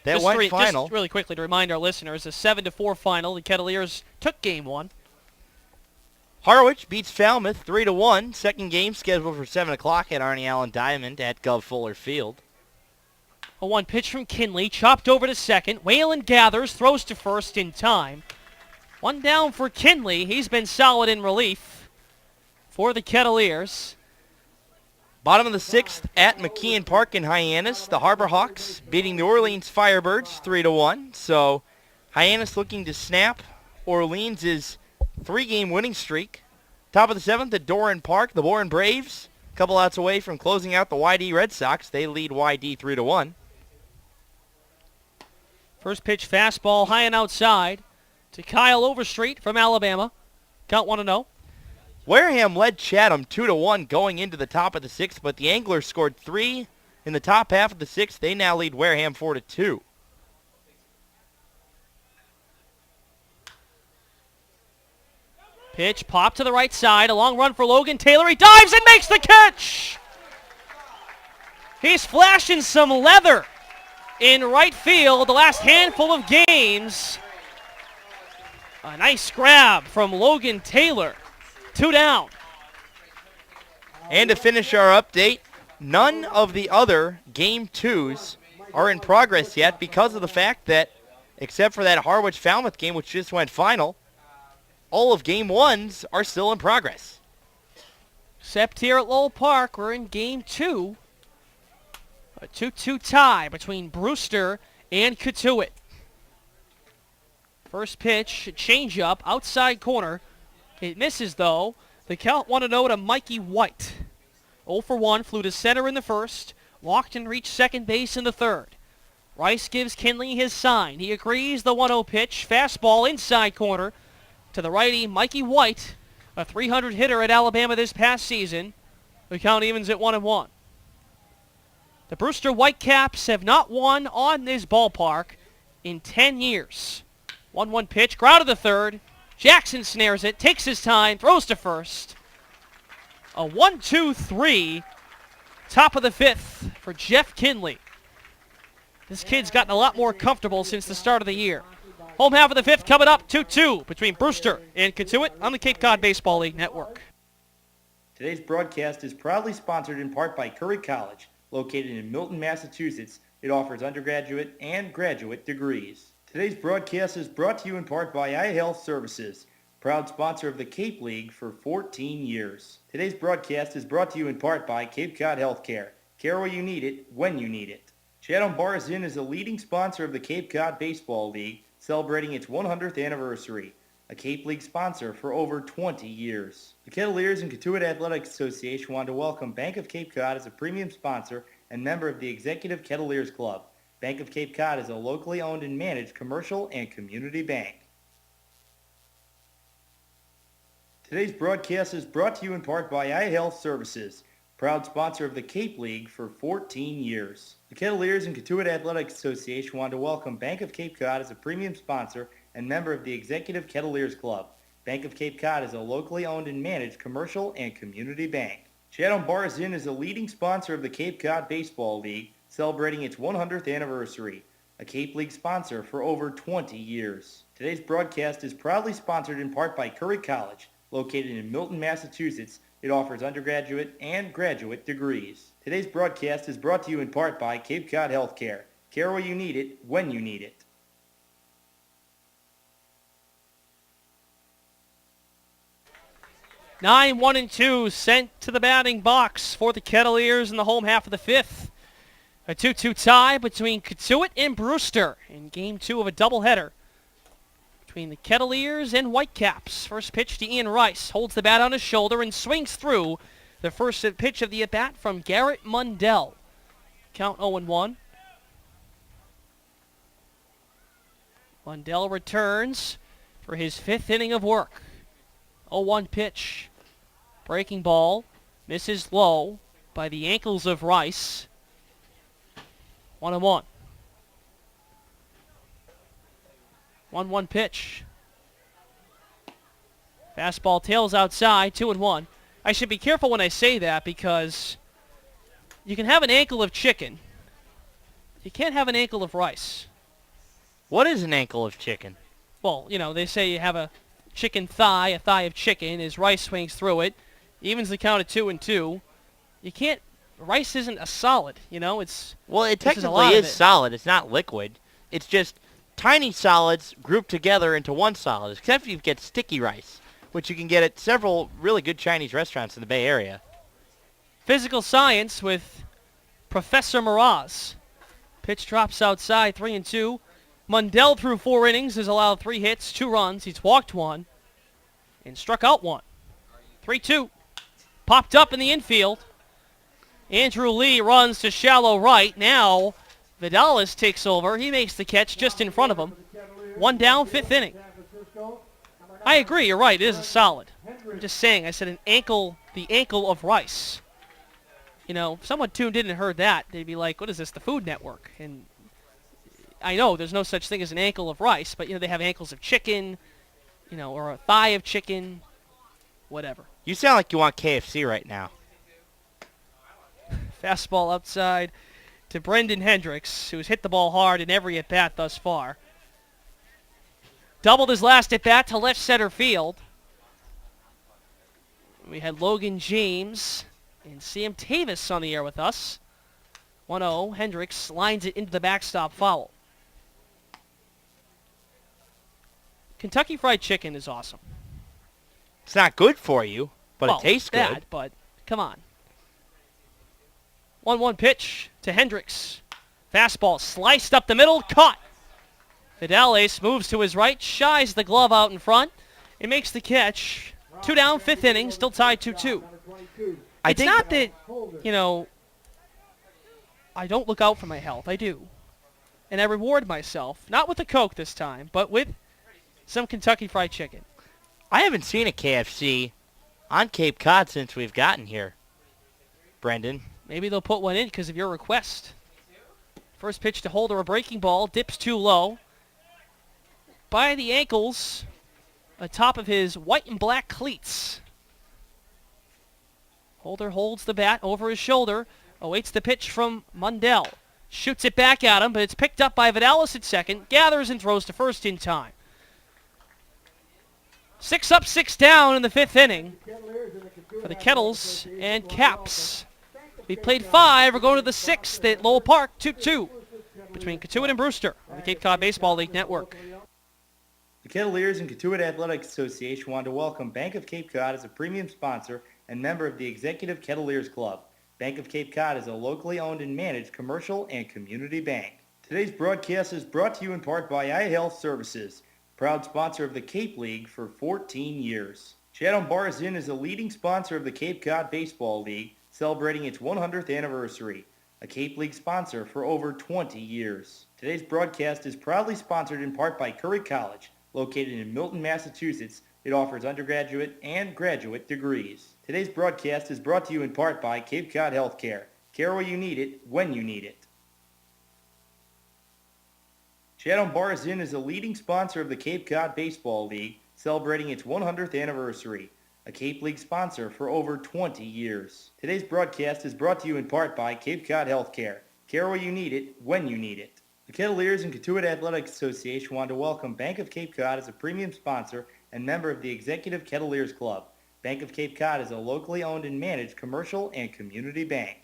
that went final. Just really quickly to remind our listeners, a 7-4 final. The Kettleers took game 1. Harwich beats Falmouth 3-1. Second game scheduled for 7 o'clock at Arnie Allen Diamond at Gov Fuller Field. A 1 pitch from Kinley, chopped over to second. Whalen gathers, throws to first in time. 1 down for Kinley. He's been solid in relief for the Kettleers. Bottom of the 6th at McKeon Park in Hyannis. The Harbor Hawks beating the Orleans Firebirds 3-1. So Hyannis looking to snap Orleans' 3-game winning streak. Top of the 7th at Doran Park, the Warren Braves, a couple outs away from closing out the YD Red Sox. They lead YD 3-1. First pitch fastball high and outside to Kyle Overstreet from Alabama. Count 1-0. Wareham led Chatham 2-1 going into the top of the 6th, but the Anglers scored 3 in the top half of the 6th. They now lead Wareham 4-2. Pitch popped to the right side. A long run for Logan Taylor. He dives and makes the catch. He's flashing some leather in right field the last handful of games. A nice grab from Logan Taylor. 2 down. And to finish our update, none of the other Game 2s are in progress yet because of the fact that, except for that Harwich-Falmouth game, which just went final, all of Game 1s are still in progress. Except here at Lowell Park, we're in Game 2. A 2-2 tie between Brewster and Cotuit. First pitch, change-up, outside corner. It misses, though. The count 1-0 to Mikey White. 0 for 1, flew to center in the first, walked and reached second base in the third. Rice gives Kinley his sign. He agrees. The 1-0 pitch. Fastball inside corner to the righty, Mikey White, a 300 hitter at Alabama this past season. The count evens at 1-1. The Brewster Whitecaps have not won on this ballpark in 10 years. 1-1 pitch, ground to the third. Jackson snares it, takes his time, throws to first. A 1-2-3, top of the fifth for Jeff Kinley. This kid's gotten a lot more comfortable since the start of the year. Home half of the fifth coming up, 2-2 between Brewster and Katuitt on the Cape Cod Baseball League Network. Today's broadcast is proudly sponsored in part by Curry College, located in Milton, Massachusetts. It offers undergraduate and graduate degrees. Today's broadcast is brought to you in part by iHealth Services, proud sponsor of the Cape League for 14 years. Today's broadcast is brought to you in part by Cape Cod Healthcare. Care where you need it, when you need it. Chatham Bars Inn is a leading sponsor of the Cape Cod Baseball League, celebrating its 100th anniversary. A Cape League sponsor for over 20 years. The Kettleers and Katuitt Athletic Association want to welcome Bank of Cape Cod as a premium sponsor and member of the Executive Kettleers Club. Bank of Cape Cod is a locally owned and managed commercial and community bank. Today's broadcast is brought to you in part by iHealth Services, proud sponsor of the Cape League for 14 years. The Kettleers and Katuitt Athletic Association want to welcome Bank of Cape Cod as a premium sponsor and member of the Executive Kettleers Club. Bank of Cape Cod is a locally owned and managed commercial and community bank. Chatham Bars Inn is a leading sponsor of the Cape Cod Baseball League, celebrating its 100th anniversary. A Cape League sponsor for over 20 years. Today's broadcast is proudly sponsored in part by Curry College, located in Milton, Massachusetts. It offers undergraduate and graduate degrees. Today's broadcast is brought to you in part by Cape Cod Healthcare. Care where you need it, when you need it. 9-1-2 sent to the batting box for the Kettleers in the home half of the fifth. A 2-2 tie between Katuitt and Brewster in game 2 of a doubleheader between the Kettleers and Whitecaps. First pitch to Ian Rice. Holds the bat on his shoulder and swings through the first pitch of the at-bat from Garrett Mundell. Count 0-1. Mundell returns for his fifth inning of work. 0-1 pitch. Breaking ball. Misses low by the ankles of Rice. 1-1. 1-1 pitch. Fastball tails outside. 2-1. I should be careful when I say that because you can have an ankle of chicken. You can't have an ankle of rice. What is an ankle of chicken? Well, you know, they say you have a chicken thigh, a thigh of chicken, as Rice swings through it. Evens the count at 2-2. You can't, rice isn't a solid, you know, it's... Well, it technically is solid. It's not liquid. It's just tiny solids grouped together into one solid, except if you get sticky rice, which you can get at several really good Chinese restaurants in the Bay Area. Physical science with Professor Miraz. Pitch drops outside, 3-2. Mundell through 4 innings has allowed 3 hits, 2 runs. He's walked 1 and struck out 1. 3-2. Popped up in the infield. Andrew Lee runs to shallow right. Now Vidalis takes over. He makes the catch just in front of him. 1 down, 5th inning. I agree, you're right, it is a solid. I'm just saying, I said an ankle, the ankle of Rice. You know, if someone tuned in and heard that, they'd be like, what is this, the Food Network? And I know there's no such thing as an ankle of rice, but, you know, they have ankles of chicken, you know, or a thigh of chicken, whatever. You sound like you want KFC right now. Fastball outside to Brendan Hendricks, who's hit the ball hard in every at-bat thus far. Doubled his last at-bat to left center field. We had Logan James and Sam Tavis on the air with us. 1-0. Hendricks lines it into the backstop foul. Kentucky Fried Chicken is awesome. It's not good for you, but well, it tastes that, good. But come on. 1-1 pitch to Hendricks. Fastball sliced up the middle, caught. Vidalis moves to his right, shies the glove out in front, and makes the catch. 2 down, 5th inning, still tied 2-2. It's not that, I don't look out for my health. I do. And I reward myself, not with a Coke this time, but with some Kentucky Fried Chicken. I haven't seen a KFC on Cape Cod since we've gotten here, Brendan. Maybe they'll put one in because of your request. First pitch to Holder, a breaking ball, dips too low. By the ankles, atop of his white and black cleats. Holder holds the bat over his shoulder, awaits the pitch from Mundell. Shoots it back at him, but it's picked up by Vidalis at second, gathers and throws to first in time. 6 up, 6 down in the 5th inning for the Kettles and Caps. We've played 5. We're going to the 6th at Lowell Park, 2-2 between Cotuit and Brewster on the Cape Cod Baseball League Network. The Kettleers and Cotuit Athletic Association want to welcome Bank of Cape Cod as a premium sponsor and member of the Executive Kettleers Club. Bank of Cape Cod is a locally owned and managed commercial and community bank. Today's broadcast is brought to you in part by iHealth Services, proud sponsor of the Cape League for 14 years. Chatham Bars Inn is a leading sponsor of the Cape Cod Baseball League, celebrating its 100th anniversary, a Cape League sponsor for over 20 years. Today's broadcast is proudly sponsored in part by Curry College, located in Milton, Massachusetts. It offers undergraduate and graduate degrees. Today's broadcast is brought to you in part by Cape Cod Healthcare. Care where you need it, when you need it. Chatham Bars Inn is a leading sponsor of the Cape Cod Baseball League, celebrating its 100th anniversary, a Cape League sponsor for over 20 years. Today's broadcast is brought to you in part by Cape Cod Healthcare. Care where you need it, when you need it. The Kettleers and Cotuit Athletic Association want to welcome Bank of Cape Cod as a premium sponsor and member of the Executive Kettleers Club. Bank of Cape Cod is a locally owned and managed commercial and community bank.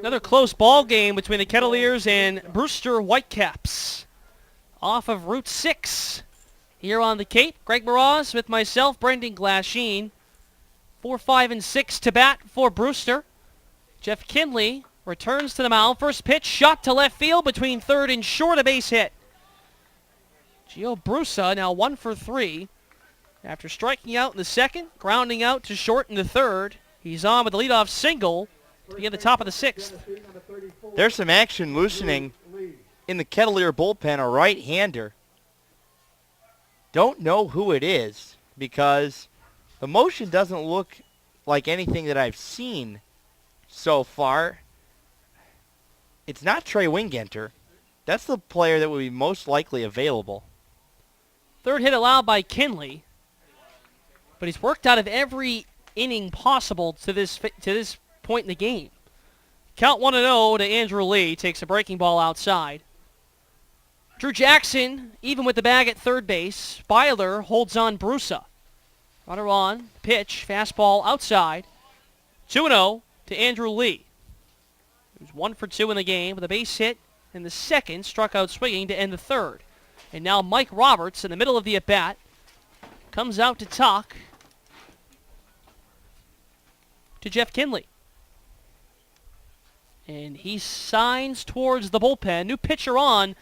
Another close ball game between the Kettleers and Brewster Whitecaps. Off of Route 6 here on the Cape. Greg Moraz with myself, Brendan Glasheen. 4, 5, and 6 to bat for Brewster. Jeff Kinley returns to the mound. First pitch, shot to left field between third and short, a base hit. Gio Brusa now 1 for 3. After striking out in the second, grounding out to short in the third. He's on with the leadoff single to be at the top of the 6th. There's some action loosening in the Kettleer bullpen, a right-hander. Don't know who it is because the motion doesn't look like anything that I've seen so far. It's not Trey Wingenter. That's the player that would be most likely available. Third hit allowed by Kinley, but he's worked out of every inning possible to this point in the game. Count 1-0 to Andrew Lee. Takes a breaking ball outside. Drew Jackson, even with the bag at third base. Byler holds on Brusa. Runner on, pitch, fastball outside. 2-0 to Andrew Lee. He was 1 for 2 in the game with a base hit in the second, struck out swinging to end the third. And now Mike Roberts in the middle of the at-bat comes out to talk to Jeff Kinley. And he signs towards the bullpen. New pitcher on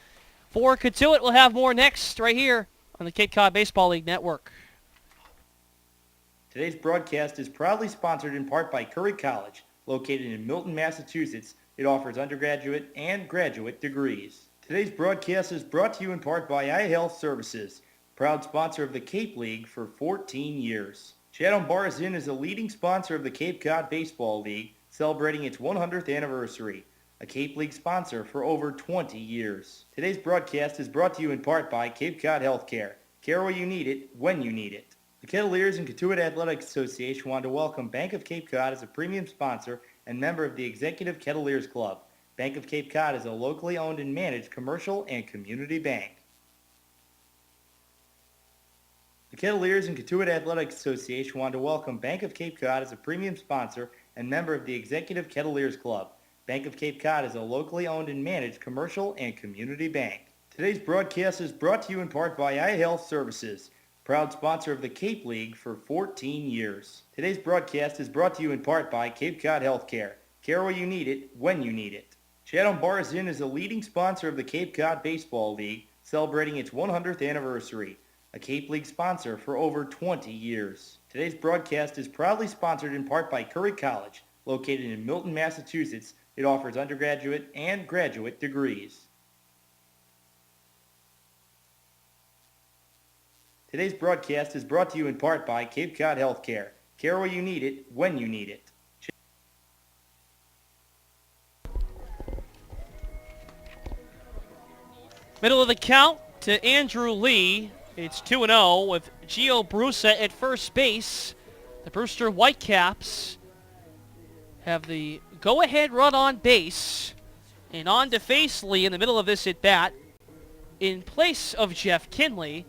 for Cotuit. We'll have more next right here on the Cape Cod Baseball League Network. Today's broadcast is proudly sponsored in part by Curry College, located in Milton, Massachusetts. It offers undergraduate and graduate degrees. Today's broadcast is brought to you in part by iHealth Services, proud sponsor of the Cape League for 14 years. Chatham Bars Inn is a leading sponsor of the Cape Cod Baseball League, celebrating its 100th anniversary, a Cape League sponsor for over 20 years. Today's broadcast is brought to you in part by Cape Cod Healthcare. Care where you need it, when you need it. The Kettleers and Cotuit Athletic Association want to welcome Bank of Cape Cod as a premium sponsor and member of the Executive Kettleers Club. Bank of Cape Cod is a locally owned and managed commercial and community bank. The Kettleers and Cotuit Athletic Association want to welcome Bank of Cape Cod as a premium sponsor and member of the Executive Kettleers Club. Bank of Cape Cod is a locally owned and managed commercial and community bank. Today's broadcast is brought to you in part by iHealth Services, proud sponsor of the Cape League for 14 years. Today's broadcast is brought to you in part by Cape Cod Healthcare. Care where you need it, when you need it. Chatham Bars Inn is a leading sponsor of the Cape Cod Baseball League, celebrating its 100th anniversary, a Cape League sponsor for over 20 years. Today's broadcast is proudly sponsored in part by Curry College, located in Milton, Massachusetts. It offers undergraduate and graduate degrees. Today's broadcast is brought to you in part by Cape Cod Healthcare. Care where you need it, when you need it. Middle of the count to Andrew Lee. It's 2-0 with Gio Brusa at first base. The Brewster Whitecaps have the go-ahead run on base. And on to face Lee in the middle of this at-bat. In place of Jeff Kinley,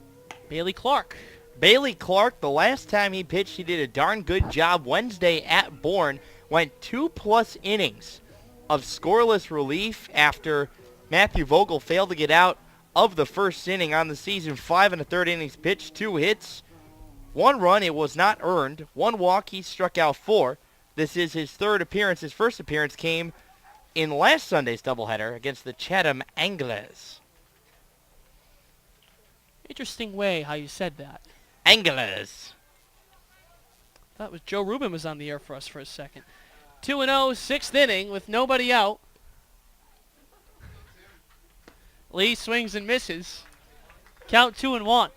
Bailey Clark. Bailey Clark, the last time he pitched, he did a darn good job. Wednesday at Bourne, went 2+ innings of scoreless relief after Matthew Vogel failed to get out of the first inning on the season. 5 1/3 innings pitched, 2 hits, 1 run. It was not earned. 1 walk. He struck out 4. This is his 3rd appearance. His first appearance came in last Sunday's doubleheader against the Chatham Anglers. Interesting way how you said that. Anglers. Thought was Joe Rubin was on the air for us for a second. 2-0, 6th inning with nobody out. Lee swings and misses. Count 2-1.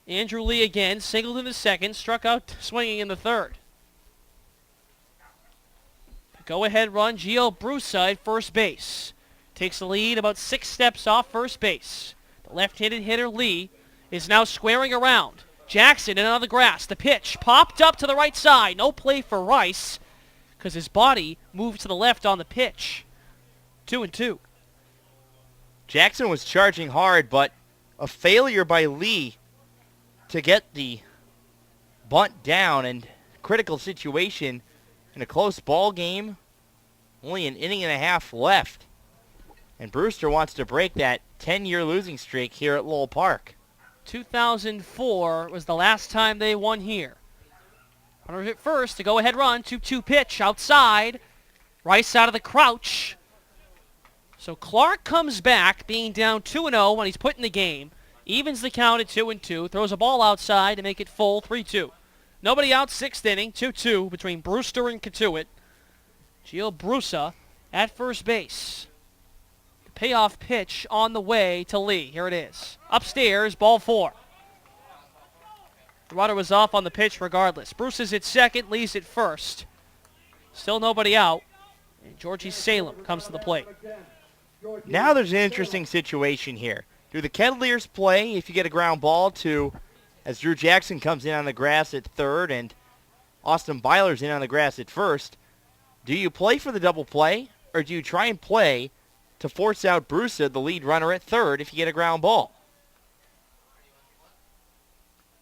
Andrew Lee again, singled in the second, struck out swinging in the third. Go-ahead run, Gio Brusa at first base. Takes the lead about 6 steps off first base. The left-handed hitter Lee is now squaring around. Jackson in on the grass. The pitch popped up to the right side. No play for Rice because his body moved to the left on the pitch. 2-2. Jackson was charging hard, but a failure by Lee to get the bunt down, and critical situation in a close ball game. Only an inning and a half left. And Brewster wants to break that 10-year losing streak here at Lowell Park. 2004 was the last time they won here. Runner at first, the go-ahead run, 2-2 pitch outside. Rice out of the crouch. So Clark comes back, being down 2-0 when he's put in the game. Evens the count at 2-2. Throws a ball outside to make it full 3-2. Nobody out, 6th inning, 2-2 between Brewster and Cotuit. Gio Brusa at first base. The payoff pitch on the way to Lee. Here it is. Upstairs, ball 4. The runner was off on the pitch regardless. Brusa's at second, Lee's at first. Still nobody out. And Georgie Salem comes to the plate. Now there's an interesting situation here. Do the Kettleers play if you get a ground ball to, as Drew Jackson comes in on the grass at third and Austin Byler's in on the grass at first? Do you play for the double play, or do you try and play to force out Brusa, the lead runner, at third if you get a ground ball?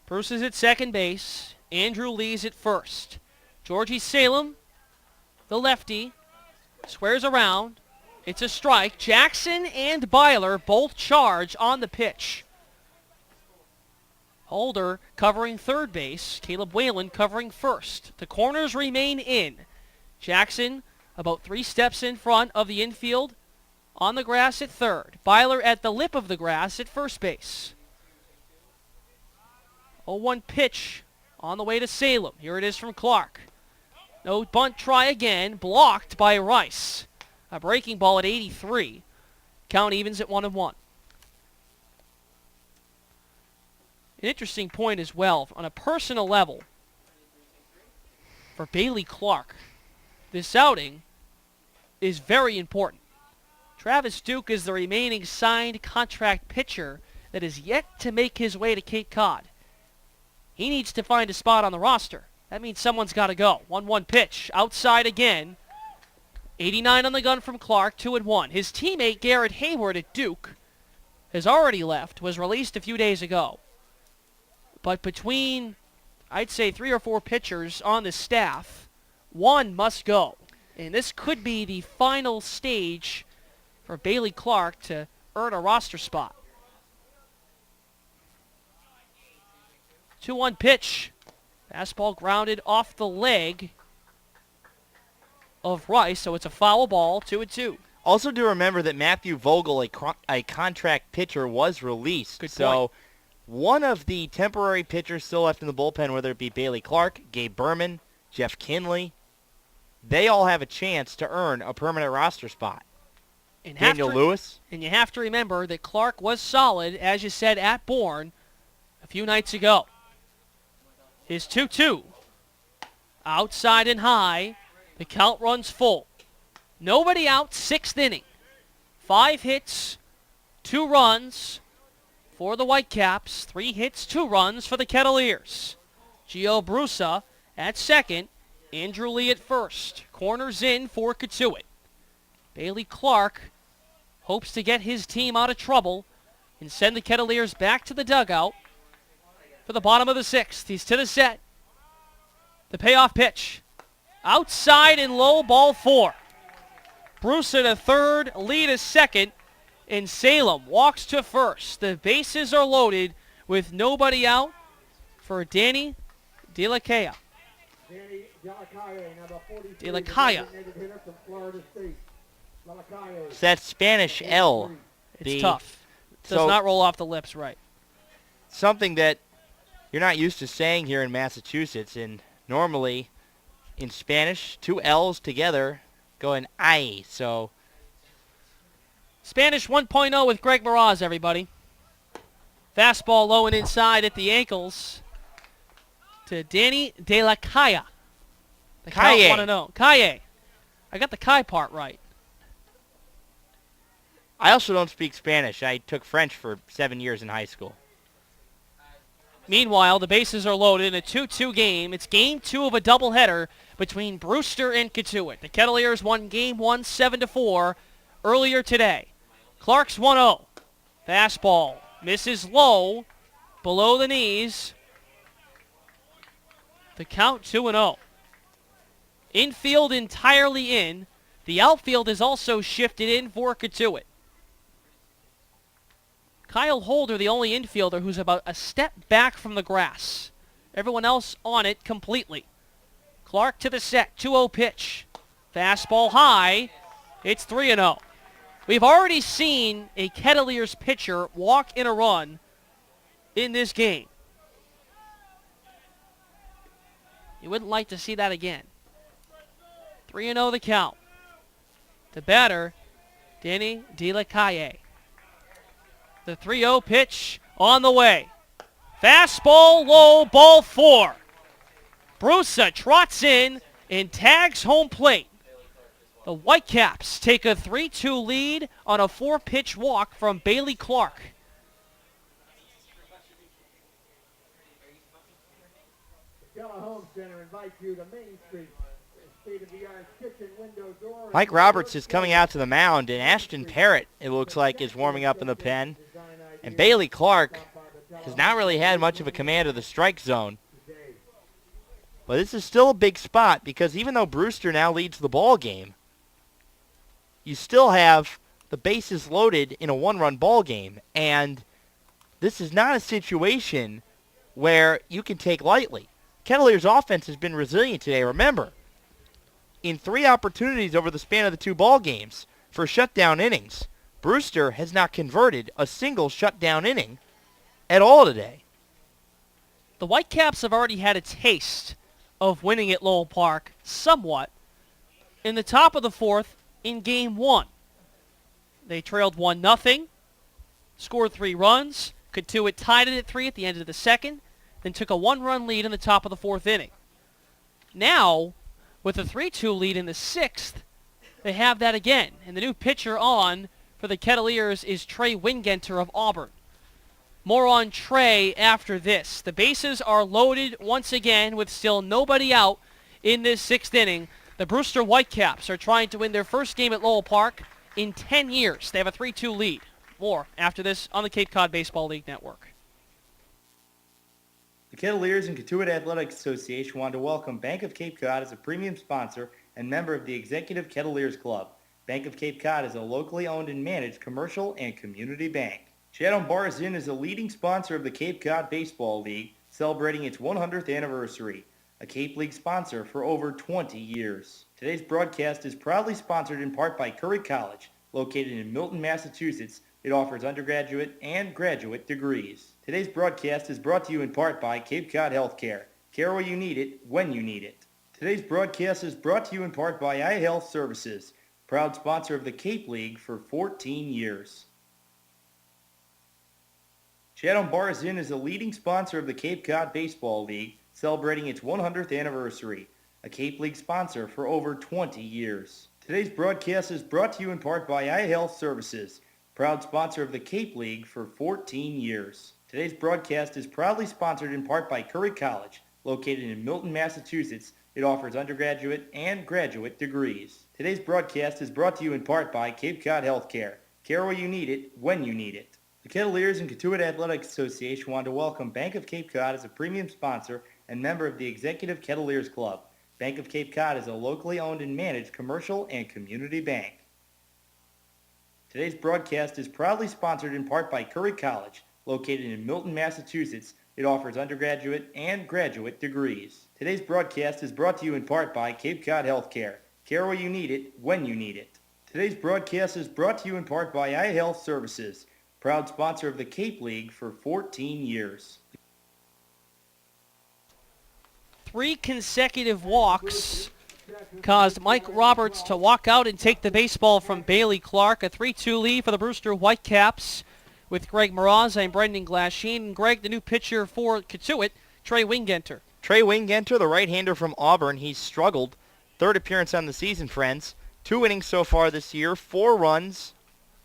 Brusa's at second base. Andrew Lee's at first. Georgie Salem, the lefty, squares around. It's a strike. Jackson and Byler both charge on the pitch. Holder covering third base. Caleb Whalen covering first. The corners remain in. Jackson about 3 steps in front of the infield on the grass at third. Byler at the lip of the grass at first base. 0-1 pitch on the way to Salem. Here it is from Clark. No bunt try again. Blocked by Rice. A breaking ball at 83. Count evens at 1-1. An interesting point as well, on a personal level, for Bailey Clark. This outing is very important. Travis Duke is the remaining signed contract pitcher that is yet to make his way to Cape Cod. He needs to find a spot on the roster. That means someone's got to go. 1-1 pitch. Outside again. 89 on the gun from Clark, 2-1. His teammate Garrett Hayward at Duke has already left, was released a few days ago. But between, I'd say, 3 or 4 pitchers on the staff, one must go. And this could be the final stage for Bailey Clark to earn a roster spot. 2-1 pitch. Fastball grounded off the leg of Rice, so it's a foul ball, 2-2. Also do remember that Matthew Vogel, a contract pitcher, was released. Good so point. one of the temporary pitchers still left in the bullpen, whether it be Bailey Clark, Gabe Berman, Jeff Kinley, they all have a chance to earn a permanent roster spot. And Daniel Lewis. And you have to remember that Clark was solid, as you said, at Bourne a few nights ago. His 2-2. Outside and high. The count runs full. Nobody out, 6th inning. 5 hits, 2 runs for the Whitecaps. 3 hits, 2 runs for the Kettleers. Gio Brusa at second. Andrew Lee at first. Corners in for Katuitt. Bailey Clark hopes to get his team out of trouble and send the Kettleers back to the dugout for the bottom of the 6th. He's to the set. The payoff pitch. Outside and low, ball 4. Bruce to third, Lee to second, and Salem walks to first. The bases are loaded with nobody out for Danny DeLaCaya. DeLaCaya. It's that Spanish L. It's tough. Does not roll off the lips right. Something that you're not used to saying here in Massachusetts, and normally in Spanish, 2 L's together go an I, so. Spanish 1.0 with Greg Moraz, everybody. Fastball low and inside at the ankles to Danny DeLaCaya. The count want to know. Calle. I got the Kai part right. I also don't speak Spanish. I took French for 7 years in high school. Meanwhile, the bases are loaded in a 2-2 game. It's game 2 of a doubleheader between Brewster and Katuitt. The Kettleers won game 1 7-4 earlier today. Clark's 1-0. Fastball misses low, below the knees. The count 2-0. Infield entirely in. The outfield is also shifted in for Katuitt. Kyle Holder, the only infielder who's about a step back from the grass. Everyone else on it completely. Clark to the set, 2-0 pitch. Fastball high. It's 3-0. We've already seen a Kettleers pitcher walk in a run in this game. You wouldn't like to see that again. 3-0 the count. The batter, Danny DeLaCaya. The 3-0 pitch on the way. Fastball low, ball 4. Brusa trots in and tags home plate. The Whitecaps take a 3-2 lead on a 4-pitch walk from Bailey Clark. Mike Roberts is coming out to the mound, and Ashton Parrott, it looks like, is warming up in the pen. And Bailey Clark has not really had much of a command of the strike zone. But this is still a big spot because even though Brewster now leads the ball game, you still have the bases loaded in a 1-run ball game. And this is not a situation where you can take lightly. Kettleers' offense has been resilient today. Remember, in 3 opportunities over the span of the 2 ball games for shutdown innings, Brewster has not converted a single shutdown inning at all today. The Whitecaps have already had a taste of winning at Lowell Park somewhat in the top of the 4th in game 1. They trailed 1-0, scored 3 runs. Katuitt tied it at 3 at the end of the 2nd, then took a 1-run lead in the top of the 4th inning. Now, with a 3-2 lead in the 6th, they have that again. And the new pitcher on for the Kettleers is Trey Wingenter of Auburn. More on Trey after this. The bases are loaded once again with still nobody out in this 6th inning. The Brewster Whitecaps are trying to win their first game at Lowell Park in 10 years. They have a 3-2 lead. More after this on the Cape Cod Baseball League Network. The Kettleers and Katuitt Athletic Association want to welcome Bank of Cape Cod as a premium sponsor and member of the Executive Kettleers Club. Bank of Cape Cod is a locally owned and managed commercial and community bank. Shadow Bars Inn is a leading sponsor of the Cape Cod Baseball League, celebrating its 100th anniversary. A Cape League sponsor for over 20 years. Today's broadcast is proudly sponsored in part by Curry College, located in Milton, Massachusetts. It offers undergraduate and graduate degrees. Today's broadcast is brought to you in part by Cape Cod Healthcare. Care where you need it, when you need it. Today's broadcast is brought to you in part by iHealth Services, proud sponsor of the Cape League for 14 years. Chatham Bars Inn is a leading sponsor of the Cape Cod Baseball League, celebrating its 100th anniversary, a Cape League sponsor for over 20 years. Today's broadcast is brought to you in part by iHealth Services, proud sponsor of the Cape League for 14 years. Today's broadcast is proudly sponsored in part by Curry College, located in Milton, Massachusetts. It offers undergraduate and graduate degrees. Today's broadcast is brought to you in part by Cape Cod Healthcare. Care where you need it, when you need it. The Kettleers and Kentuit Athletic Association want to welcome Bank of Cape Cod as a premium sponsor and member of the Executive Kettleers Club. Bank of Cape Cod is a locally owned and managed commercial and community bank. Today's broadcast is proudly sponsored in part by Curry College, located in Milton, Massachusetts. It offers undergraduate and graduate degrees. Today's broadcast is brought to you in part by Cape Cod Healthcare. Care where you need it, when you need it. Today's broadcast is brought to you in part by iHealth Services, proud sponsor of the Cape League for 14 years. 3 consecutive walks caused Mike Roberts to walk out and take the baseball from Bailey Clark. A 3-2 lead for the Brewster Whitecaps with Greg Mraz. I'm Brendan Glasheen. And Greg, the new pitcher for Kentuit, Trey Wingenter. Trey Wingenter, the right-hander from Auburn, he's struggled. 3rd appearance on the season, friends. 2 innings so far this year, 4 runs,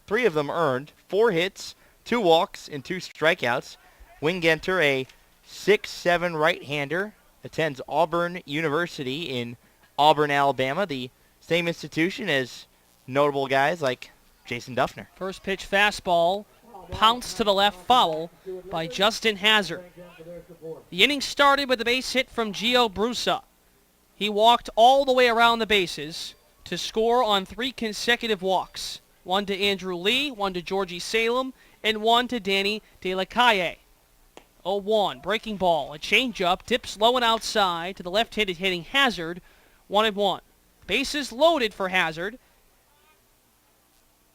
3 of them earned, 4 hits, 2 walks, and 2 strikeouts. Wingenter, a 6'7" right-hander, attends Auburn University in Auburn, Alabama, the same institution as notable guys like Jason Duffner. First pitch fastball, pounced to the left, foul by Justin Hazard. The inning started with a base hit from Gio Brusa. He walked all the way around the bases to score on 3 consecutive walks. 1 to Andrew Lee, 1 to Georgie Salem, and 1 to Danny De La Calle. 0-1, breaking ball, a changeup, dips low and outside to the left-handed hitting Hazard, 1-1. Bases loaded for Hazard,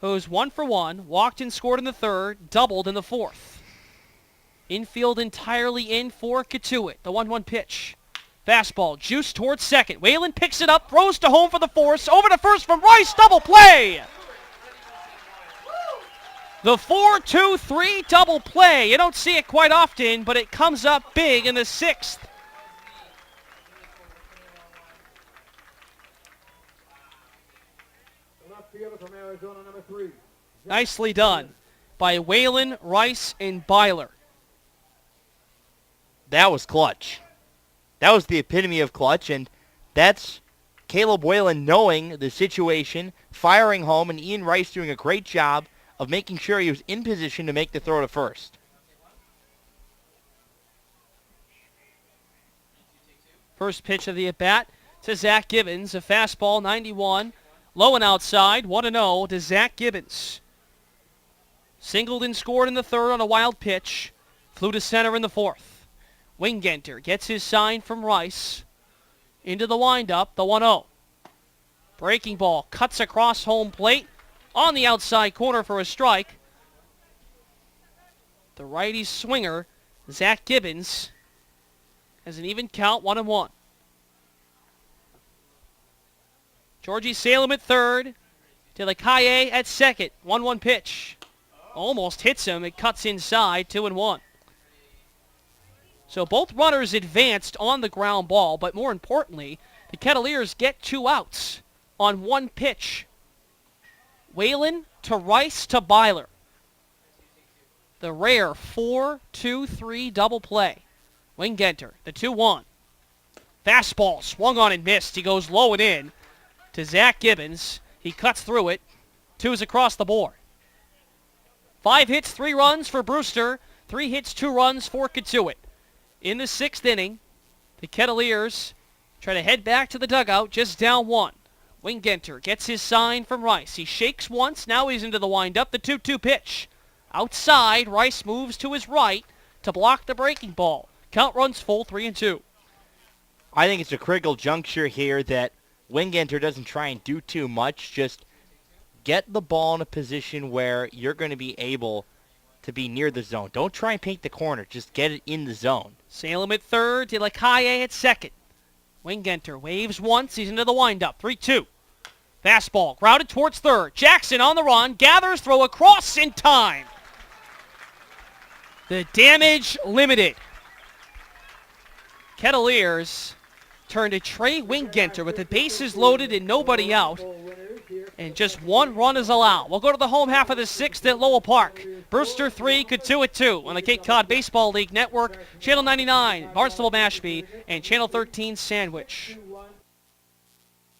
who's 1 for 1, walked and scored in the 3rd, doubled in the 4th. Infield entirely in for Kentuit. The 1-1 pitch. Fastball, juice towards second. Whalen picks it up, throws to home for the force, over to first from Rice, double play! The 4-2-3 double play. You don't see it quite often, but it comes up big in the 6th. Nicely done by Whalen, Rice, and Byler. That was clutch. That was the epitome of clutch, and that's Caleb Whalen knowing the situation, firing home, and Ian Rice doing a great job of making sure he was in position to make the throw to first. First pitch of the at-bat to Zach Gibbons. A fastball, 91. Low and outside, 1-0 to Zach Gibbons. Singled and scored in the 3rd on a wild pitch. Flew to center in the 4th. Wingenter gets his sign from Rice. Into the windup, the 1-0. Breaking ball, cuts across home plate. On the outside corner for a strike. The righty swinger, Zach Gibbons, has an even count, 1-1. Georgie Salem at 3rd. De La Calle at 2nd. 1-1 pitch. Almost hits him. It cuts inside, 2-1. So both runners advanced on the ground ball, but more importantly, the Kettleers get 2 outs on 1 pitch. Whalen to Rice to Byler. The rare 4-2-3 double play. Wingenter, the 2-1. Fastball swung on and missed. He goes low and in to Zach Gibbons. He cuts through it. 2's across the board. 5 hits, 3 runs for Brewster. 3 hits, 2 runs for Kentuit. In the 6th inning, the Kettleers try to head back to the dugout, just down 1. Wingenter gets his sign from Rice. He shakes once. Now he's into the windup. The 2-2 pitch. Outside, Rice moves to his right to block the breaking ball. Count runs full, 3-2. I think it's a critical juncture here that Wingenter doesn't try and do too much. Just get the ball in a position where you're going to be able to be near the zone. Don't try and paint the corner. Just get it in the zone. Salem at third, De La Calle at second. Wingenter waves once. He's into the windup. 3-2. Fastball grounded towards third. Jackson on the run. Gathers, throw across in time. The damage limited. Kettleers turned to Trey Wingenter with the bases loaded and nobody out. And just one run is allowed. We'll go to the home half of the sixth at Lowell Park. Brewster 3, Cotuit at 2 on the Cape Cod Baseball League Network, Channel 99, Barnstable Mashpee, and Channel 13 Sandwich.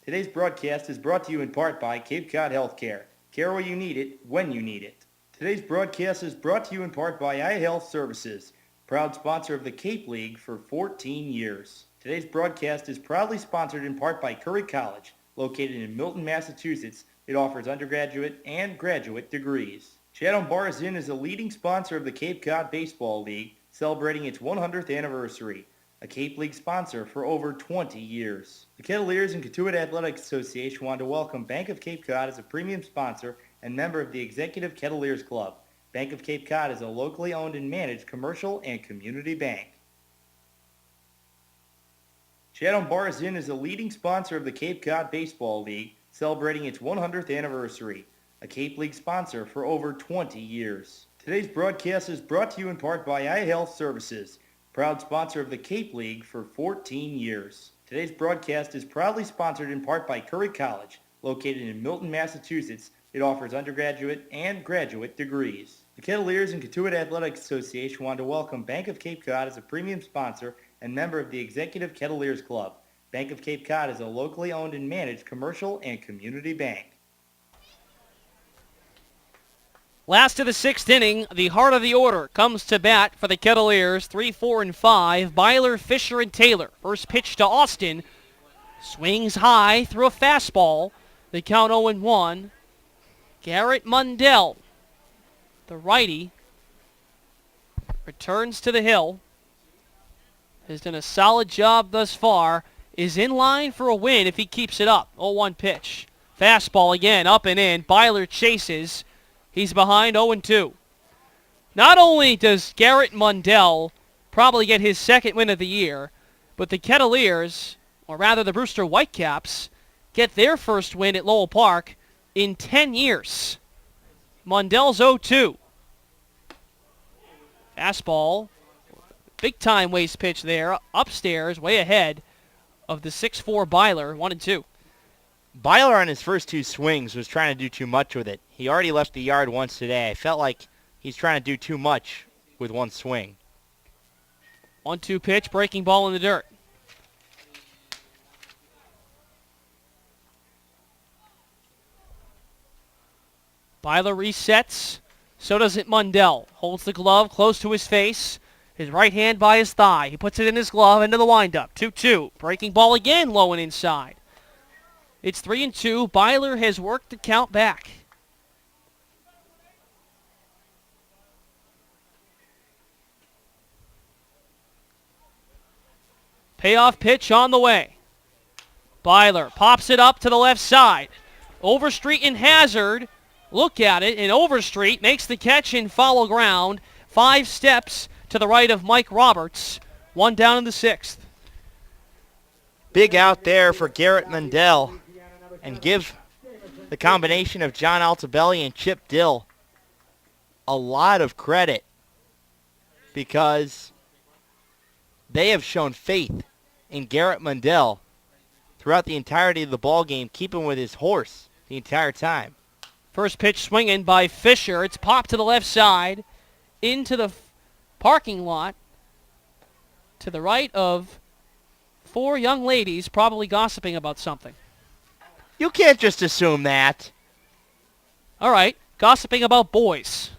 Today's broadcast is brought to you in part by Cape Cod Healthcare. Care where you need it, when you need it. Today's broadcast is brought to you in part by iHealth Services, proud sponsor of the Cape League for 14 years. Today's broadcast is proudly sponsored in part by Curry College, located in Milton, Massachusetts. It offers undergraduate and graduate degrees. Chatham Bars Inn is a leading sponsor of the Cape Cod Baseball League, celebrating its 100th anniversary. A Cape League sponsor for over 20 years. The Kettleers and Cotuit Athletic Association want to welcome Bank of Cape Cod as a premium sponsor and member of the Executive Kettleers Club. Bank of Cape Cod is a locally owned and managed commercial and community bank. Chatham Bars Inn is a leading sponsor of the Cape Cod Baseball League, celebrating its 100th anniversary. A Cape League sponsor for over 20 years. Today's broadcast is brought to you in part by iHealth Services, proud sponsor of the Cape League for 14 years. Today's broadcast is proudly sponsored in part by Curry College, located in Milton, Massachusetts. It offers undergraduate and graduate degrees. The Kettleers and Cotuit Athletic Association want to welcome Bank of Cape Cod as a premium sponsor and member of the Executive Kettleers Club. Bank of Cape Cod is a locally owned and managed commercial and community bank. Last of the sixth inning, the heart of the order comes to bat for the Kettleers, 3, 4, and 5. Byler, Fisher, and Taylor. First pitch to Austin. Swings high through a fastball. The count 0-1. Garrett Mundell, the righty, returns to the hill. Has done a solid job thus far. Is in line for a win if he keeps it up. 0-1 pitch. Fastball again, up and in. Byler chases. He's behind 0-2. Not only does Garrett Mundell probably get his second win of the year, but the Kettleers, or rather the Brewster Whitecaps, get their first win at Lowell Park in 10 years. Mundell's 0-2. Fastball. Big-time waste pitch there. Upstairs, way ahead of the 6'4 Byler, 1-2. Byler on his first two swings was trying to do too much with it. He already left the yard once today. I felt like he's trying to do too much with one swing. 1-2 pitch, breaking ball in the dirt. Byler resets. So does it Mundell. Holds the glove close to his face. His right hand by his thigh. He puts it in his glove into the windup. 2-2. Breaking ball again, low and inside. It's 3-2. Byler has worked the count back. Payoff pitch on the way. Byler pops it up to the left side. Overstreet and Hazard look at it, and Overstreet makes the catch and follow ground. 5 steps to the right of Mike Roberts. 1 down in the 6th. Big out there for Garrett Mundell. And give the combination of John Altabelli and Chip Dill a lot of credit, because they have shown faith in Garrett Mundell throughout the entirety of the ball game, keeping with his horse the entire time. First pitch swinging by Fisher. It's popped to the left side into the parking lot to the right of 4 young ladies probably gossiping about something. You can't just assume that. All right, gossiping about boys.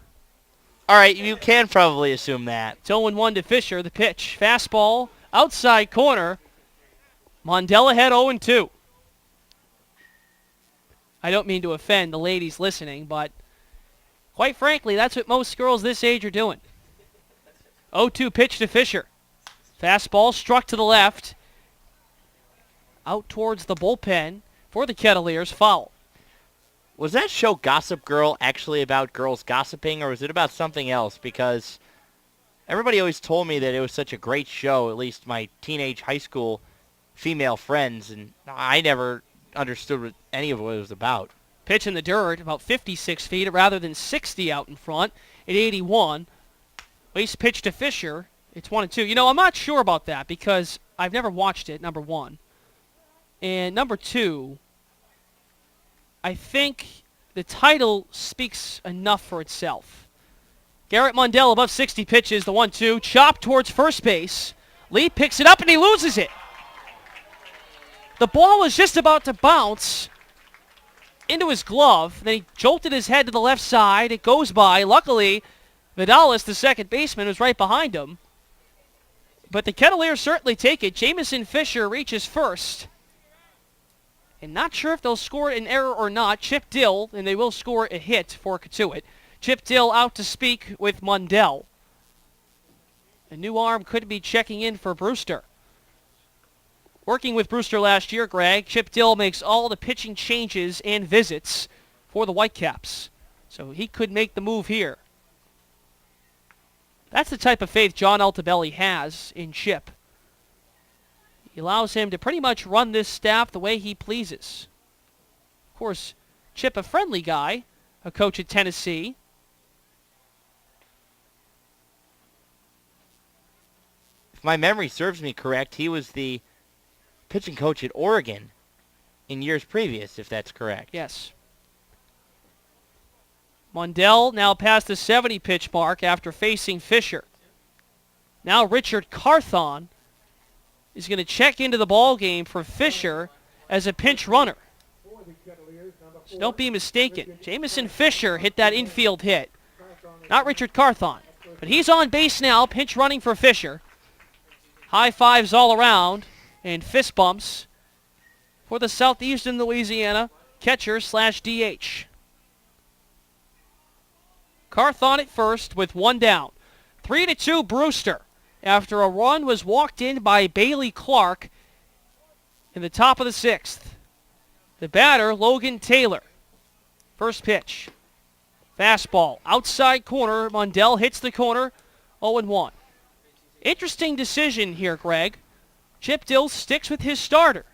All right, you can probably assume that. It's 0-1 to Fisher. The pitch. Fastball. Outside corner. Mundell ahead 0-2. I don't mean to offend the ladies listening, but quite frankly, that's what most girls this age are doing. 0-2 pitch to Fisher. Fastball struck to the left. out towards the bullpen for the Kettleers. Foul. Was that show Gossip Girl actually about girls gossiping, or was it about something else? Because everybody always told me that it was such a great show, at least my teenage high school female friends, and I never understood what any of what it was about. Pitch in the dirt, about 56 feet rather than 60 out in front at 81. Base pitch to Fisher. It's 1-2. You know, I'm not sure about that because I've never watched it, number one. And number two, I think the title speaks enough for itself. Garrett Mundell above 60 pitches, the 1-2. Chop towards first base. Lee picks it up and he loses it. The ball was just about to bounce into his glove. Then he jolted his head to the left side. It goes by. Luckily, Vidalis, the second baseman, was right behind him. But the Kettleers certainly take it. Jamison Fisher reaches first. And not sure if they'll score an error or not. Chip Dill, and they will score a hit for Katuitt. Chip Dill out to speak with Mundell. A new arm could be checking in for Brewster. Working with Brewster last year, Greg, Chip Dill makes all the pitching changes and visits for the Whitecaps. So he could make the move here. That's the type of faith John Altobelli has in Chip. He allows him to pretty much run this staff the way he pleases. Of course, Chip, a friendly guy, a coach at Tennessee. If my memory serves me correct, he was the pitching coach at Oregon in years previous, if that's correct. Yes. Mundell now past the 70-pitch mark after facing Fisher. Now Richard Carthon is going to check into the ball game for Fisher as a pinch runner. So don't be mistaken. Jamison Fisher hit that infield hit. Not Richard Carthon. But he's on base now, pinch running for Fisher. High fives all around and fist bumps for the Southeastern Louisiana catcher/DH. Carthon at first with one down. 3-2 Brewster after a run was walked in by Bailey Clark in the top of the sixth. The batter, Logan Taylor. First pitch. Fastball. Outside corner. Mundell hits the corner. 0-1. Interesting decision here, Greg. Chip Dill sticks with his starter.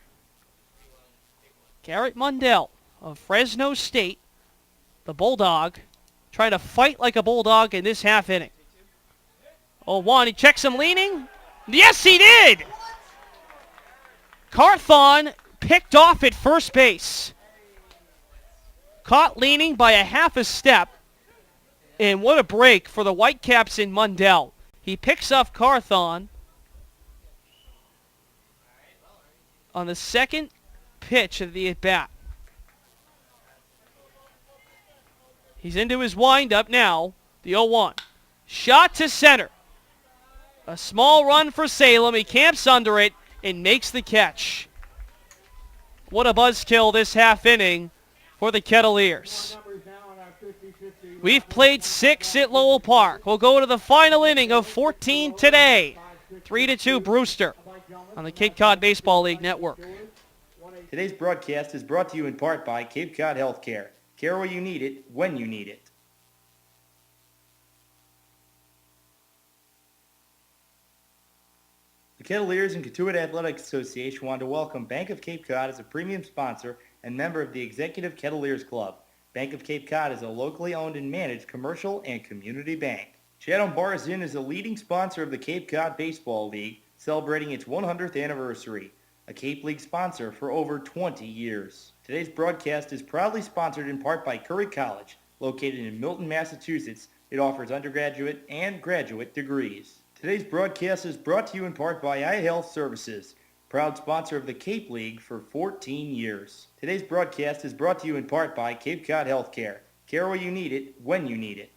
Garrett Mundell of Fresno State, the Bulldog, trying to fight like a Bulldog in this half inning. 0-1, he checks him leaning. Yes, he did! Carthon picked off at first base. Caught leaning by a half a step. And what a break for the Whitecaps in Mundell. He picks off Carthon on the second pitch of the at-bat. He's into his windup now. The 0-1. Shot to center. A small run for Salem. He camps under it and makes the catch. What a buzzkill this half inning for the Kettleers. We've played 6 at Lowell Park. We'll go to the final inning of 14 today. 3-2 Brewster on the Cape Cod Baseball League Network. Today's broadcast is brought to you in part by Cape Cod Healthcare. Care where you need it, when you need it. The Kettleers and Katuitt Athletic Association want to welcome Bank of Cape Cod as a premium sponsor and member of the Executive Kettleers Club. Bank of Cape Cod is a locally owned and managed commercial and community bank. Chatham Bars Inn is a leading sponsor of the Cape Cod Baseball League, celebrating its 100th anniversary. A Cape League sponsor for over 20 years. Today's broadcast is proudly sponsored in part by Curry College, located in Milton, Massachusetts. It offers undergraduate and graduate degrees. Today's broadcast is brought to you in part by iHealth Services, proud sponsor of the Cape League for 14 years. Today's broadcast is brought to you in part by Cape Cod Healthcare. Care where you need it, when you need it.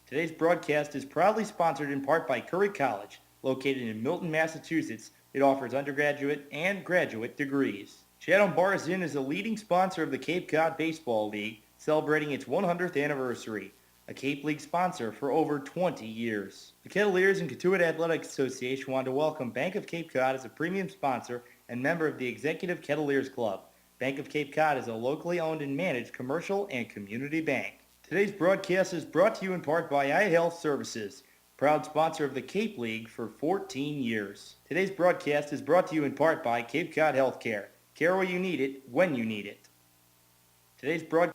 Today's broadcast is proudly sponsored in part by Curry College, located in Milton, Massachusetts. It offers undergraduate and graduate degrees. Chatham Bars Inn is a leading sponsor of the Cape Cod Baseball League, celebrating its 100th anniversary. a Cape League sponsor for over 20 years. The Kettleers and Kentuit Athletic Association want to welcome Bank of Cape Cod as a premium sponsor and member of the Executive Kettleers Club. Bank of Cape Cod is a locally owned and managed commercial and community bank. Today's broadcast is brought to you in part by iHealth Services, proud sponsor of the Cape League for 14 years. Today's broadcast is brought to you in part by Cape Cod Healthcare. Care where you need it, when you need it. Today's broadcast.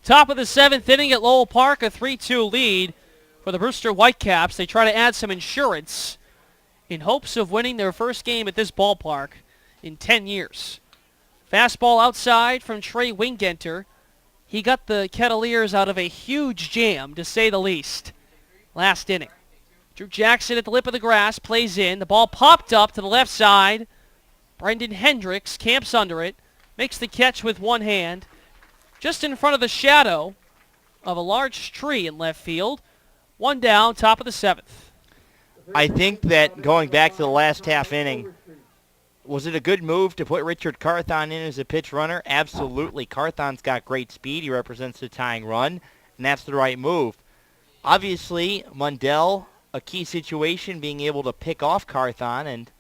Top of the 7th inning at Lowell Park, a 3-2 lead for the Brewster Whitecaps. They try to add some insurance in hopes of winning their first game at this ballpark in 10 years. Fastball outside from Trey Wingenter. He got the Kettleers out of a huge jam, to say the least, last inning. Drew Jackson at the lip of the grass, plays in. The ball popped up to the left side. Brendan Hendricks camps under it, makes the catch with one hand, just in front of the shadow of a large tree in left field. One down, top of the 7th. I think that going back to the last half inning, was it a good move to put Richard Carthon in as a pitch runner? Absolutely. Carthon's got great speed. He represents the tying run, and that's the right move. Obviously, Mundell, a key situation, being able to pick off Carthon, and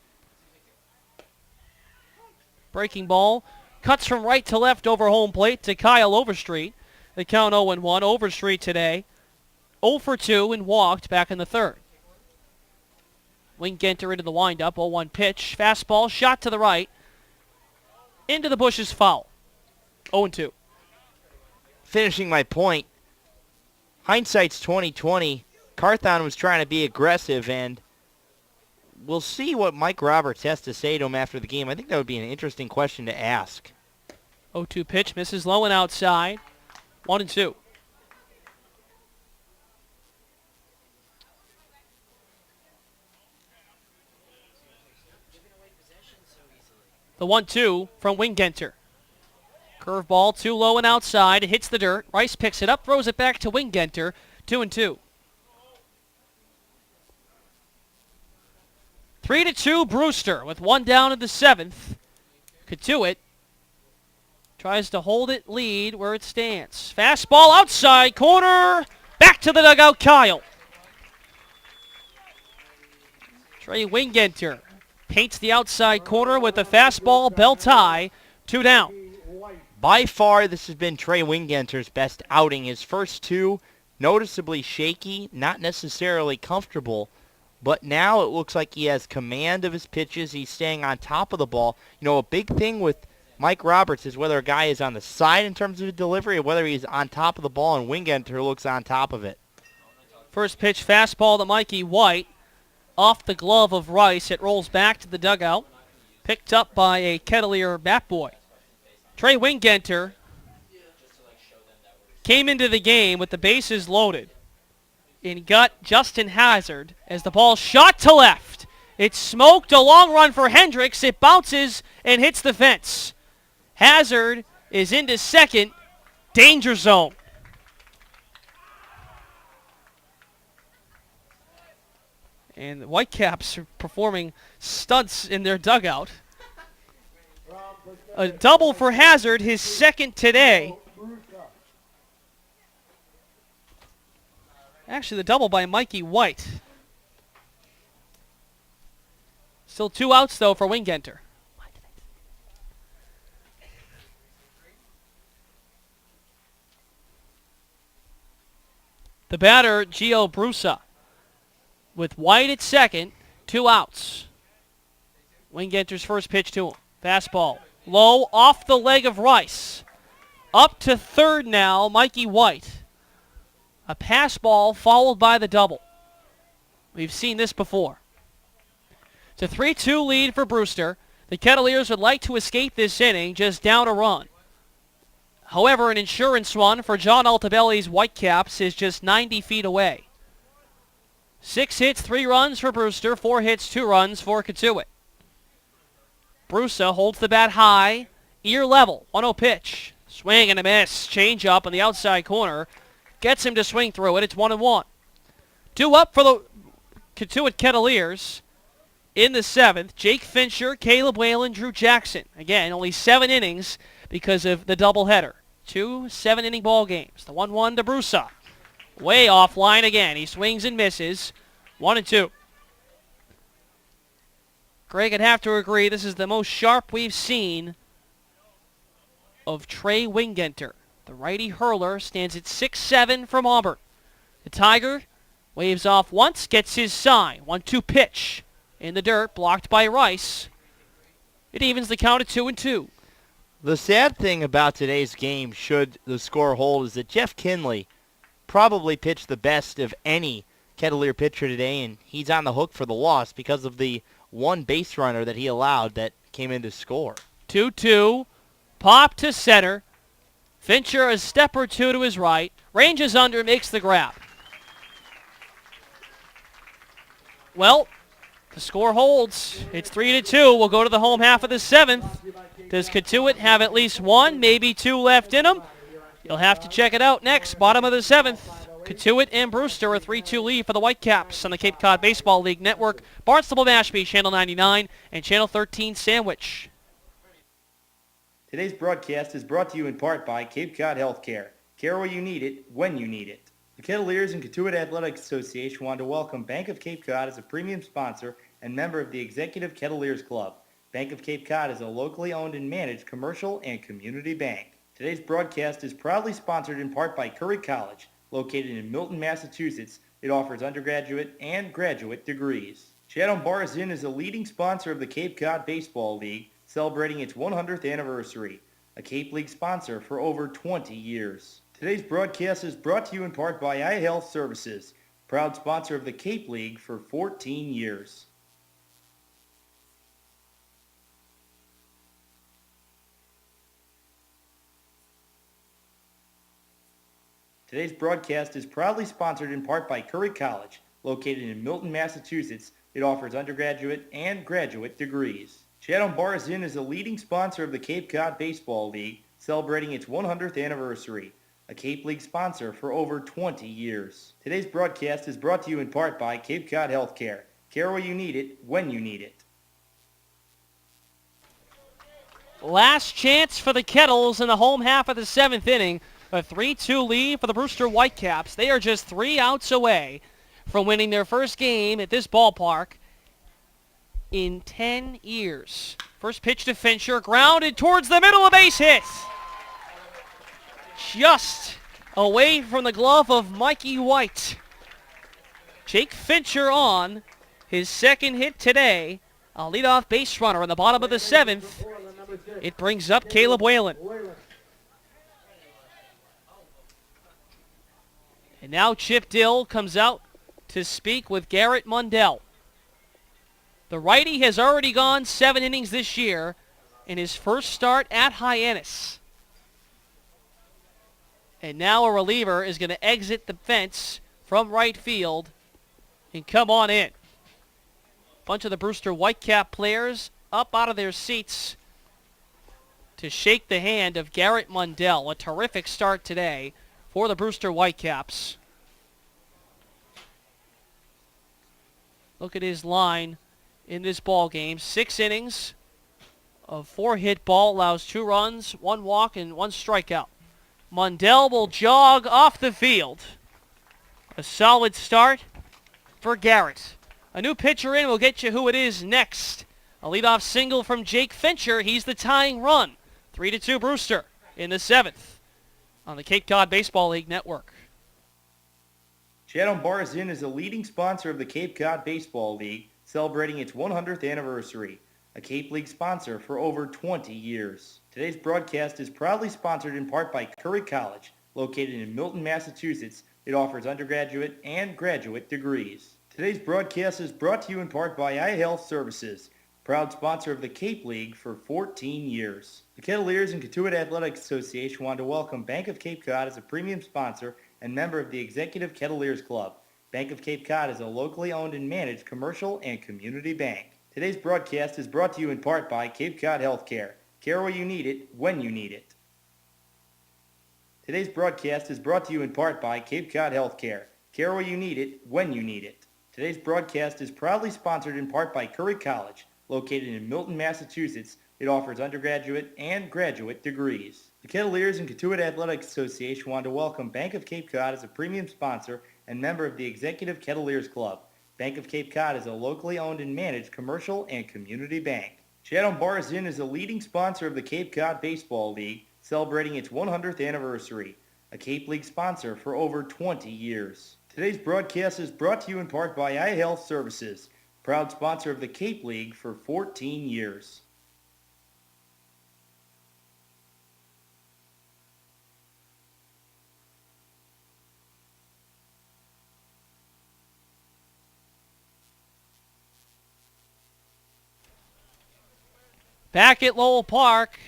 breaking ball. Cuts from right to left over home plate to Kyle Overstreet. The count 0-1. Overstreet today 0 for 2 and walked back in the 3rd. Wingenter into the windup. 0-1 pitch. Fastball shot to the right. Into the bushes, foul. 0-2. Finishing my point, hindsight's 20/20. Carthon was trying to be aggressive, and we'll see what Mike Roberts has to say to him after the game. I think that would be an interesting question to ask. 0-2 pitch, misses low and outside. 1-2. The 1-2 from Wingenter. Curveball too low and outside. It hits the dirt. Rice picks it up, throws it back to Wingenter. 2-2. 3-2 Brewster with one down in the 7th. Kentuit tries to hold it lead where it stands. Fastball outside corner. Back to the dugout, Kyle. Trey Wingenter paints the outside corner with the fastball, belt high. 2 down. By far, this has been Trey Wingenter's best outing. His first two, noticeably shaky, not necessarily comfortable. But now it looks like he has command of his pitches. He's staying on top of the ball. You know, a big thing with Mike Roberts is whether a guy is on the side in terms of the delivery or whether he's on top of the ball, and Wingenter looks on top of it. First pitch fastball to Mikey White. Off the glove of Rice. It rolls back to the dugout. Picked up by a Kettleer bat boy. Trey Wingenter came into the game with the bases loaded and got Justin Hazard as the ball shot to left. It's smoked, a long run for Hendricks. It bounces and hits the fence. Hazard is into second, danger zone. And the Whitecaps are performing stunts in their dugout. A double for Hazard, his second today. Actually, the double by Mikey White. Still 2 outs, though, for Wingenter. The batter, Gio Brusa. With White at second, 2 outs. Wingenter's first pitch to him. Fastball. Low, off the leg of Rice. Up to third now, Mikey White. A pass ball followed by the double. We've seen this before. It's a 3-2 lead for Brewster. The Kettleers would like to escape this inning, just down a run. However, an insurance run for John Altabelli's Whitecaps is just 90 feet away. 6 hits, 3 runs for Brewster, 4 hits, 2 runs for Kentuit. Brusa holds the bat high, ear level, 1-0 pitch. Swing and a miss. Change up on the outside corner. Gets him to swing through it. It's 1-1. 2 up for the Cotuit Kettleers in the 7th. Jake Fincher, Caleb Whalen, Drew Jackson. Again, only 7 innings because of the doubleheader. 2 7-inning ball games. The 1-1 to Brusa. Way offline again. He swings and misses. 1-2. Greg, I'd have to agree, this is the most sharp we've seen of Trey Wingenter. The righty hurler stands at 6'7" from Auburn. The Tiger waves off once, gets his sign. 1-2 pitch in the dirt, blocked by Rice. It evens the count at 2-2. The sad thing about today's game, should the score hold, is that Jeff Kinley probably pitched the best of any Kettleer pitcher today, and he's on the hook for the loss because of the one base runner that he allowed that came in to score. 2-2. Pop to center. Fincher a step or two to his right. Ranges under, makes the grab. Well, the score holds. It's 3-2. We'll go to the home half of the 7th. Does Cotuit have at least 1, maybe 2 left in them? You'll have to check it out next. Bottom of the 7th. Cotuit and Brewster, a 3-2 lead for the Whitecaps on the Cape Cod Baseball League Network. Barnstable-Mashpee, Channel 99, and Channel 13 Sandwich. Today's broadcast is brought to you in part by Cape Cod Healthcare. Care where you need it, when you need it. The Kettleers and Cotuit Athletic Association want to welcome Bank of Cape Cod as a premium sponsor and member of the Executive Kettleers Club. Bank of Cape Cod is a locally owned and managed commercial and community bank. Today's broadcast is proudly sponsored in part by Curry College. Located in Milton, Massachusetts, it offers undergraduate and graduate degrees. Chatham Bars Inn is a leading sponsor of the Cape Cod Baseball League, celebrating its 100th anniversary, a Cape League sponsor for over 20 years. Today's broadcast is brought to you in part by iHealth Services, proud sponsor of the Cape League for 14 years. Today's broadcast is proudly sponsored in part by Curry College. Located in Milton, Massachusetts, it offers undergraduate and graduate degrees. Chatham Bars Inn is a leading sponsor of the Cape Cod Baseball League, celebrating its 100th anniversary, a Cape League sponsor for over 20 years. Today's broadcast is brought to you in part by Cape Cod Healthcare. Care where you need it, when you need it. Last chance for the Kettles in the home half of the 7th inning. A 3-2 lead for the Brewster Whitecaps. They are just 3 outs away from winning their first game at this ballpark in 10 years. First pitch to Fincher, grounded towards the middle, a base hit. Just away from the glove of Mikey White. Jake Fincher on his second hit today. A leadoff base runner in the bottom of the 7th. It brings up Caleb Whalen. And now Chip Dill comes out to speak with Garrett Mundell. The righty has already gone 7 innings this year in his first start at Hyannis. And now a reliever is going to exit the fence from right field and come on in. A bunch of the Brewster Whitecap players up out of their seats to shake the hand of Garrett Mundell. A terrific start today for the Brewster Whitecaps. Look at his line in this ball game. 6 innings of 4-hit ball, allows 2 runs, 1 walk, and 1 strikeout. Mundell will jog off the field. A solid start for Garrett. A new pitcher in will get you who it is next. A leadoff single from Jake Fincher. He's the tying run. 3-2 Brewster in the 7th on the Cape Cod Baseball League Network. Chatham Bars Inn is a leading sponsor of the Cape Cod Baseball League, celebrating its 100th anniversary, a Cape League sponsor for over 20 years. Today's broadcast is proudly sponsored in part by Curry College. Located in Milton, Massachusetts, it offers undergraduate and graduate degrees. Today's broadcast is brought to you in part by iHealth Services, proud sponsor of the Cape League for 14 years. The Kettleers and Cotuit Athletic Association want to welcome Bank of Cape Cod as a premium sponsor and member of the Executive Kettleers Club. Bank of Cape Cod is a locally owned and managed commercial and community bank. Today's broadcast is brought to you in part by Cape Cod Healthcare. Care where you need it, when you need it. Today's broadcast is brought to you in part by Cape Cod Healthcare. Care where you need it, when you need it. Today's broadcast is proudly sponsored in part by Curry College, located in Milton, Massachusetts. It offers undergraduate and graduate degrees. The Kettleers and Cotuit Athletic Association want to welcome Bank of Cape Cod as a premium sponsor and member of the Executive Kettleers Club. Bank of Cape Cod is a locally owned and managed commercial and community bank. Shadow Bars Inn is a leading sponsor of the Cape Cod Baseball League, celebrating its 100th anniversary, a Cape League sponsor for over 20 years. Today's broadcast is brought to you in part by iHealth Services, proud sponsor of the Cape League for 14 years. Back at Lowell Park,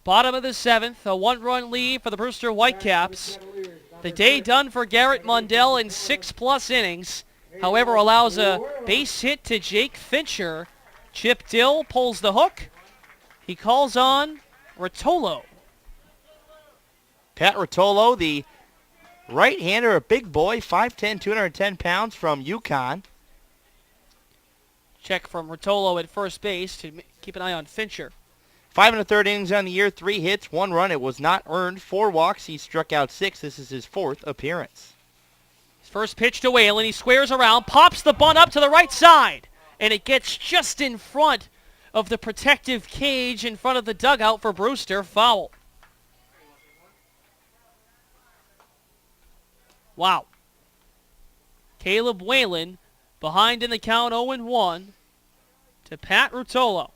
bottom of the 7th, a 1-run lead for the Brewster Whitecaps. The day done for Garrett Mundell in 6+ innings. However, allows a base hit to Jake Fincher. Chip Dill pulls the hook. He calls on Rotolo. Pat Rotolo, the right-hander, a big boy, 5'10", 210 pounds from UConn. Check from Rotolo at first base to keep an eye on Fincher. 5 1/3 innings on the year, 3 hits, 1 run. It was not earned. 4 walks. He struck out 6. This is his 4th appearance. His first pitch to Whalen. He squares around, pops the bunt up to the right side, and it gets just in front of the protective cage in front of the dugout for Brewster. Foul. Wow. Caleb Whalen behind in the count 0-1 to Pat Rotolo.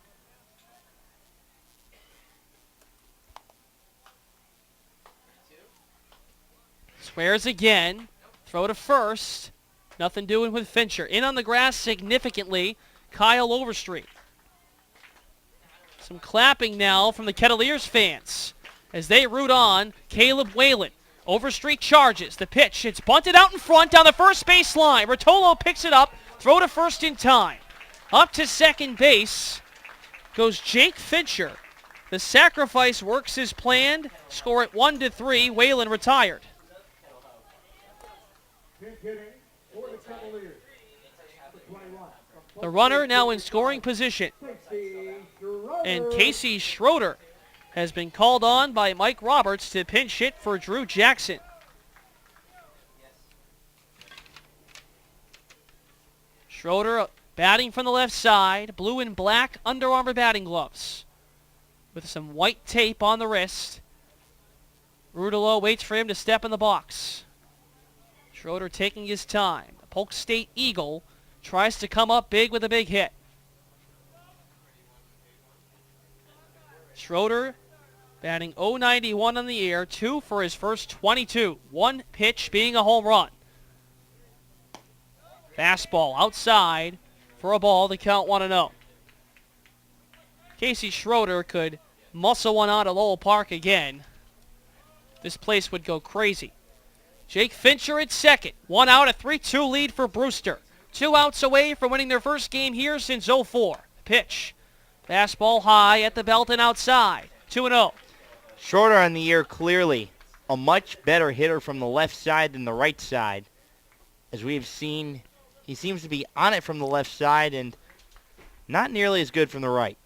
Squares again. Throw to first. Nothing doing with Fincher. In on the grass significantly, Kyle Overstreet. Some clapping now from the Kettleers fans as they root on Caleb Whalen. Overstreet charges. The pitch. It's bunted out in front down the first base line. Rotolo picks it up. Throw to first in time. Up to second base goes Jake Fincher. The sacrifice works as planned. Score at 1-3. Whalen retired. The runner now in scoring position. And Casey Schroeder has been called on by Mike Roberts to pinch hit for Drew Jackson. Schroeder batting from the left side, blue and black Under Armour batting gloves with some white tape on the wrist. Rudolo waits for him to step in the box. Schroeder taking his time. The Polk State Eagle tries to come up big with a big hit. Schroeder batting .091 on the year, 2 for his first 22. One pitch being a home run. Fastball outside for a ball, the count 1-0. Casey Schroeder could muscle one out of Lowell Park again. This place would go crazy. Jake Fincher at second. 1 out, a 3-2 lead for Brewster. 2 outs away from winning their first game here since 04. Pitch. Fastball high at the belt and outside. 2-0. Schroeder on the year, clearly a much better hitter from the left side than the right side. As we have seen, he seems to be on it from the left side and not nearly as good from the right.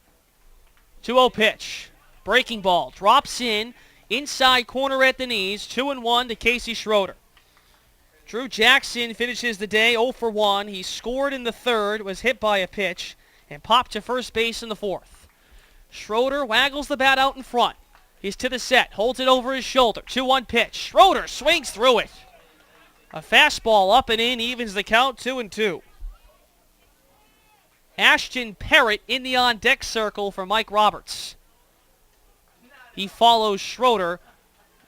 2-0 pitch. Breaking ball. Drops in. Inside corner at the knees. 2-1 to Casey Schroeder. Drew Jackson finishes the day 0 for 1. He scored in the third, was hit by a pitch, and popped to first base in the fourth. Schroeder waggles the bat out in front. He's to the set. Holds it over his shoulder. 2-1 pitch. Schroeder swings through it. A fastball up and in evens the count 2-2. Ashton Parrott in the on-deck circle for Mike Roberts. He follows Schroeder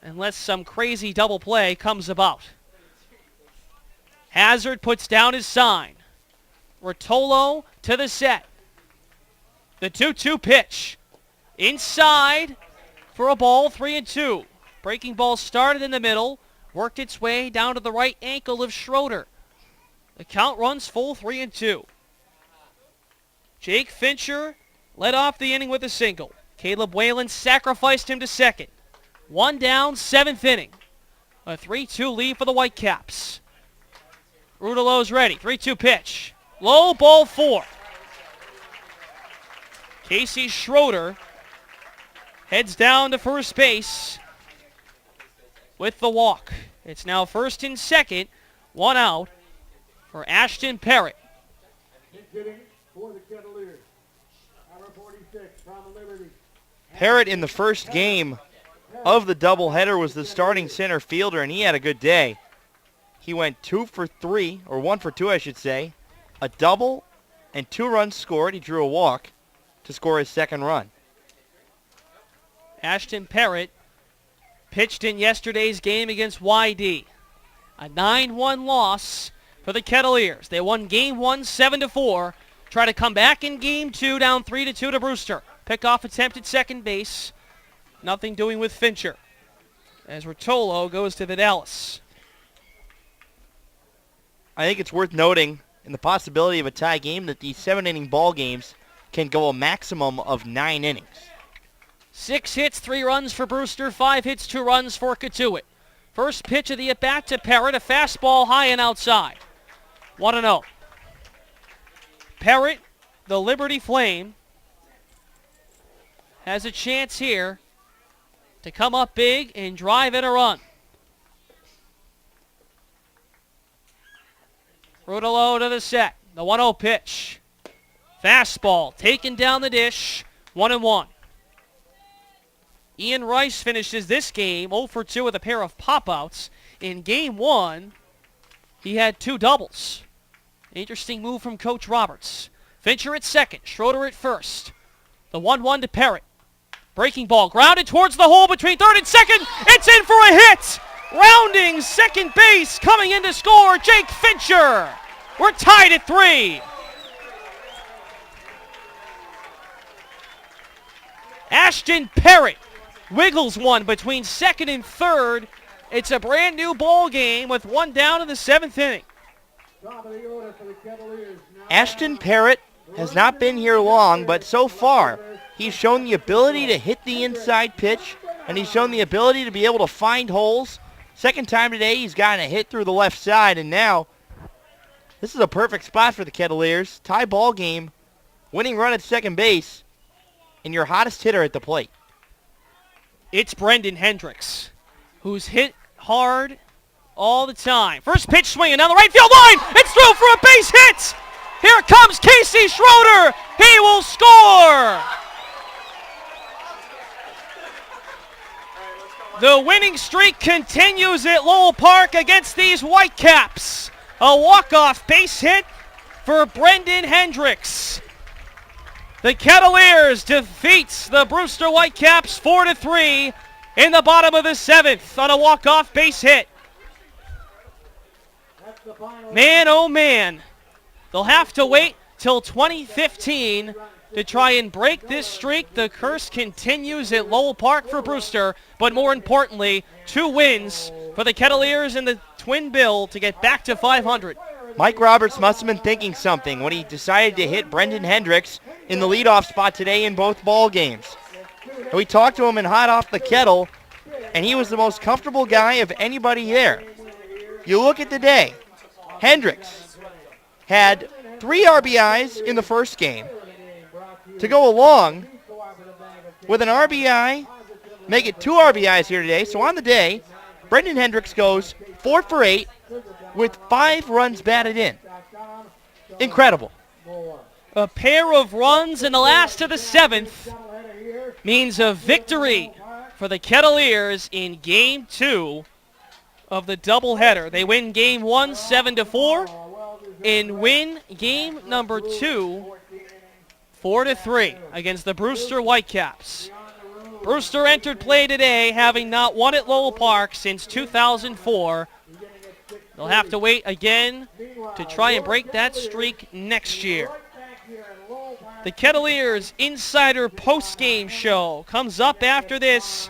unless some crazy double play comes about. Hazard puts down his sign. Rotolo to the set. The 2-2 pitch. Inside for a ball, 3-2. Breaking ball started in the middle, worked its way down to the right ankle of Schroeder. The count runs full, 3-2. Jake Fincher led off the inning with a single. Caleb Whalen sacrificed him to second. 1 down, 7th inning. A 3-2 lead for the Whitecaps. Rudelo's ready. 3-2 pitch. Low, ball 4. Casey Schroeder heads down to first base with the walk. It's now first and second. 1 out for Ashton Parrott. Parrott in the first game of the doubleheader was the starting center fielder, and he had a good day. He went 2 for 3, or 1 for 2, I should say. A double and 2 runs scored. He drew a walk to score his second run. Ashton Parrott pitched in yesterday's game against YD. A 9-1 loss for the Kettleers. They won Game 1 7-4. Try to come back in Game 2 down 3-2 to Brewster. Pickoff attempt at second base. Nothing doing with Fincher. As Rotolo goes to Vidalis. I think it's worth noting in the possibility of a tie game that these 7-inning ball games can go a maximum of 9 innings. 6 hits, 3 runs for Brewster. 5 hits, 2 runs for Katuitt. First pitch of the at-bat to Parrott. A fastball high and outside. 1-0. Parrott, the Liberty Flame, has a chance here to come up big and drive in a run. Rudolo to the set. The 1-0 pitch. Fastball taken down the dish. 1-1. Ian Rice finishes this game 0 for 2 with a pair of pop-outs. In Game 1, he had 2 doubles. Interesting move from Coach Roberts. Fincher at second. Schroeder at first. The 1-1 to Parrott. Breaking ball grounded towards the hole between third and second. It's in for a hit. Rounding second base, coming in to score, Jake Fincher. We're tied at 3. Ashton Parrott wiggles one between second and third. It's a brand new ball game with 1 down in the 7th inning. Ashton Parrott has not been here long, but so far he's shown the ability to hit the inside pitch, and he's shown the ability to be able to find holes. Second time today he's gotten a hit through the left side, and now this is a perfect spot for the Kettleers. Tie ball game, winning run at second base, and your hottest hitter at the plate. It's Brendan Hendricks, who's hit hard all the time. First pitch swinging down the right field line. It's through for a base hit. Here comes Casey Schroeder. He will score. The winning streak continues at Lowell Park against these Whitecaps. A walk-off base hit for Brendan Hendricks. The Kettleers defeats the Brewster Whitecaps 4-3 in the bottom of the 7th on a walk-off base hit. Man, oh man. They'll have to wait till 2015 to try and break this streak. The curse continues at Lowell Park for Brewster, but more importantly, 2 wins for the Kettleers and the Twin Bill to get back to 500. Mike Roberts must have been thinking something when he decided to hit Brendan Hendricks in the leadoff spot today in both ball games. And we talked to him in Hot Off the Kettle, and he was the most comfortable guy of anybody there. You look at the day. Hendricks had 3 RBIs in the first game. To go along with an RBI, make it 2 RBIs here today. So on the day, Brendan Hendricks goes 4 for 8 with 5 runs batted in. Incredible. A pair of runs in the last of the 7th means a victory for the Kettleers in Game 2 of the doubleheader. They win Game 1 7-4 and win Game number 2 4-3 against the Brewster Whitecaps. Brewster entered play today having not won at Lowell Park since 2004. They'll have to wait again to try and break that streak next year. The Kettleers Insider post-game show comes up after this.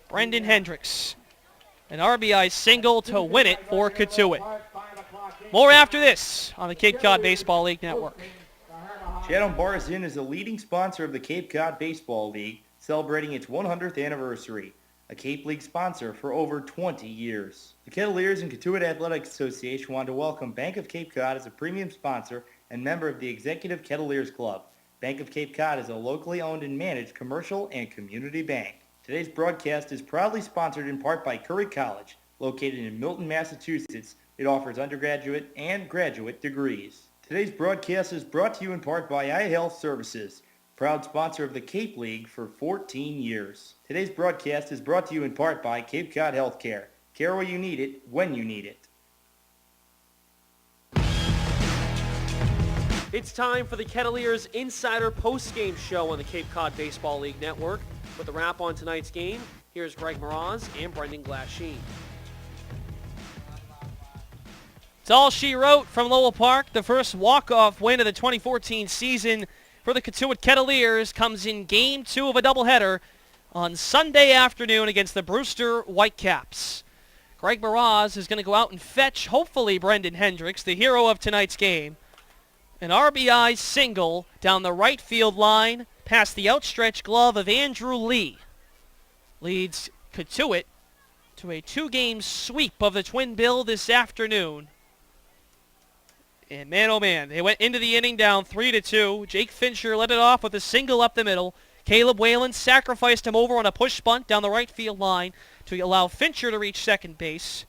Brendan Hendricks, an RBI single to win it for Katuitt. More after this on the Cape Cod Baseball League Network. Chatham Bars Inn is a leading sponsor of the Cape Cod Baseball League, celebrating its 100th anniversary. A Cape League sponsor for over 20 years. The Kettleers and Kentuit Athletics Association want to welcome Bank of Cape Cod as a premium sponsor and member of the Executive Kettleers Club. Bank of Cape Cod is a locally owned and managed commercial and community bank. Today's broadcast is proudly sponsored in part by Curry College, located in Milton, Massachusetts. It offers undergraduate and graduate degrees. Today's broadcast is brought to you in part by iHealth Services, proud sponsor of the Cape League for 14 years. Today's broadcast is brought to you in part by Cape Cod Healthcare. Care where you need it, when you need it. It's time for the Kettleers Insider Post-Game Show on the Cape Cod Baseball League Network. With a wrap on tonight's game, here's Greg Moraz and Brendan Glasheen. It's all she wrote from Lowell Park. The first walk-off win of the 2014 season for the Kentuit Kettleers comes in Game 2 of a doubleheader on Sunday afternoon against the Brewster Whitecaps. Greg Moraz is going to go out and fetch, hopefully, Brendan Hendricks, the hero of tonight's game. An RBI single down the right field line past the outstretched glove of Andrew Lee. Leads Kentuit to a 2-game sweep of the Twin Bill this afternoon. And man, oh man, they went into the inning down 3-2. Jake Fincher led it off with a single up the middle. Caleb Whalen sacrificed him over on a push bunt down the right field line to allow Fincher to reach second base.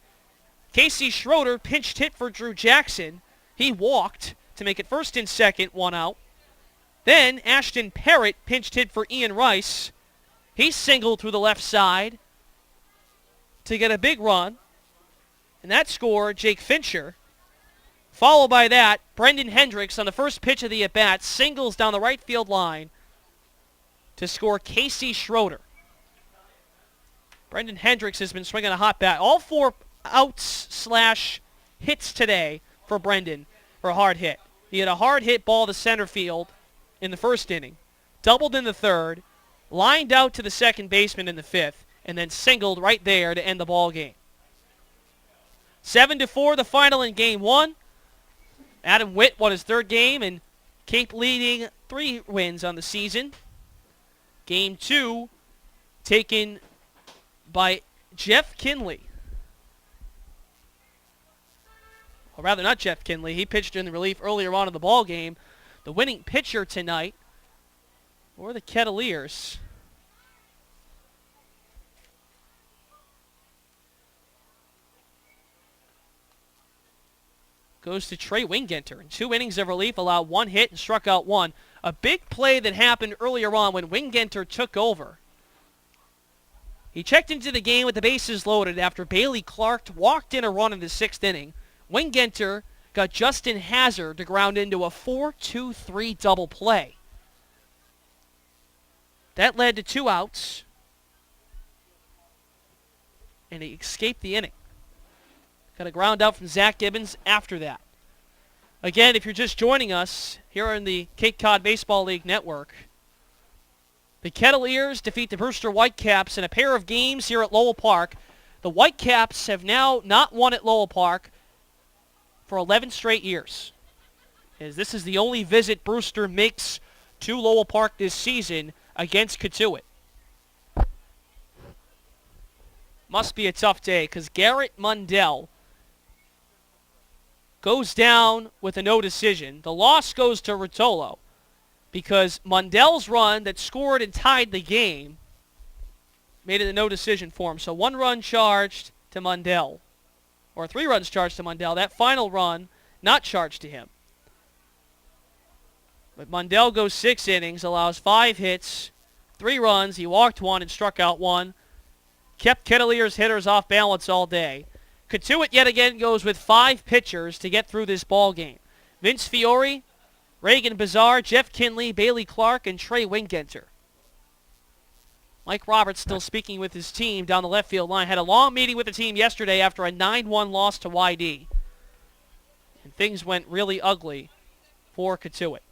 Casey Schroeder pinched hit for Drew Jackson. He walked to make it first and second, 1 out. Then Ashton Parrott pinched hit for Ian Rice. He singled through the left side to get a big run. And that scored Jake Fincher. Followed by that, Brendan Hendricks on the first pitch of the at-bat singles down the right field line to score Casey Schroeder. Brendan Hendricks has been swinging a hot bat. All 4 outs/hits today for Brendan for a hard hit. He had a hard hit ball to center field in the first inning, doubled in the third, lined out to the second baseman in the fifth, and then singled right there to end the ball game. 7-4 the final in Game 1. Adam Witt won his third game, and Cape leading 3 wins on the season. Game 2 taken by Jeff Kinley. Or rather, not Jeff Kinley. He pitched in the relief earlier on in the ball game. The winning pitcher tonight for the Kettleers goes to Trey Wingenter. In 2 innings of relief, allowed 1 hit and struck out 1. A big play that happened earlier on when Wingenter took over. He checked into the game with the bases loaded after Bailey Clark walked in a run in the 6th inning. Wingenter got Justin Hazard to ground into a 4-2-3 double play. That led to 2 outs, and he escaped the inning. Got a ground out from Zach Gibbons after that. Again, if you're just joining us here in the Cape Cod Baseball League Network, the Kettleers defeat the Brewster Whitecaps in a pair of games here at Lowell Park. The Whitecaps have now not won at Lowell Park for 11 straight years, as this is the only visit Brewster makes to Lowell Park this season against Kentuit. Must be a tough day, because Garrett Mundell goes down with a no decision. The loss goes to Rotolo, because Mundell's run that scored and tied the game made it a no decision for him. So 1 run charged to Mundell, or 3 runs charged to Mundell. That final run not charged to him. But Mundell goes 6 innings, allows 5 hits, 3 runs. He walked 1 and struck out 1. Kept Kettleers hitters off balance all day. Kentuit yet again goes with 5 pitchers to get through this ball game. Vince Fiore, Reagan Bazar, Jeff Kinley, Bailey Clark, and Trey Wingenter. Mike Roberts still speaking with his team down the left field line. Had a long meeting with the team yesterday after a 9-1 loss to YD. And things went really ugly for Kentuit.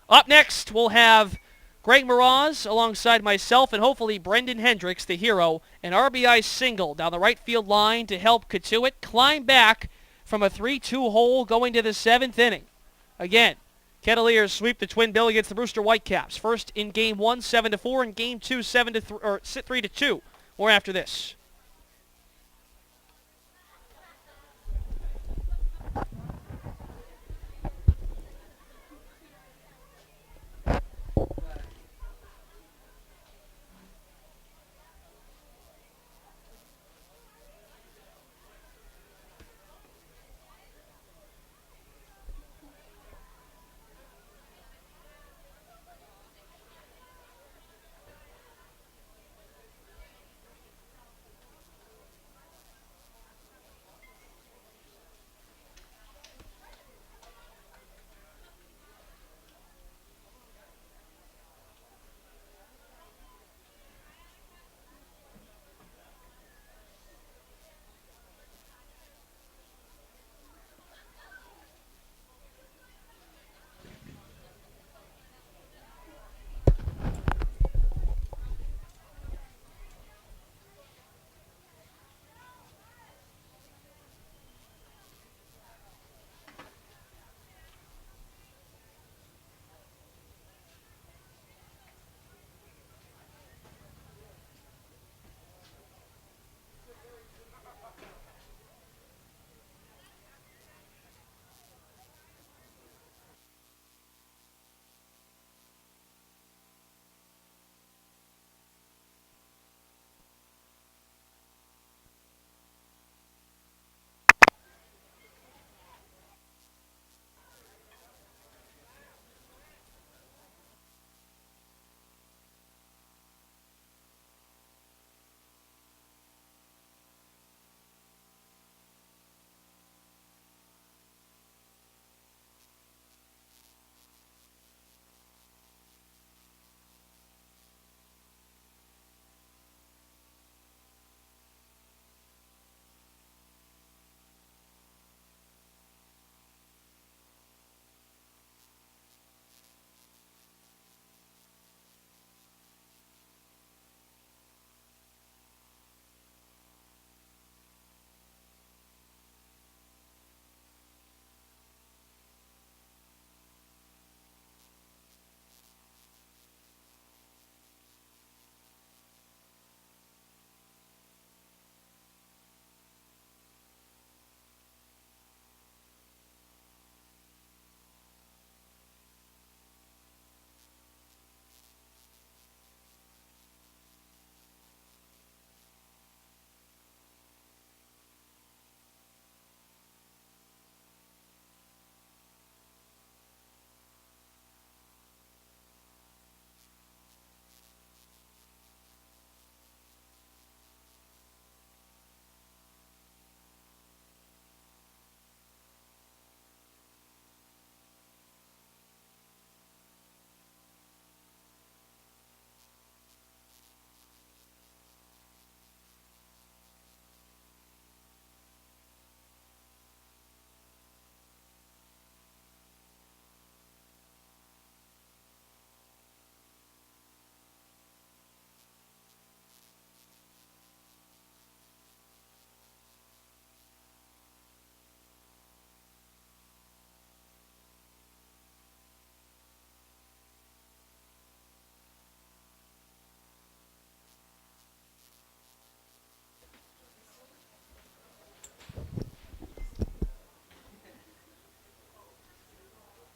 Up next, we'll have Greg Moraz alongside myself and hopefully Brendan Hendricks, the hero, an RBI single down the right field line to help Kentuit climb back from a 3-2 hole going to the 7th inning. Again, Kettleers sweep the Twin Bill against the Brewster Whitecaps. First in Game 1, 7-4, and Game 2, 3-2. More after this.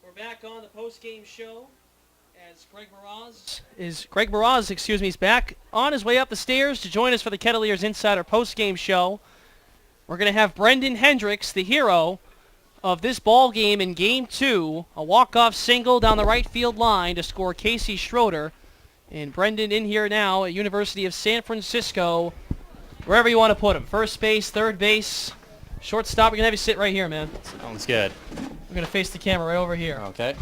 We're back on the post-game show as Greg Moroz is back on his way up the stairs to join us for the Kettleers Insider post-game show. We're going to have Brendan Hendricks, the hero of this ball game in Game 2, a walk-off single down the right field line to score Casey Schroeder. And Brendan in here now at University of San Francisco, wherever you want to put him. First base, third base, shortstop. We're going to have you sit right here, man. Sounds good. We're going to face the camera right over here. Okay.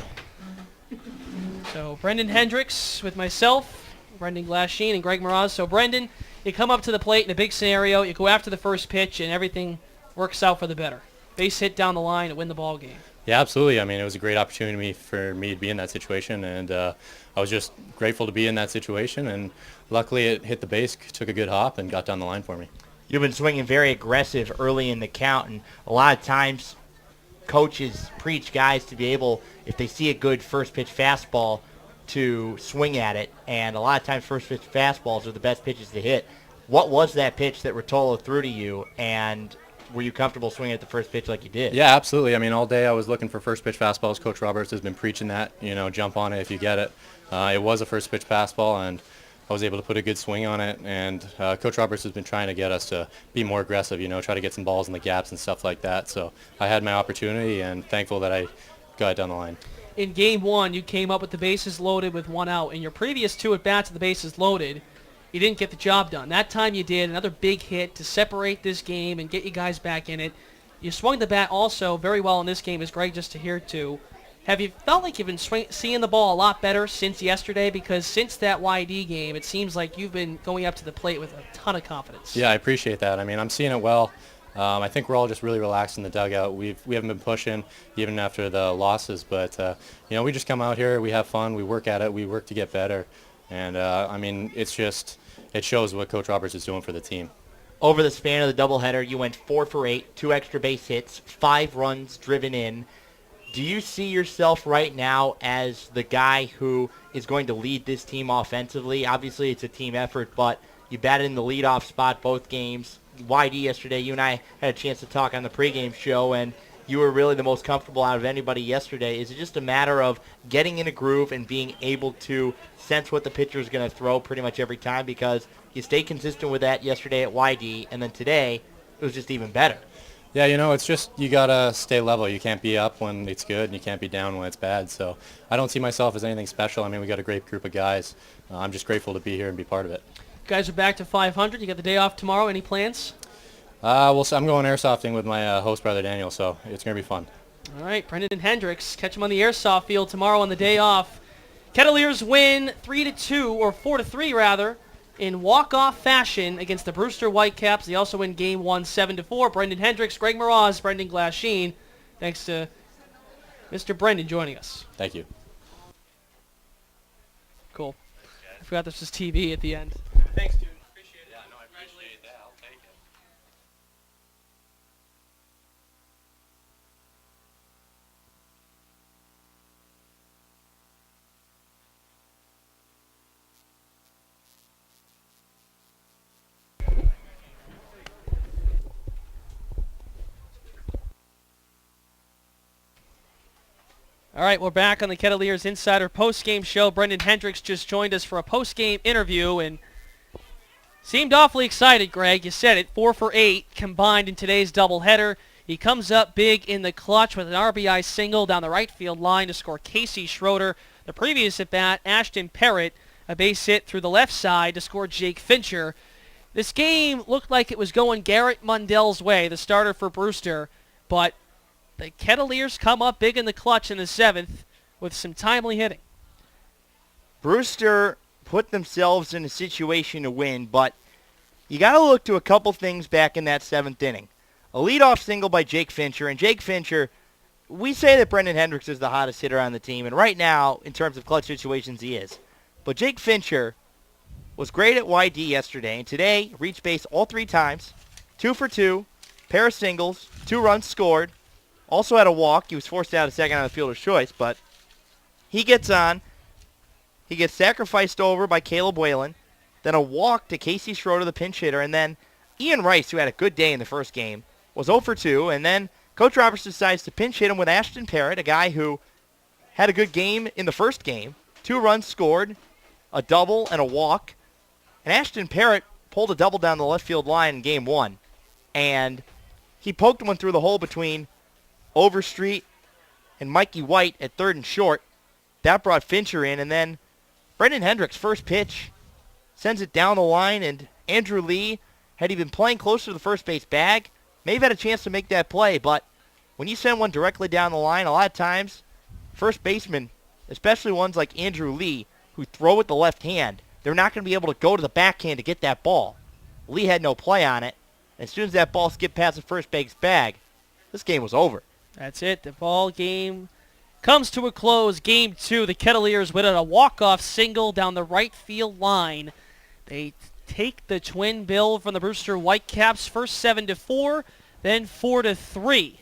So Brendan Hendricks with myself, Brendan Glasheen, and Greg Moroz. So Brendan, you come up to the plate in a big scenario. You go after the first pitch, and everything works out for the better. Base hit down the line to win the ball game. Yeah, absolutely. I mean, it was a great opportunity for me to be in that situation, and I was just grateful to be in that situation. And luckily, it hit the base, took a good hop, and got down the line for me. You've been swinging very aggressive early in the count, and a lot of times coaches preach guys to be able, if they see a good first pitch fastball, to swing at it. And a lot of times first pitch fastballs are the best pitches to hit. What was that pitch that Rotolo threw to you, and were you comfortable swinging at the first pitch like you did? Yeah, absolutely. I mean, all day I was looking for first pitch fastballs. Coach Roberts has been preaching that, jump on it if you get it. It was a first pitch fastball, and I was able to put a good swing on it. And Coach Roberts has been trying to get us to be more aggressive, try to get some balls in the gaps and stuff like that. So I had my opportunity, and thankful that I got it down the line. In game one, you came up with the bases loaded with 1 out. In your previous 2 at-bats with the bases loaded, you didn't get the job done. That time you did. Another big hit to separate this game and get you guys back in it. You swung the bat also very well in this game, as Greg just adhered to. Have you felt like you've been seeing the ball a lot better since yesterday? Because since that YD game, it seems like you've been going up to the plate with a ton of confidence. Yeah, I appreciate that. I mean, I'm seeing it well. I think we're all just really relaxed in the dugout. We haven't been pushing even after the losses, but we just come out here, we have fun, we work at it, we work to get better, and I mean, it shows what Coach Roberts is doing for the team. Over the span of the doubleheader, you went 4 for 8, 2 extra base hits, 5 runs driven in. Do you see yourself right now as the guy who is going to lead this team offensively? Obviously, it's a team effort, but you batted in the leadoff spot both games. YD yesterday, you and I had a chance to talk on the pregame show, and you were really the most comfortable out of anybody yesterday. Is it just a matter of getting in a groove and being able to sense what the pitcher is going to throw pretty much every time? Because you stayed consistent with that yesterday at YD, and then today it was just even better. Yeah, it's just you got to stay level. You can't be up when it's good, and you can't be down when it's bad. So I don't see myself as anything special. I mean, we got a great group of guys. I'm just grateful to be here and be part of it. You guys are back to 500. You got the day off tomorrow. Any plans? I'm going airsofting with my host brother Daniel, so it's going to be fun. All right, Brendan Hendricks, catch him on the airsoft field tomorrow on the day off. Kettleers win 3-2, or 4-3 rather, in walk-off fashion against the Brewster Whitecaps. They also win Game 1 7-4. Brendan Hendricks, Greg Moroz, Brendan Glasheen. Thanks to Mr. Brendan joining us. Thank you. Cool. I forgot this was TV at the end. Thanks, dude. Appreciate it. Yeah, no, I appreciate that. I'll take it. All right, we're back on the Kettleers Insider post-game show. Brendan Hendricks just joined us for a post-game interview and seemed awfully excited, Greg. You said it, 4 for 8 combined in today's doubleheader. He comes up big in the clutch with an RBI single down the right field line to score Casey Schroeder. The previous at-bat, Ashton Parrott, a base hit through the left side to score Jake Fincher. This game looked like it was going Garrett Mundell's way, the starter for Brewster, but the Kettleers come up big in the clutch in the 7th with some timely hitting. Brewster put themselves in a situation to win, but you got to look to a couple things back in that 7th inning. A leadoff single by Jake Fincher, and Jake Fincher, we say that Brendan Hendricks is the hottest hitter on the team, and right now, in terms of clutch situations, he is. But Jake Fincher was great at YD yesterday, and today reached base all 3 times, 2 for 2, pair of singles, 2 runs scored. Also had a walk. He was forced out a second on the fielder's choice, but he gets on. He gets sacrificed over by Caleb Whalen. Then a walk to Casey Schroeder, the pinch hitter. And then Ian Rice, who had a good day in the first game, was 0 for 2. And then Coach Roberts decides to pinch hit him with Ashton Parrott, a guy who had a good game in the first game. 2 runs scored, a double, and a walk. And Ashton Parrott pulled a double down the left field line in Game 1. And he poked one through the hole between Overstreet and Mikey White at third and short. That brought Fincher in, and then Brendan Hendricks' first pitch sends it down the line, and Andrew Lee, had he been playing closer to the first base bag, may have had a chance to make that play, but when you send one directly down the line, a lot of times, first basemen, especially ones like Andrew Lee, who throw with the left hand, they're not going to be able to go to the backhand to get that ball. Lee had no play on it, and as soon as that ball skipped past the first base bag, this game was over. That's it. The ball game comes to a close. Game 2, the Kettleers win a walk-off single down the right field line. They take the twin bill from the Brewster Whitecaps, first 7-4, then 4-3.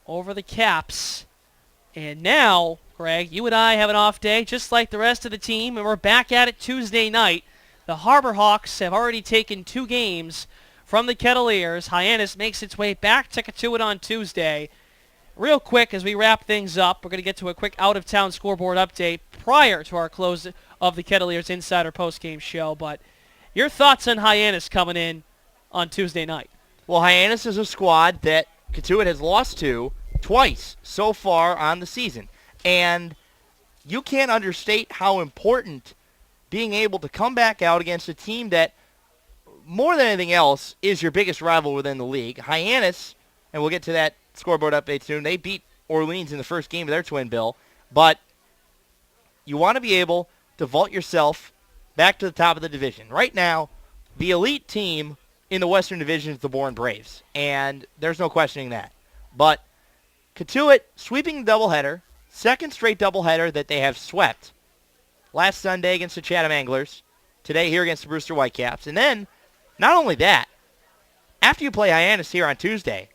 over the Caps. And now, Greg, you and I have an off day, just like the rest of the team, and we're back at it Tuesday night. The Harbor Hawks have already taken 2 games from the Kettleers. Hyannis makes its way back to Cotuit on Tuesday. Real quick, as we wrap things up, we're going to get to a quick out-of-town scoreboard update prior to our close of the Kettleers Insider postgame show. But your thoughts on Hyannis coming in on Tuesday night? Well, Hyannis is a squad that Cotuit has lost to twice so far on the season. And you can't understate how important being able to come back out against a team that, more than anything else, is your biggest rival within the league. Hyannis, and we'll get to that scoreboard update soon, they beat Orleans in the first game of their twin bill. But you want to be able to vault yourself back to the top of the division. Right now, the elite team in the Western Division is the Bourne Braves, and there's no questioning that. But Cotuit sweeping the doubleheader, second straight doubleheader that they have swept. Last Sunday against the Chatham Anglers, today here against the Brewster Whitecaps. And then, not only that, after you play Hyannis here on Tuesday,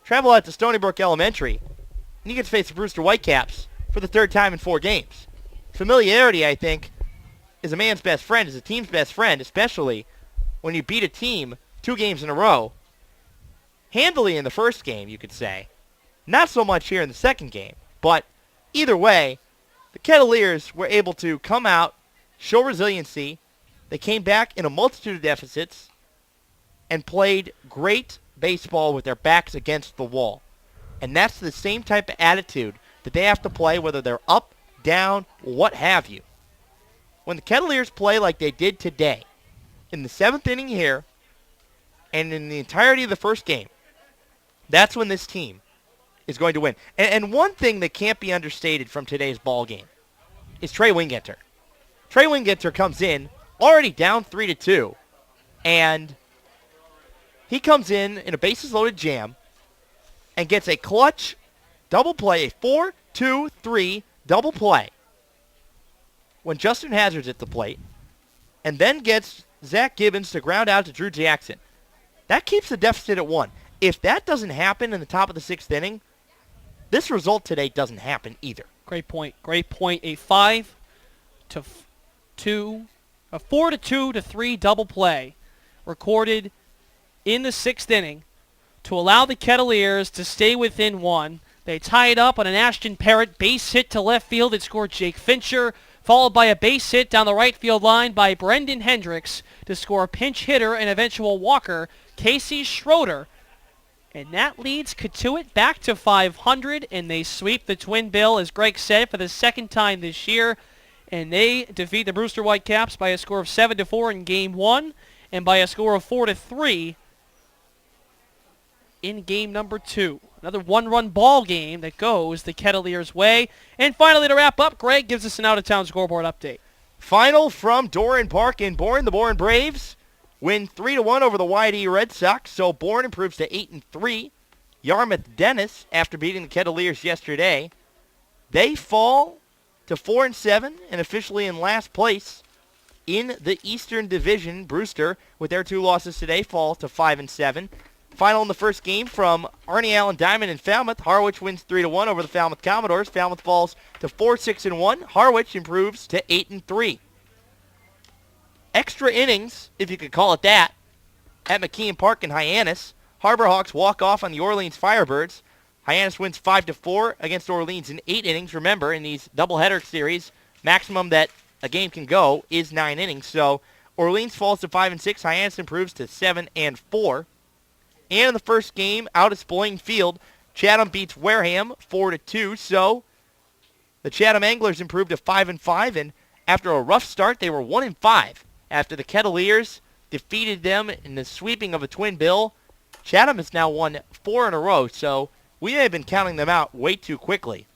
travel out to Stony Brook Elementary, and you get to face the Brewster Whitecaps for the 3rd time in 4 games. Familiarity, I think, is a man's best friend, is a team's best friend, especially when you beat a team 2 games in a row. Handily in the first game, you could say. Not so much here in the second game. But either way, the Kettleers were able to come out, show resiliency. They came back in a multitude of deficits and played great baseball with their backs against the wall. And that's the same type of attitude that they have to play, whether they're up, down, what have you. When the Kettleers play like they did today, in the 7th inning here, and in the entirety of the first game, that's when this team is going to win. And one thing that can't be understated from today's ball game is Trey Wingenter. Trey Wingenter comes in already down 3-2, and he comes in a bases-loaded jam and gets a clutch double play, a 4-2-3 double play when Justin Hazard's at the plate, and then gets Zach Gibbons to ground out to Drew Jackson. That keeps the deficit at 1. If that doesn't happen in the top of the 6th inning, this result today doesn't happen either. Great point. Great point. A 4-2 to 3 double play recorded in the 6th inning to allow the Kettleers to stay within 1. They tie it up on an Ashton Parrott base hit to left field. It scored Jake Fincher, followed by a base hit down the right field line by Brendan Hendricks to score a pinch hitter and eventual walker, Casey Schroeder. And that leads Cotuit back to 500, and they sweep the twin bill, as Greg said, for the 2nd time this year. And they defeat the Brewster Whitecaps by a score of 7-4 in Game 1 and by a score of 4-3 in Game number 2. Another 1-run ball game that goes the Kettleers' way. And finally, to wrap up, Greg gives us an out-of-town scoreboard update. Final from Doran Park in Bourne. The Bourne Braves win 3-1 over the YD Red Sox, so Bourne improves to 8-3. Yarmouth Dennis, after beating the Kettleers yesterday, they fall to 4-7 and officially in last place in the Eastern Division. Brewster, with their 2 losses today, fall to 5-7. Final in the first game from Arnie Allen Diamond in Falmouth. Harwich wins 3-1 over the Falmouth Commodores. Falmouth falls to 4-6-1. Harwich improves to 8-3. Extra innings, if you could call it that, at McKeon Park in Hyannis. Harbor Hawks walk off on the Orleans Firebirds. Hyannis wins 5-4 against Orleans in 8 innings. Remember, in these doubleheader series, maximum that a game can go is 9 innings. So Orleans falls to 5-6. Hyannis improves to 7-4. And in the first game, out at Spillane Field, Chatham beats Wareham 4-2. So the Chatham Anglers improved to 5-5, and after a rough start, they were 1-5. After the Kettleers defeated them in the sweeping of a twin bill, Chatham has now won 4 in a row, so we may have been counting them out way too quickly.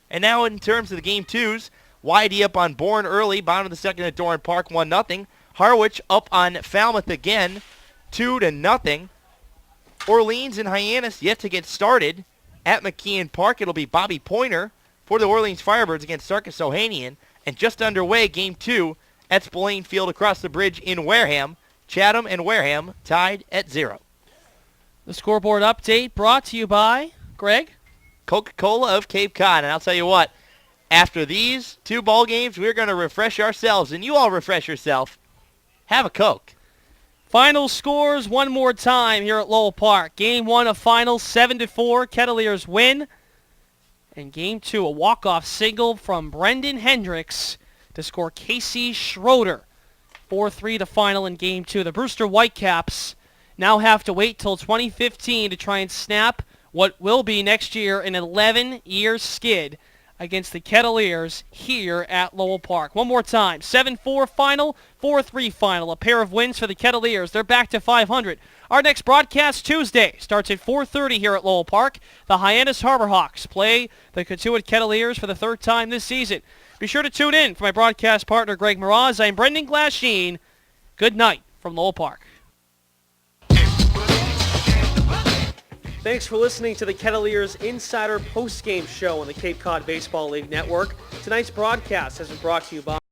And now in terms of the Game 2s, YD up on Bourne early, bottom of the 2nd at Doran Park, 1-0. Harwich up on Falmouth again, 2-0. Orleans and Hyannis yet to get started. At McKeon Park, it'll be Bobby Pointer for the Orleans Firebirds against Sarkis Ohanian. And just underway, Game 2 at Spillane Field across the bridge in Wareham. Chatham and Wareham tied at 0. The scoreboard update brought to you by Greg? Coca-Cola of Cape Cod. And I'll tell you what, after these 2 ball games, we're going to refresh ourselves, and you all refresh yourself. Have a Coke. Final scores one more time here at Lowell Park. Game 1 of final 7-4. Kettleers win. And Game 2, a walk-off single from Brendan Hendricks to score Casey Schroeder. 4-3 to final in Game 2. The Brewster Whitecaps now have to wait till 2015 to try and snap what will be next year an 11-year skid against the Kettleers here at Lowell Park. One more time, 7-4 final, 4-3 final. A pair of wins for the Kettleers. They're back to 500. Our next broadcast Tuesday starts at 4:30 here at Lowell Park. The Hyannis Harbor Hawks play the Cotuit Kettleers for the 3rd time this season. Be sure to tune in for my broadcast partner, Greg Moraz. I'm Brendan Glasheen. Good night from Lowell Park. Thanks for listening to the Kettleers Insider Postgame Show on the Cape Cod Baseball League Network. Tonight's broadcast has been brought to you by